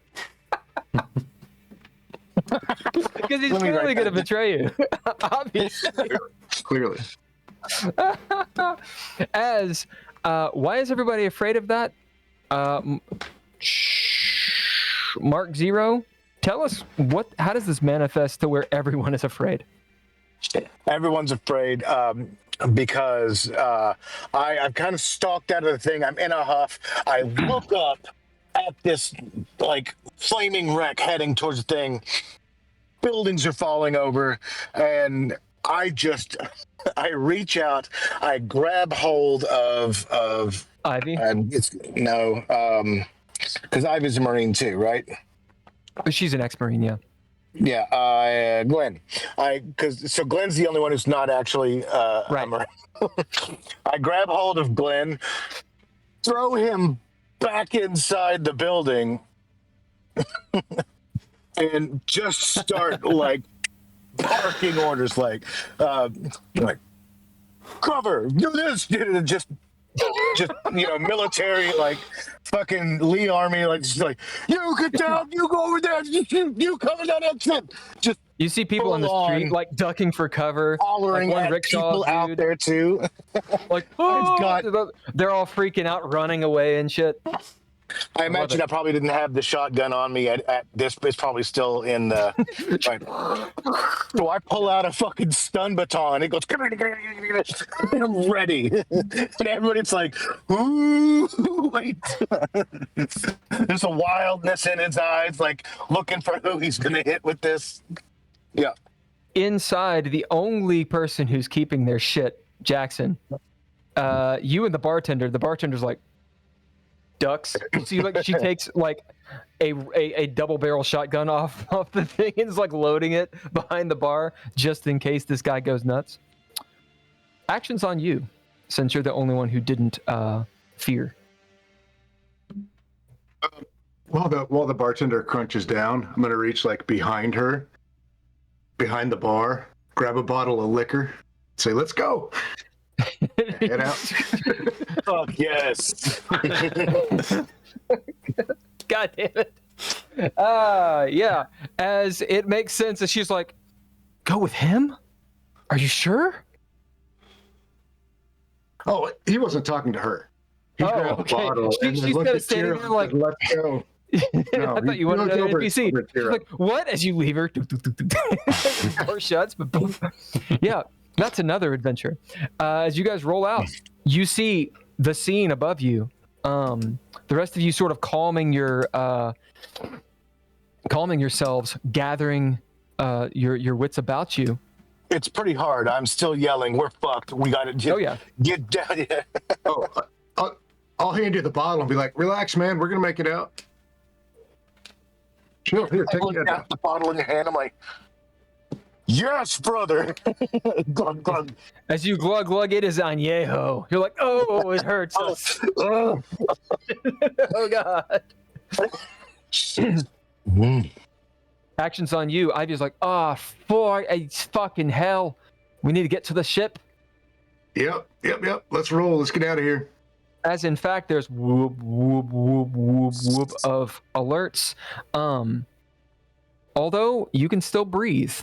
Speaker 2: Because he's clearly going to betray you. Obviously.
Speaker 4: Clearly.
Speaker 2: Why is everybody afraid of that? Mark Zero, tell us how does this manifest to where everyone is afraid?
Speaker 3: Everyone's afraid because I'm kind of stalked out of the thing. I'm in a huff. I look up at this like flaming wreck heading towards the thing. Buildings are falling over, and I reach out. I grab hold of
Speaker 2: Ivy?
Speaker 3: and it's no, because Ivy's a Marine too, right?
Speaker 2: She's an ex-Marine, yeah.
Speaker 3: Yeah, Glenn. So Glenn's the only one who's not actually
Speaker 2: Right.
Speaker 3: a Marine. I grab hold of Glenn, throw him back inside the building, and just start like barking orders, like cover, do this, just military, like fucking Lee Army, like just like you get down, you go over there, you cover that exit. Just
Speaker 2: You see people on the street like ducking for cover,
Speaker 3: hollering
Speaker 2: like one
Speaker 3: at
Speaker 2: rickshaw
Speaker 3: people out
Speaker 2: dude,
Speaker 3: there too.
Speaker 2: like they're all freaking out, running away and shit.
Speaker 3: I imagine I probably didn't have the shotgun on me at this. It's probably still in the. Right. So I pull out a fucking stun baton. It goes, come here, and I'm ready. And everybody's like, ooh, wait. There's a wildness in his eyes, like looking for who he's going to hit with this. Yeah.
Speaker 2: Inside, the only person who's keeping their shit, Jackson, you and the bartender's like, ducks. See, like she takes like a double barrel shotgun off the thing and is like loading it behind the bar just in case this guy goes nuts. Action's on you, since you're the only one who didn't fear.
Speaker 4: While the bartender crunches down, I'm gonna reach like behind her, behind the bar, grab a bottle of liquor, say, "Let's go." Head out.
Speaker 3: Fuck yes.
Speaker 2: God damn it. Yeah. As it makes sense, as she's like, go with him? Are you sure?
Speaker 4: Oh, he wasn't talking to her. He grabbed the bottle and
Speaker 2: She's
Speaker 4: then looked
Speaker 2: kind of
Speaker 4: at
Speaker 2: standing
Speaker 4: Tira
Speaker 2: there like,
Speaker 4: and let go. No,
Speaker 2: I thought you wanted an NPC.
Speaker 4: over
Speaker 2: She's
Speaker 4: Tira.
Speaker 2: like, what? As you leave her, door shuts, but boom. Yeah, that's another adventure. As you guys roll out, you see the scene above you. The rest of you sort of calming yourselves, gathering your wits about you.
Speaker 3: It's pretty hard. I'm still yelling. We're fucked. We got to get down. Yeah.
Speaker 4: Oh, I'll hand you the bottle and be like, "Relax, man. We're gonna make it out." Sure, here,
Speaker 3: I
Speaker 4: take
Speaker 3: look
Speaker 4: it.
Speaker 3: at the bottle in your hand. I'm like, yes, brother. Glug, glug.
Speaker 2: As you glug, it is añejo. You're like, oh, it hurts.
Speaker 3: Oh.
Speaker 2: Oh, God. Action's on you. Ivy's like, fucking hell. We need to get to the ship.
Speaker 4: Yep. Let's roll. Let's get out of here.
Speaker 2: As in fact, there's whoop, whoop, whoop, whoop, whoop of alerts. Although you can still breathe.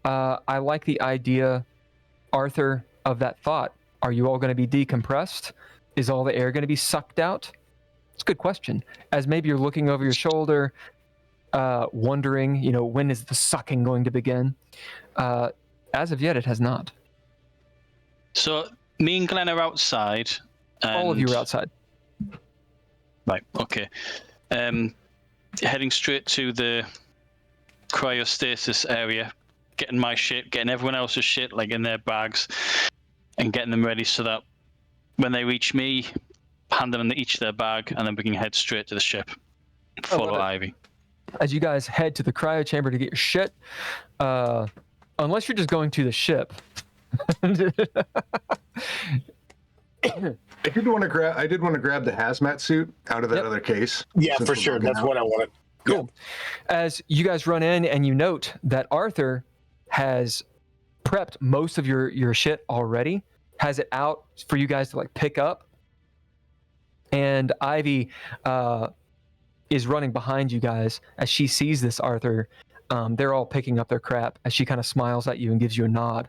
Speaker 2: I like the idea, Arthur, of that thought. Are you all going to be decompressed? Is all the air going to be sucked out? It's a good question. As maybe you're looking over your shoulder, wondering, when is the sucking going to begin? As of yet, it has not.
Speaker 5: So me and Glenn are outside.
Speaker 2: All of you are outside.
Speaker 5: Right. Okay. Heading straight to the cryostasis area, getting my shit, getting everyone else's shit, like in their bags, and getting them ready so that when they reach me, hand them each their bag, and then we can head straight to the ship. Follow Ivy.
Speaker 2: As you guys head to the cryo chamber to get your shit, unless you're just going to the ship.
Speaker 4: I did want to grab the hazmat suit out of that other case.
Speaker 3: Yeah, for sure. That's what I wanted.
Speaker 2: Cool. As you guys run in and you note that Arthur has prepped most of your shit already, has it out for you guys to pick up. And Ivy is running behind you guys as she sees this, Arthur. They're all picking up their crap as she kind of smiles at you and gives you a nod.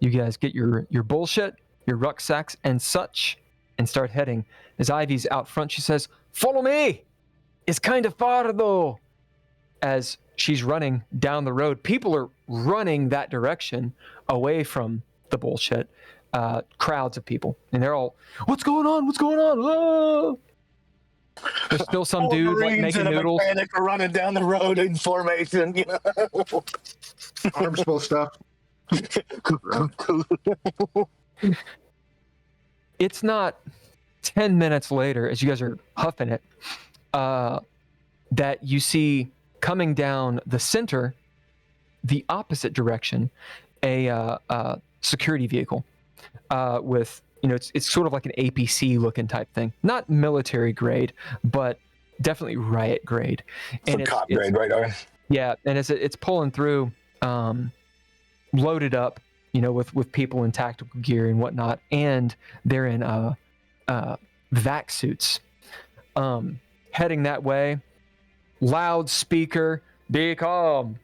Speaker 2: You guys get your bullshit, your rucksacks and such, and start heading. As Ivy's out front, she says, "Follow me! It's kind of far though." As she's running down the road, people are running that direction away from the bullshit. Crowds of people, and they're all, "What's going on? What's going on?" Oh! There's still some dude making noodles.
Speaker 3: Mechanic are running down the road in formation.
Speaker 4: Arms full of stuff.
Speaker 2: It's not 10 minutes later, as you guys are huffing it, that you see coming down the center, the opposite direction, a security vehicle with, it's sort of like an APC looking type thing. Not military grade, but definitely riot grade.
Speaker 3: And it's cop grade, right? Okay.
Speaker 2: Yeah, and as it's pulling through, loaded up, with people in tactical gear and whatnot, and they're in vac suits. Heading that way, loudspeaker, "Be calm,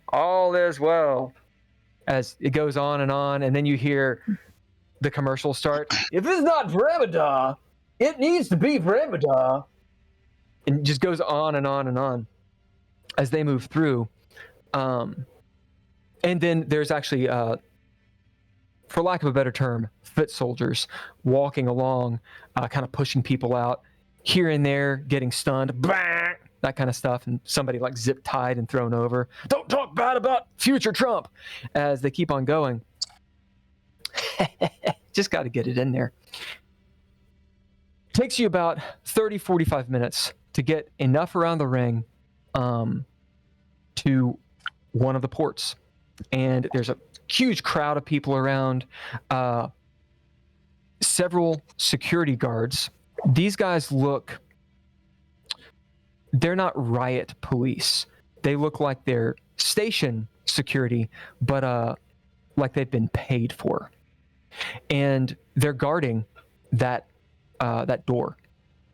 Speaker 2: all is well." As it goes on, and then you hear the commercial start. "If it's not Vremada, it needs to be Vremada." And it just goes on and on and on as they move through. And then there's actually, for lack of a better term, foot soldiers walking along, kind of pushing people out, here and there, getting stunned, bang, that kind of stuff, and somebody zip tied and thrown over. "Don't talk bad about future Trump," as they keep on going. Just got to get it in there. Takes you about 30, 45 minutes to get enough around the ring to one of the ports. And there's a huge crowd of people around, several security guards. These guys they're not riot police. They look like they're station security, but like they've been paid for. And they're guarding that door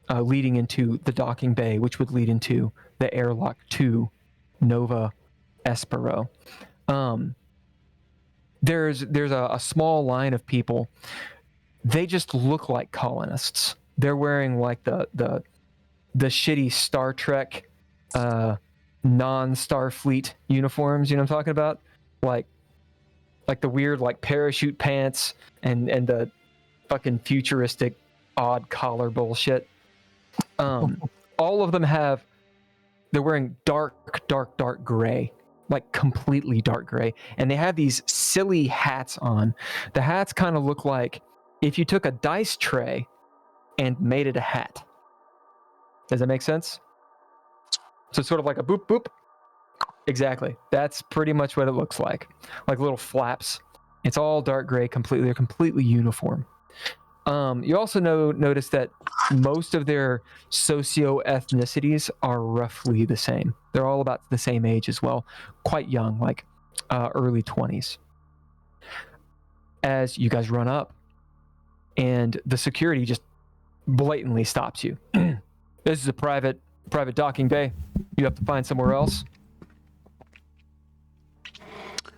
Speaker 2: leading into the docking bay, which would lead into the airlock to Nova Espero. There's a small line of people. They just look like colonists. They're wearing the shitty Star Trek non-Starfleet uniforms. You know what I'm talking about? Like the weird parachute pants and the fucking futuristic odd collar bullshit. All of them they're wearing dark gray. Completely dark gray. And they have these silly hats on. The hats kind of look like if you took a dice tray and made it a hat. Does that make sense? So it's sort of like a boop, boop. Exactly. That's pretty much what it looks like. Like little flaps. It's all dark gray, they're completely uniform. You also notice that most of their socio-ethnicities are roughly the same. They're all about the same age as well. Quite young, early 20s. As you guys run up, and the security just blatantly stops you. "This is a private docking bay. You have to find somewhere else."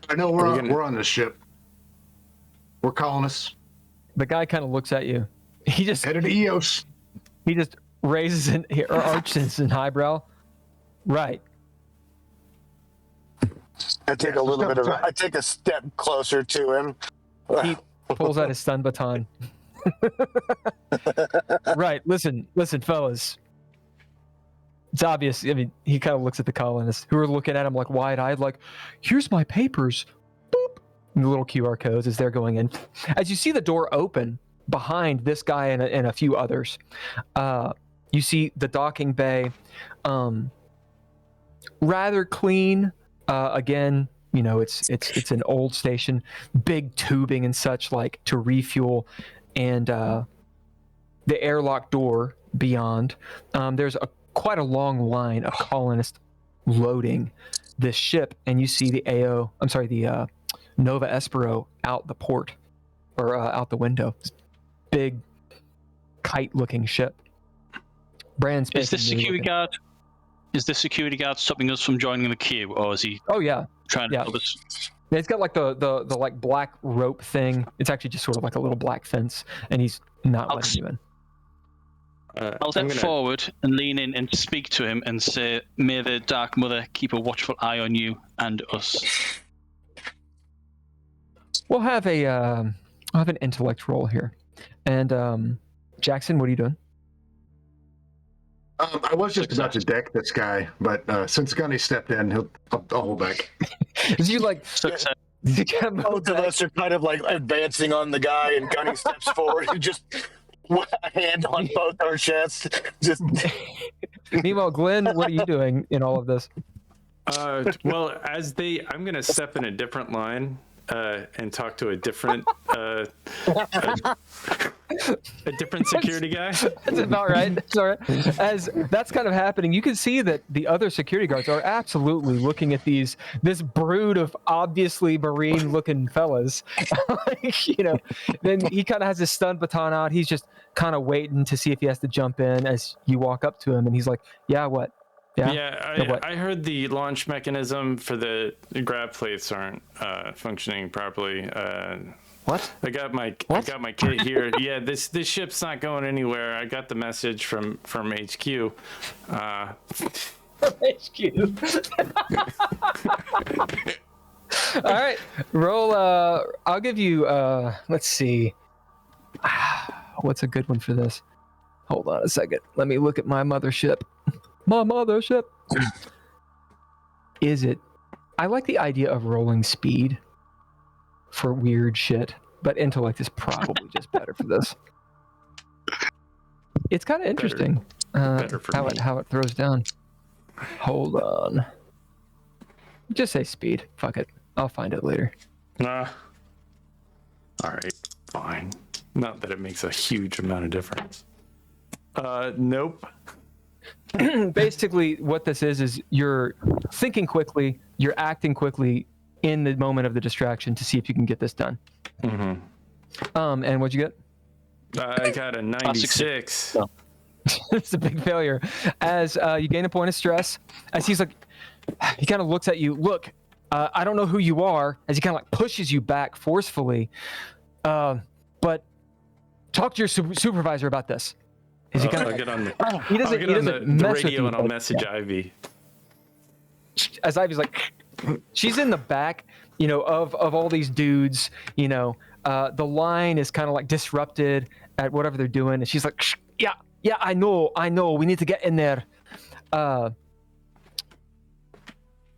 Speaker 4: I know we're on this ship. We're colonists.
Speaker 2: The guy kind of looks at you. He just
Speaker 4: headed to EOS.
Speaker 2: He just raises or arches an eyebrow. Right.
Speaker 3: I take a little bit of. I take a step closer to him.
Speaker 2: He pulls out his stun baton. Right. Listen, fellas. It's obvious. I mean, he kind of looks at the colonists who are looking at him like wide-eyed, like, "Here's my papers." Boop. And the little QR codes as they're going in. As you see the door open behind this guy and a few others, you see the docking bay, rather clean. Again, you know, it's an old station, big tubing and such like to refuel, and the airlock door beyond. There's quite a long line of colonists loading this ship, and you see the Nova Espero out the port, or out the window. This big kite-looking ship. Brand
Speaker 5: Is this security guard? Is the security guard stopping us from joining the queue, or is he?
Speaker 2: Oh yeah,
Speaker 5: trying to help us?
Speaker 2: It's got like the like black rope thing. It's actually just sort of like a little black fence, and he's not letting you in.
Speaker 5: I'll step forward and lean in and speak to him and say, "May the Dark Mother keep a watchful eye on you and us."
Speaker 2: We'll have an intellect roll here, and Jackson, what are you doing?
Speaker 4: I was just about to deck this guy, but since Gunny stepped in, I'll hold back.
Speaker 2: Is you like
Speaker 5: Success.
Speaker 3: Both of us are kind of like advancing on the guy, and Gunny steps forward and just a hand on both our chests. Just.
Speaker 2: Meanwhile, Glenn, what are you doing in all of this?
Speaker 1: Well, I'm going to step in a different line and talk to a different a different security guy.
Speaker 2: That's about right. That's all right. As that's kind of happening, you can see that the other security guards are absolutely looking at this brood of obviously Marine-looking fellas. You know, then he kind of has his stun baton out. He's just kind of waiting to see if he has to jump in as you walk up to him, and he's like, "Yeah, what?"
Speaker 1: Yeah, I heard the launch mechanism for the grab plates aren't functioning properly.
Speaker 2: What?
Speaker 1: I got my kit here. Yeah, this ship's not going anywhere. I got the message from HQ.
Speaker 2: HQ. All right, roll. I'll give you. Let's see. What's a good one for this? Hold on a second. Let me look at my mothership. My mothership. Is it? I like the idea of rolling speed for weird shit, but intellect is probably just better for this. It's kind of interesting
Speaker 1: better for
Speaker 2: how it throws down. Hold on. Just say speed. Fuck it. I'll find it later.
Speaker 1: All right, fine. Not that it makes a huge amount of difference. Nope.
Speaker 2: Basically, what this is you're thinking quickly, you're acting quickly in the moment of the distraction to see if you can get this done.
Speaker 1: Mm-hmm.
Speaker 2: And what'd you get?
Speaker 1: I got a 96.
Speaker 2: Oh. It's a big failure. As you gain a point of stress, as he kind of looks at you. Look, I don't know who you are. As he kind of like pushes you back forcefully, but talk to your supervisor about this.
Speaker 1: I'll get on the,
Speaker 2: he doesn't
Speaker 1: the
Speaker 2: mess with
Speaker 1: radio
Speaker 2: you,
Speaker 1: and I'll
Speaker 2: but,
Speaker 1: message Ivy.
Speaker 2: As Ivy's like, she's in the back, you know, of all these dudes, you know, the line is kind of like disrupted at whatever they're doing, and she's like, yeah, I know, we need to get in there.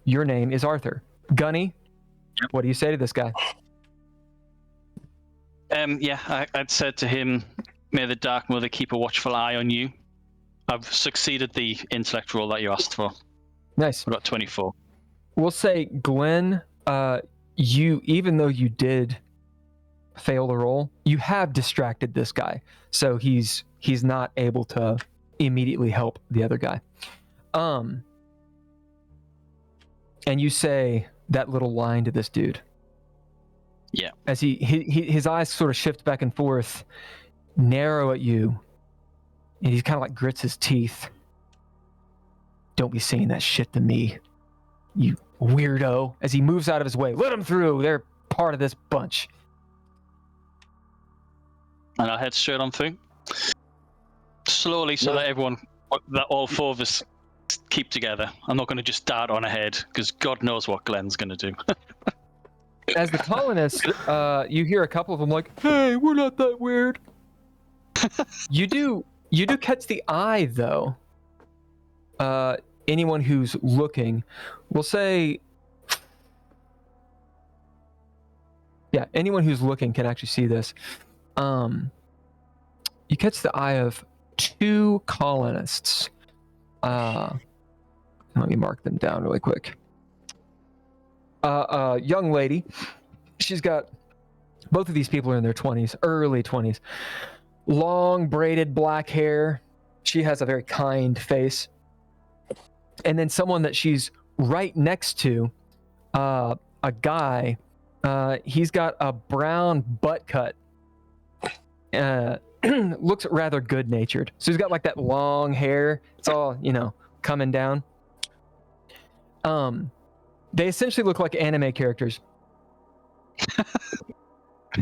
Speaker 2: Your name is Arthur. Gunny, what do you say to this guy?
Speaker 5: I'd said to him, "May the Dark Mother keep a watchful eye on you." I've succeeded the intellect roll that you asked for.
Speaker 2: Nice.
Speaker 5: I got 24.
Speaker 2: We'll say, Glenn, you, even though you did fail the roll, you have distracted this guy, so he's not able to immediately help the other guy. And you say that little line to this dude.
Speaker 5: Yeah.
Speaker 2: As his eyes sort of shift back and forth, narrow at you, and he kind of like grits his teeth. Don't be saying that shit to me, you weirdo. As he moves out of his way, let him through. They're part of this bunch.
Speaker 5: And I'll head straight on through. Slowly, so that all four of us keep together. I'm not going to just dart on ahead because God knows what Glenn's going to do.
Speaker 2: As the colonists, you hear a couple of them like, "Hey, we're not that weird." You do catch the eye though. Anyone who's looking will say, yeah, anyone who's looking can actually see this. You catch the eye of 2 colonists. Let me mark them down really quick. Young lady. She's got, both of these people are in their 20s, early 20s. Long braided black hair. She has a very kind face. And then someone that she's right next to, a guy, he's got a brown butt cut. Looks rather good-natured. So he's got like that long hair. It's all, coming down. They essentially look like anime characters.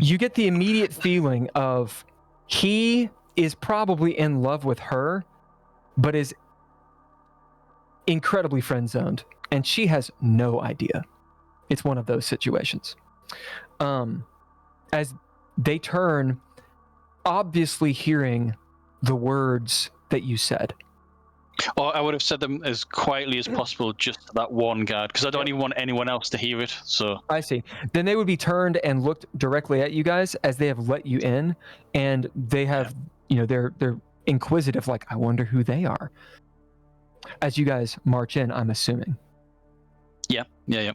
Speaker 2: You get the immediate feeling of he is probably in love with her, but is incredibly friend-zoned, and she has no idea. It's one of those situations. As they turn, obviously hearing the words that you said.
Speaker 5: Or I would have said them as quietly as possible, just to that one guard, because I don't even want anyone else to hear it. So
Speaker 2: I see. Then they would be turned and looked directly at you guys as they have let you in, and they have, they're inquisitive, like, I wonder who they are. As you guys march in, I'm assuming.
Speaker 5: Yeah.
Speaker 4: Yeah,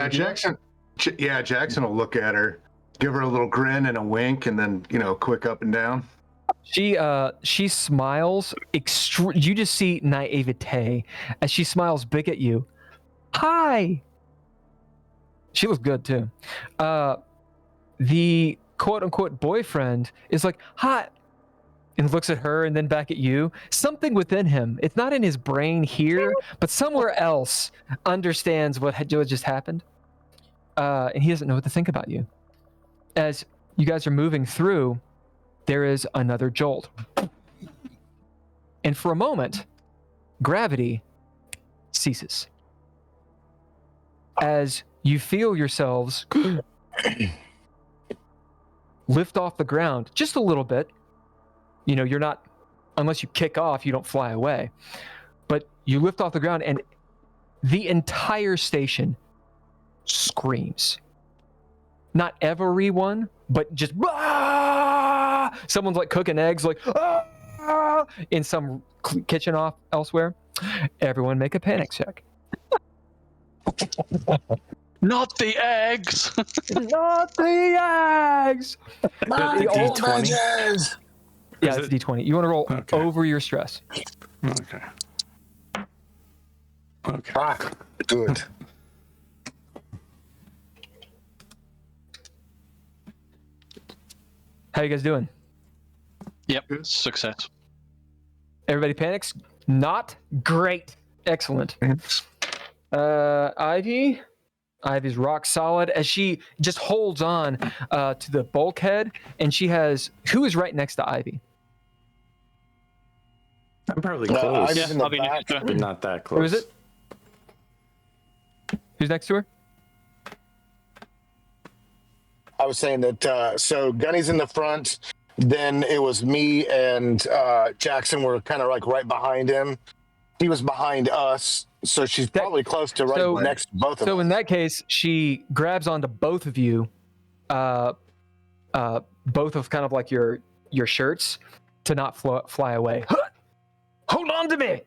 Speaker 4: Jackson. Jackson will look at her, give her a little grin and a wink, and then quick up and down.
Speaker 2: She smiles. You just see naivete as she smiles big at you. Hi. She looks good too. The quote unquote boyfriend is like, hi, and looks at her and then back at you. Something within him, it's not in his brain here, but somewhere else understands what just happened. And he doesn't know what to think about you. As you guys are moving through, there is another jolt. And for a moment, gravity ceases. As you feel yourselves lift off the ground just a little bit. You're not, unless you kick off, you don't fly away. But you lift off the ground and the entire station screams. Not everyone, but just someone's like cooking eggs, like in some kitchen off elsewhere. Everyone make a panic check.
Speaker 5: not the eggs.
Speaker 2: Not the eggs.
Speaker 3: My
Speaker 1: D20?
Speaker 2: Yeah, it's D20. You want to roll over your stress.
Speaker 1: Okay.
Speaker 3: Good.
Speaker 2: How you guys doing?
Speaker 5: Yep, success.
Speaker 2: Everybody panics? Not great. Excellent. Ivy's rock solid as she just holds on to the bulkhead, and she has, who is right next to Ivy?
Speaker 1: I'm probably close.
Speaker 3: Ivy's in the
Speaker 5: I'll be
Speaker 3: back.
Speaker 5: next to her.
Speaker 1: But not that close.
Speaker 2: Who is it? Who's next to her?
Speaker 3: I was saying that, so Gunny's in the front, then it was me and Jackson were kind of like right behind him. He was behind us, so she's probably close to next to both of us.
Speaker 2: So in that case, she grabs onto both of you, both of kind of like your shirts, to not fly away. Hold on to me!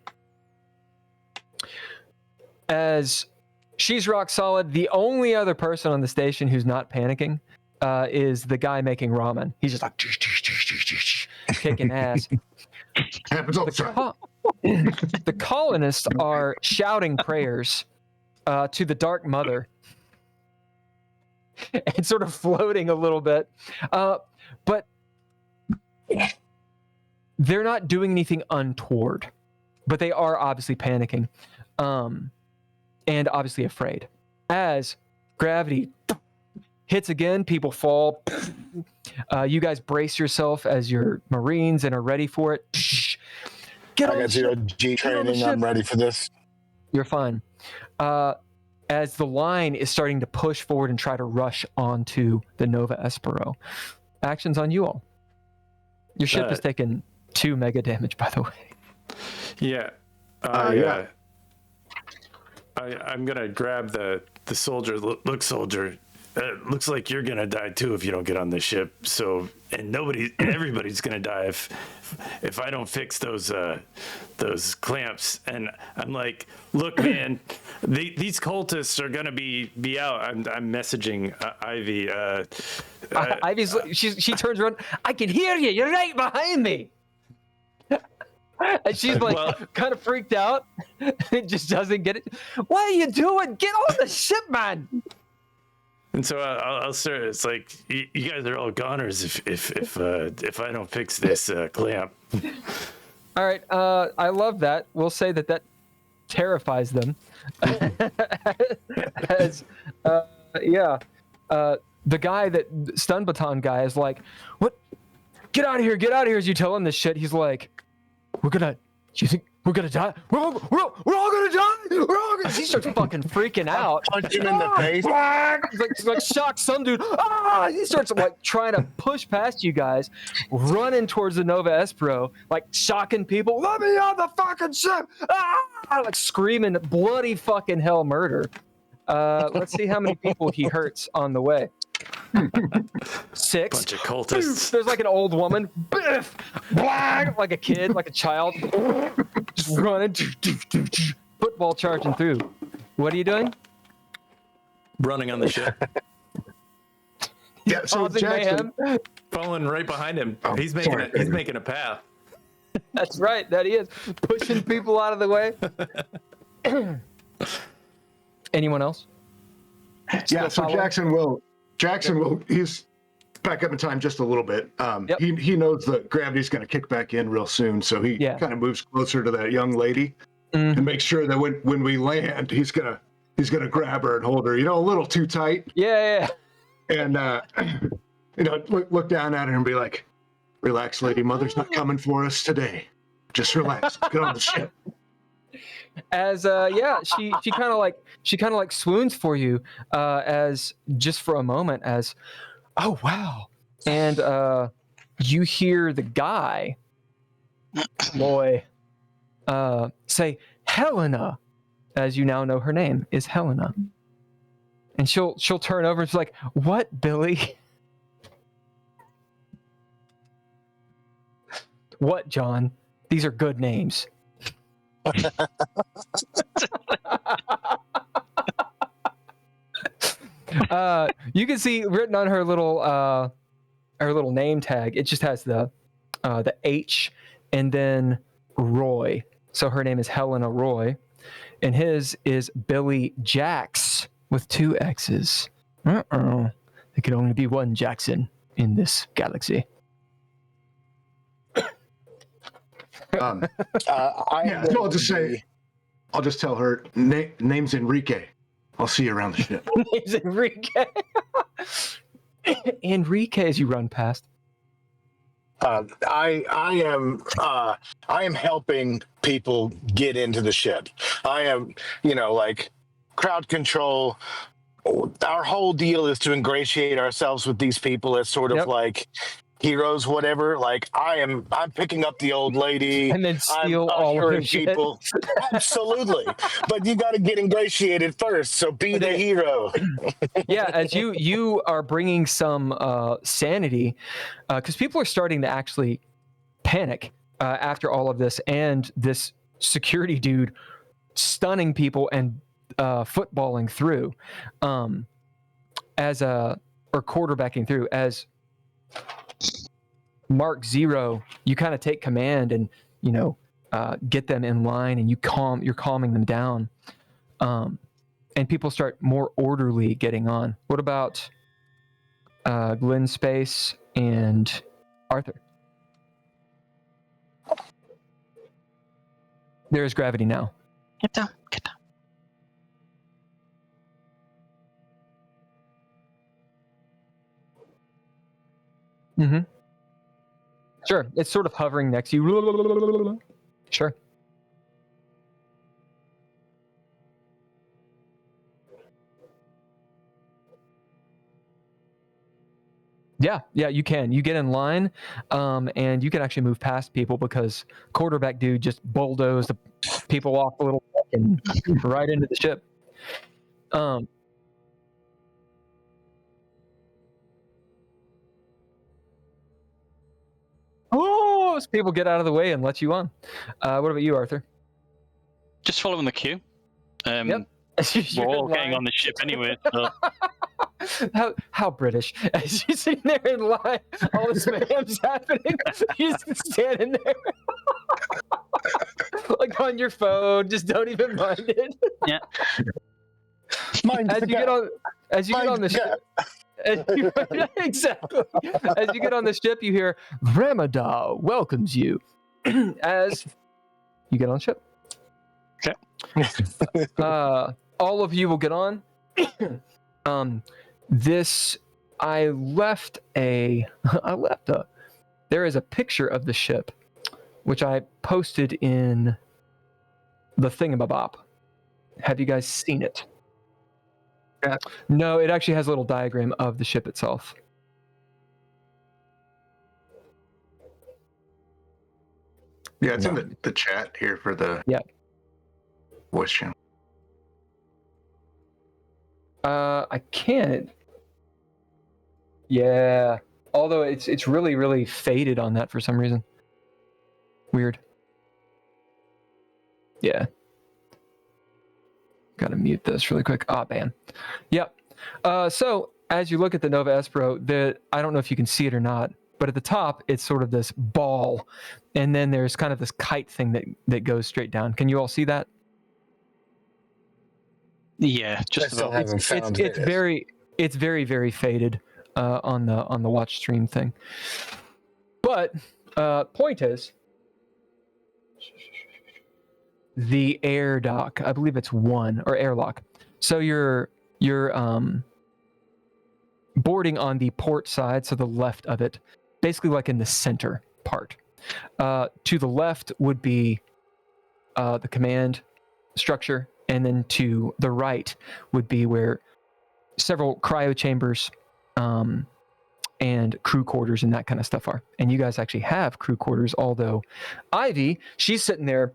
Speaker 2: As she's rock solid, the only other person on the station who's not panicking is the guy making ramen. He's just like kicking ass.
Speaker 4: Happens all the time.
Speaker 2: The colonists are shouting prayers to the Dark Mother and sort of floating a little bit. But they're not doing anything untoward, but they are obviously panicking and obviously afraid. As gravity hits again, people fall. You guys brace yourself as your Marines and are ready for it. Get
Speaker 3: I
Speaker 2: on the
Speaker 3: got zero
Speaker 2: ship.
Speaker 3: G
Speaker 2: Get on the
Speaker 3: training.
Speaker 2: ship.
Speaker 3: I'm ready for this.
Speaker 2: You're fine. As the line is starting to push forward and try to rush onto the Nova Espero. Actions on you all. Your ship has taken 2 mega damage, by the way.
Speaker 1: Yeah.
Speaker 4: Yeah.
Speaker 1: I'm gonna grab the soldier. Look, soldier. Looks like you're gonna die too if you don't get on the ship. So, and everybody's gonna die if I don't fix those clamps. And I'm like, look, man, these cultists are gonna be out. I'm messaging Ivy.
Speaker 2: Ivy's she turns around. I can hear you. You're right behind me. And she's like kind of freaked out. It just doesn't get it. What are you doing? Get on the ship, man.
Speaker 1: And so I'll start. It's like you guys are all goners if I don't fix this clamp.
Speaker 2: All right. I love that. We'll say that terrifies them. As, the guy that stun baton guy is like, "What? Get out of here! Get out of here!" As you tell him this shit, he's like, "Do you think we're gonna die? We're all gonna die! We're all gonna..." He starts fucking freaking out.
Speaker 3: Punch him in the face.
Speaker 2: He's like shocked some dude. He starts like trying to push past you guys, running towards the Nova Espero, like shocking people. Let me on the fucking ship! Like screaming bloody fucking hell murder. Let's see how many people he hurts on the way. 6.
Speaker 1: Bunch of cultists.
Speaker 2: There's like an old woman, biff, blag, like a kid, like a child, just running, football charging through. What are you doing?
Speaker 1: Running on the ship.
Speaker 4: Yeah, so
Speaker 2: Causing
Speaker 4: Jackson,
Speaker 2: mayhem?
Speaker 1: Following right behind him. He's making a path.
Speaker 2: That's right, that he is. Pushing people out of the way. Anyone else?
Speaker 4: yeah, so
Speaker 2: following?
Speaker 4: Jackson will, he's back up in time just a little bit.
Speaker 2: Yep.
Speaker 4: He knows that gravity's going to kick back in real soon, so he kind of moves closer to that young lady and makes sure that when we land, he's gonna grab her and hold her, a little too tight.
Speaker 2: Yeah.
Speaker 4: And look down at her and be like, "Relax, lady. Mother's not coming for us today. Just relax. Get on the ship."
Speaker 2: As she kind of like swoons for you as just for a moment as, oh wow, and you hear the guy boy say Helena, as you now know her name is Helena, and she'll turn over and she's like, "What, Billy?" "What, John? These are good names." You can see written on her little name tag, it just has the H and then Roy. So her name is Helena Roy, and his is Billy Jax with 2 X's. There can only be one Jackson in this galaxy.
Speaker 4: So I'll just tell her name's Enrique. I'll see you around the ship.
Speaker 2: Name's Enrique. Enrique, as you run past.
Speaker 3: I am helping people get into the ship. I am, like crowd control. Our whole deal is to ingratiate ourselves with these people as sort of like heroes, whatever. Like I'm picking up the old lady
Speaker 2: and then steal all of her
Speaker 3: people. Absolutely, but you got to get ingratiated first. So be the hero.
Speaker 2: Yeah, as you are bringing some sanity, because people are starting to actually panic after all of this, and this security dude stunning people and footballing through, or quarterbacking through as. Mark Zero, you kind of take command and get them in line, and you're calming them down, and people start more orderly getting on. What about Glenn Space and Arthur? There is gravity now.
Speaker 5: Get down.
Speaker 2: Mm-hmm. Sure, it's sort of hovering next to you. Sure. Yeah, you can. You get in line, and you can actually move past people because quarterback dude just bulldozed the people off a little and right into the ship. Oh, so people get out of the way and let you on. What about you, Arthur?
Speaker 5: Just following the queue.
Speaker 2: Yep.
Speaker 5: We're all getting on the ship anyway. So.
Speaker 2: How British? As you're sitting there in line, all this mayhem's happening. You're just standing there, like on your phone. Just don't even mind it.
Speaker 5: Yeah.
Speaker 2: As you get on the ship. Exactly. As you get on the ship, you hear Ramadan welcomes you. As you get on the ship.
Speaker 5: Okay.
Speaker 2: All of you will get on. There is a picture of the ship, which I posted in the Thingamabob. Have you guys seen it?
Speaker 4: Yeah.
Speaker 2: No, it actually has a little diagram of the ship itself.
Speaker 4: Yeah, it's in the chat here for the voice channel.
Speaker 2: I can't. Yeah. Although it's really, really faded on that for some reason. Weird. Yeah. Gotta mute this really quick. Bam. Yep. So as you look at the Nova Espero, I don't know if you can see it or not, but at the top it's sort of this ball, and then there's kind of this kite thing that goes straight down. Can you all see that?
Speaker 5: Yeah, just about.
Speaker 2: It's very, very faded on the watch stream thing. But point is, the air dock, I believe it's 1, or airlock. So you're boarding on the port side, so the left of it, basically like in the center part. To the left would be the command structure, and then to the right would be where several cryo chambers and crew quarters and that kind of stuff are. And you guys actually have crew quarters, although Ivy, she's sitting there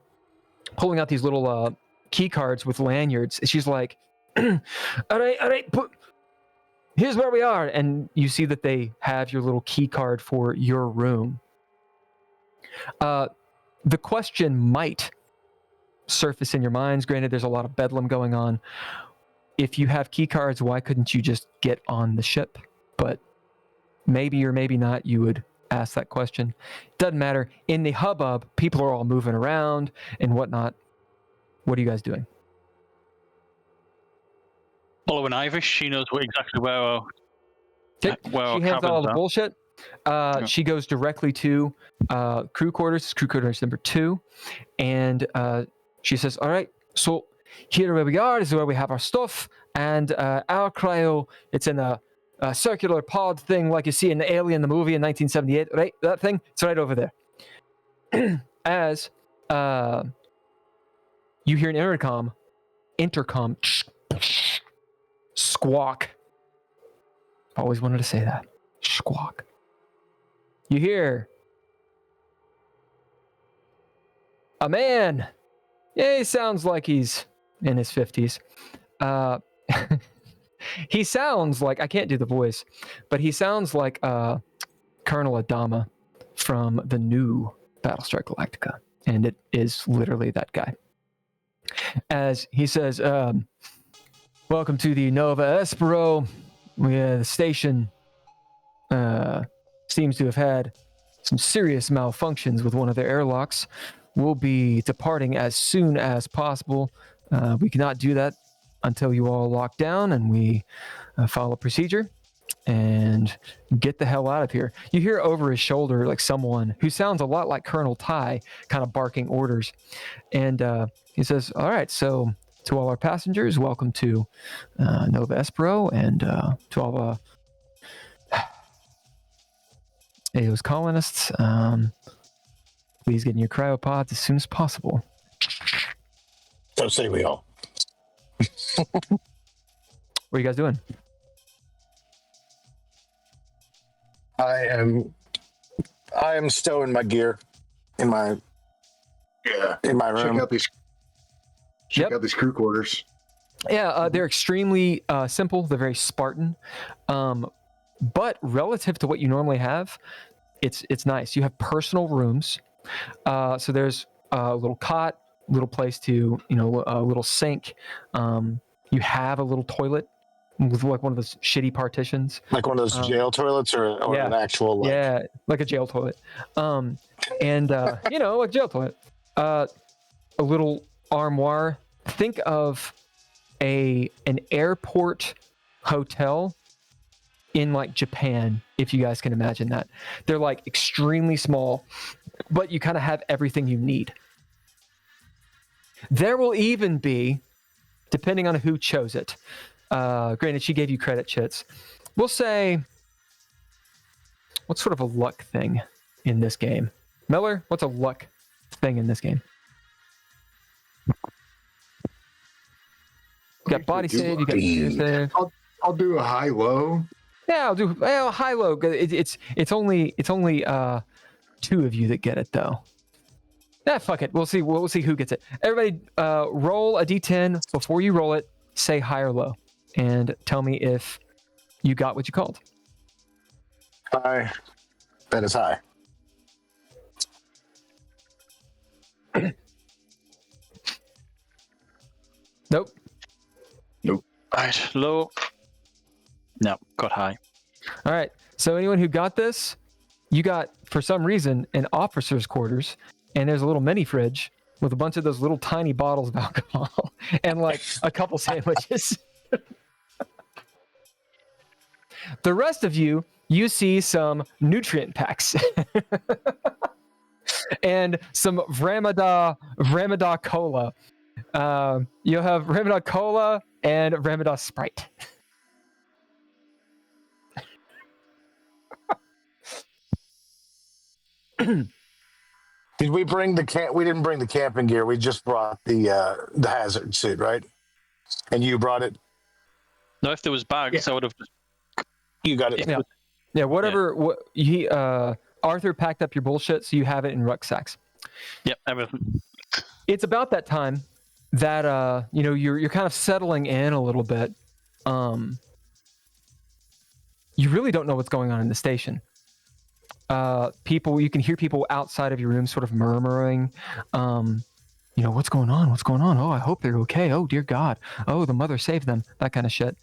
Speaker 2: pulling out these little key cards with lanyards. She's like, all right, here's where we are. And you see that they have your little key card for your room. The question might surface in your minds. Granted, there's a lot of bedlam going on. If you have key cards, why couldn't you just get on the ship? But maybe or maybe not, you would ask that question. Doesn't matter. In the hubbub, people are all moving around and whatnot. What are you guys doing?
Speaker 5: Following Ivy, she knows exactly where our
Speaker 2: She hands out all the bullshit. She goes directly to crew quarters. Crew quarters number 2, and she says, "All right, so here where we are is where we have our stuff, and our cryo. It's in a circular pod thing like you see in the Alien, the movie in 1978. Right, that thing. It's right over there." As you hear an intercom squawk. Always wanted to say that. Squawk. You hear a man. Yeah, he sounds like he's in his 50s. He sounds like, I can't do the voice, but he sounds like Colonel Adama from the new Battlestar Galactica. And it is literally that guy. As he says, welcome to the Nova Espero. The station seems to have had some serious malfunctions with one of their airlocks. We'll be departing as soon as possible. We cannot do that until you all lock down and we follow procedure and get the hell out of here. You hear over his shoulder like someone who sounds a lot like Colonel Ty kind of barking orders. And he says, all right, so to all our passengers, welcome to Nova Espero, and to all AO's colonists, Please get in your cryopods as soon as possible.
Speaker 3: So say we all.
Speaker 2: What are you guys doing?
Speaker 3: I am stowing my gear in my room.
Speaker 4: Check out these crew quarters.
Speaker 2: Yeah, they're extremely simple. They're very Spartan, but relative to what you normally have, it's nice. You have personal rooms, so there's a little cot, little place to a little sink. You have a little toilet with like one of those shitty partitions,
Speaker 3: Like one of those jail toilets, or
Speaker 2: yeah,
Speaker 3: an actual
Speaker 2: like a jail toilet, and like jail toilet. A little armoire. Think of an airport hotel in like Japan, if you guys can imagine that. They're like extremely small, but you kind of have everything you need. There will even be, depending on who chose it, granted she gave you credit, Chits, we'll say, what's sort of a luck thing in this game? Miller, what's a luck thing in this game? You got body save, you got fear save.
Speaker 4: I'll do a high-low.
Speaker 2: Yeah, I'll do high-low. It's only two of you that get it though. Yeah, fuck it. We'll see who gets it. Everybody, roll a d10 before you roll it. Say high or low, and tell me if you got what you called.
Speaker 3: high. That is high.
Speaker 2: Nope.
Speaker 5: Right, low. No, got high.
Speaker 2: All right. So anyone who got this, you got, for some reason, an officer's quarters, and there's a little mini fridge with a bunch of those little tiny bottles of alcohol and like a couple sandwiches. The rest of you see some nutrient packs and some Ramada Cola. You'll have Ramada Cola and Ramada Sprite.
Speaker 3: Did we bring the camp? We didn't bring the camping gear. We just brought the hazard suit, right? And you brought it.
Speaker 5: No, if there was bags, I would have.
Speaker 3: You got it.
Speaker 2: Yeah. Whatever. Arthur packed up your bullshit, so you have it in rucksacks.
Speaker 5: Yep, everything.
Speaker 2: It's about that time that you're kind of settling in a little bit. You really don't know what's going on in the station. You can hear people outside of your room sort of murmuring, what's going on? What's going on? Oh, I hope they're okay. Oh, dear God. Oh, the mother saved them. That kind of shit.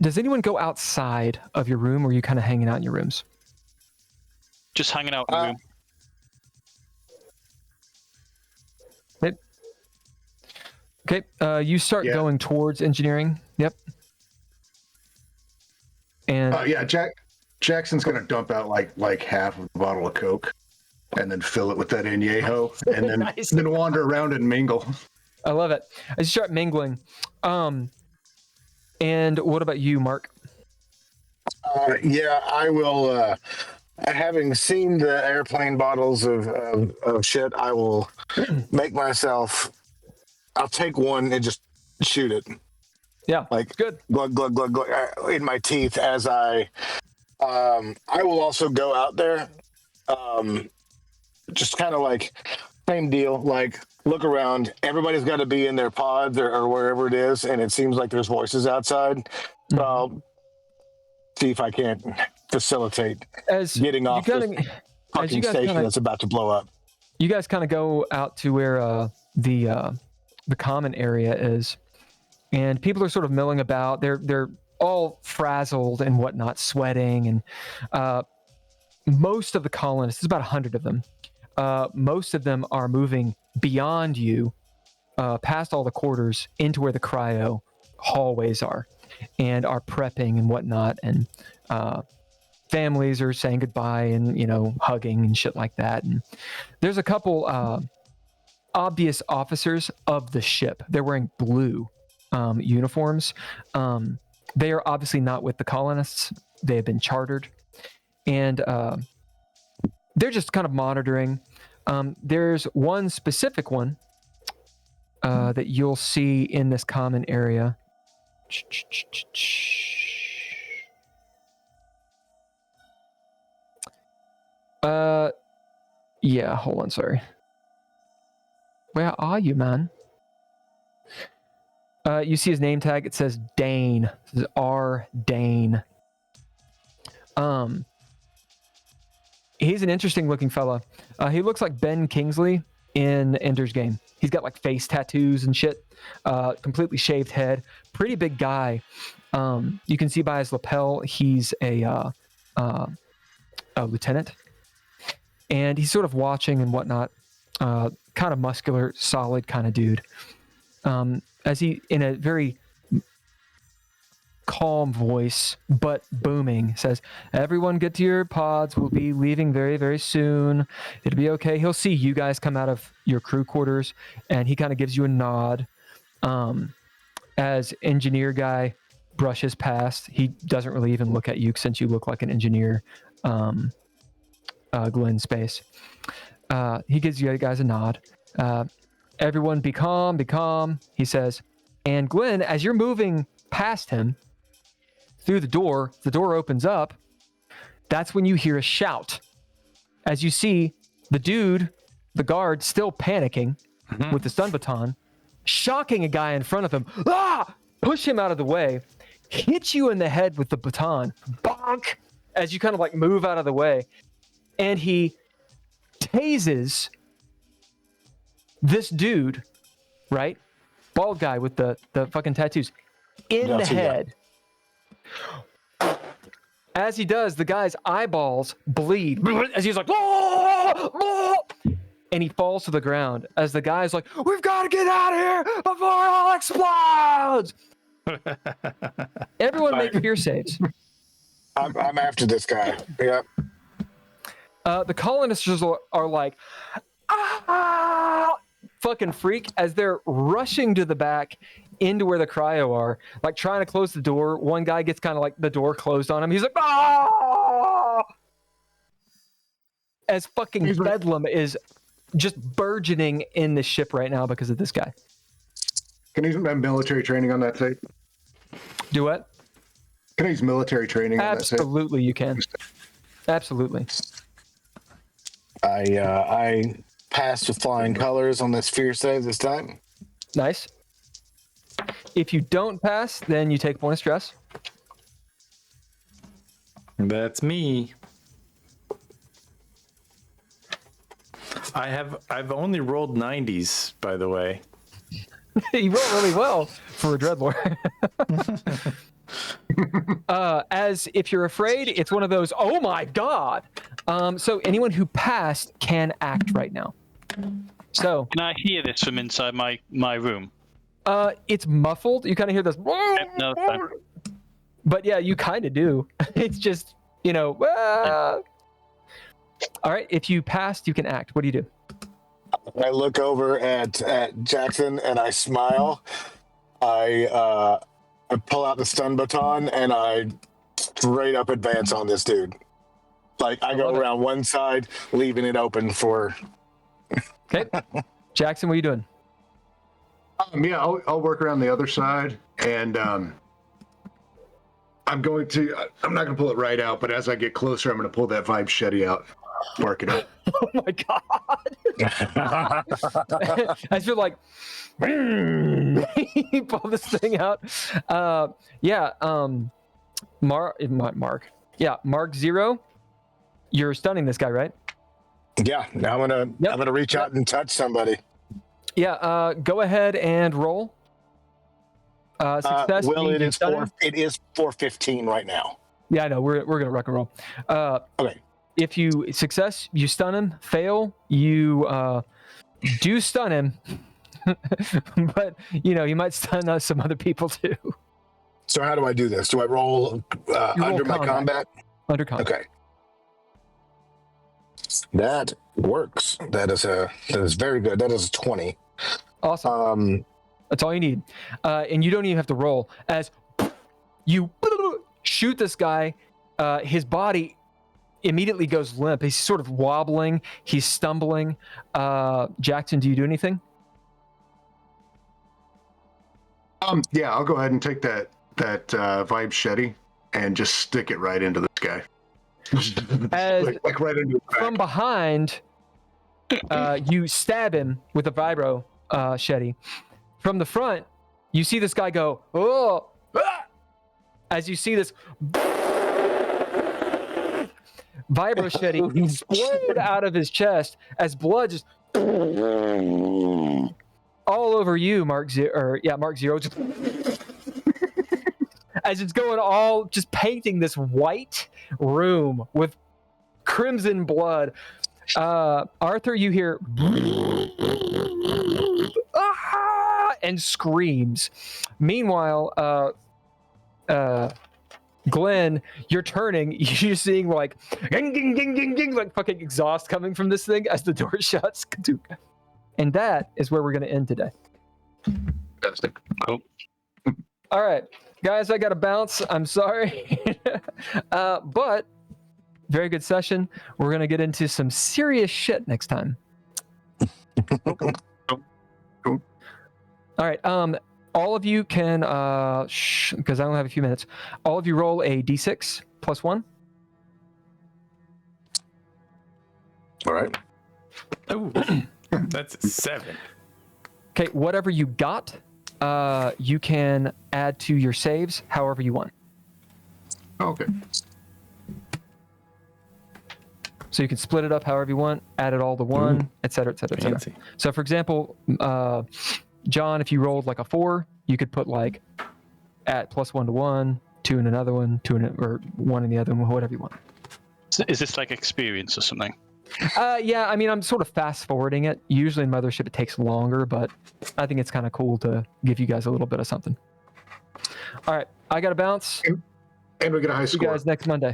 Speaker 2: Does anyone go outside of your room, or are you kind of hanging out in your rooms?
Speaker 5: Just hanging out in the room.
Speaker 2: Okay, you start going towards engineering. Yep. And
Speaker 4: Jackson's gonna dump out like half of the bottle of Coke, and then fill it with that añejo, and then
Speaker 2: Nice.
Speaker 4: then wander around and mingle.
Speaker 2: I love it. As you start mingling. And what about you, Mark?
Speaker 3: I will. Having seen the airplane bottles of shit, I will make myself. I'll take one and just shoot it.
Speaker 2: Yeah,
Speaker 3: like
Speaker 2: good.
Speaker 3: Glug glug glug glug in my teeth as I. I will also go out there, just kind of like same deal. Like look around. Everybody's got to be in their pods or wherever it is, and it seems like there's voices outside.
Speaker 2: Mm-hmm.
Speaker 3: So I'll see if I can't facilitate getting off this fucking station that's about to blow up.
Speaker 2: You guys kind of go out to where the common area is, and people are sort of milling about. They're all frazzled and whatnot, sweating, and most of the colonists, there's about 100 of them. Most of them are moving beyond you, past all the quarters, into where the cryo hallways are, and are prepping and whatnot, and families are saying goodbye and hugging and shit like that. And there's a couple obvious officers of the ship. They're wearing blue uniforms, They are obviously not with the colonists. They have been chartered, and they're just kind of monitoring. There's one specific one that you'll see in this common area. Yeah, hold on, sorry. Where are you, man? You see his name tag. It says Dane. It says R. Dane. He's an interesting looking fella. He looks like Ben Kingsley in Ender's Game. He's got like face tattoos and shit. Completely shaved head. Pretty big guy. You can see by his lapel, he's a lieutenant. And he's sort of watching and whatnot. Kind of muscular, solid kind of dude. As he, in a very calm voice, but booming, says, everyone get to your pods. We'll be leaving very, very soon. It'll be okay. He'll see you guys come out of your crew quarters, and he kind of gives you a nod. As engineer guy brushes past, he doesn't really even look at you since you look like an engineer. Glenn Space. He gives you guys a nod. Everyone be calm, he says. And Glenn, as you're moving past him through the door opens up. That's when you hear a shout. As you see the dude, the guard, still panicking with the stun baton, shocking a guy in front of him. Push him out of the way, hits you in the head with the baton. Bonk! As you kind of like move out of the way. And he tases this dude, right? Bald guy with the fucking tattoos in the head. As he does, the guy's eyeballs bleed as he's like, and he falls to the ground as the guy's like, we've got to get out of here before it all explodes. Everyone make fear saves.
Speaker 3: I'm after this guy. Yeah.
Speaker 2: The colonists are like, fucking freak, as they're rushing to the back into where the cryo are, like trying to close the door. One guy gets kind of like the door closed on him. He's like, as fucking bedlam is just burgeoning in the ship right now because of this guy.
Speaker 4: Can he have military training on that site?
Speaker 2: Do what?
Speaker 4: Can he use military training on that site?
Speaker 2: Absolutely, you can. Absolutely.
Speaker 3: I passed with flying colors on this fear save this time.
Speaker 2: Nice. If you don't pass, then you take a point of stress.
Speaker 1: That's me. I've only rolled 90s, by the way.
Speaker 2: You roll really well for a dreadlord. As if you're afraid, it's one of those, oh my god. So anyone who passed can act right now. So
Speaker 5: can I hear this from inside my room?
Speaker 2: It's muffled. You kind of hear this.
Speaker 5: No, it's fine.
Speaker 2: But yeah, you kind of do. It's just, All right, if you passed, you can act. What do you do?
Speaker 3: I look over at Jackson and I smile. I pull out the stun baton and I straight up advance on this dude. Like I go around one side, leaving it open for.
Speaker 2: Okay, Jackson, what are you doing?
Speaker 4: Yeah, I'll work around the other side, and I'm not going to pull it right out, but as I get closer, I'm going to pull that vibe shetty out, mark it up.
Speaker 2: Oh my god! I feel like you pull this thing out. Mark 0. You're stunning this guy, right?
Speaker 3: Yeah, now I'm gonna reach out and touch somebody.
Speaker 2: Yeah, go ahead and roll. Success.
Speaker 3: Well, it is 4:15 right now.
Speaker 2: Yeah, I know. We're gonna rock and roll.
Speaker 3: Okay.
Speaker 2: If you success, you stun him. Fail, you do stun him. But you might stun some other people too.
Speaker 3: So how do I do this? Do I roll under my combat?
Speaker 2: Under combat.
Speaker 3: Okay. That works. That is very good. That is a 20.
Speaker 2: Awesome. That's all you need. And you don't even have to roll. As You shoot this guy. His body immediately goes limp. He's sort of wobbling. He's stumbling. Jackson, do you do anything?
Speaker 4: Yeah, I'll go ahead and take that vibe shetty and just stick it right into this guy.
Speaker 2: As
Speaker 4: like right into his back.
Speaker 2: from behind, you stab him with a vibro shetty. From the front, you see this guy go, oh, ah! As you see this vibro shetty explode out of his chest as blood just all over you, Mark Zero. Just as it's going all just painting this white room with crimson blood. Arthur, you hear ah! And screams. Meanwhile, Glenn, you're turning, you're seeing like ding, ding, ding, ding, ding, like fucking exhaust coming from this thing as the door shuts. And that is where we're going to end today.
Speaker 4: Fantastic.
Speaker 5: Cool.
Speaker 2: All right, guys, I got to bounce. I'm sorry. But very good session. We're going to get into some serious shit next time.
Speaker 4: Cool.
Speaker 2: All right. All of you can, because I only have a few minutes, all of you roll a d6 plus 1.
Speaker 4: All right.
Speaker 1: Oh, that's a 7.
Speaker 2: Okay, whatever you got, you can add to your saves however you want.
Speaker 4: Okay.
Speaker 2: So you can split it up however you want, add it all to 1, et cetera, et cetera, et cetera.
Speaker 1: Fancy.
Speaker 2: So for example, John, if you rolled like a 4, you could put like at plus 1 to 1, 2 in another one, 2 in or 1 in the other one, whatever you want.
Speaker 5: So is this like experience or something?
Speaker 2: Yeah, I mean, I'm sort of fast forwarding it. Usually in Mothership it takes longer, but I think it's kind of cool to give you guys a little bit of something. All right, I got to bounce.
Speaker 4: And we get a high
Speaker 2: See you
Speaker 4: score.
Speaker 2: guys next Monday.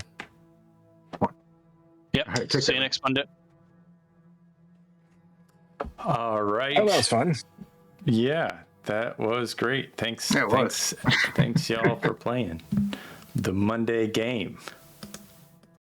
Speaker 5: Yep.
Speaker 4: All right, take
Speaker 5: See you
Speaker 4: care.
Speaker 5: next Monday.
Speaker 1: All right.
Speaker 3: Oh, that was fun.
Speaker 1: Yeah, that was great. Thanks.
Speaker 4: Yeah, it was.
Speaker 1: Thanks y'all for playing the Monday game.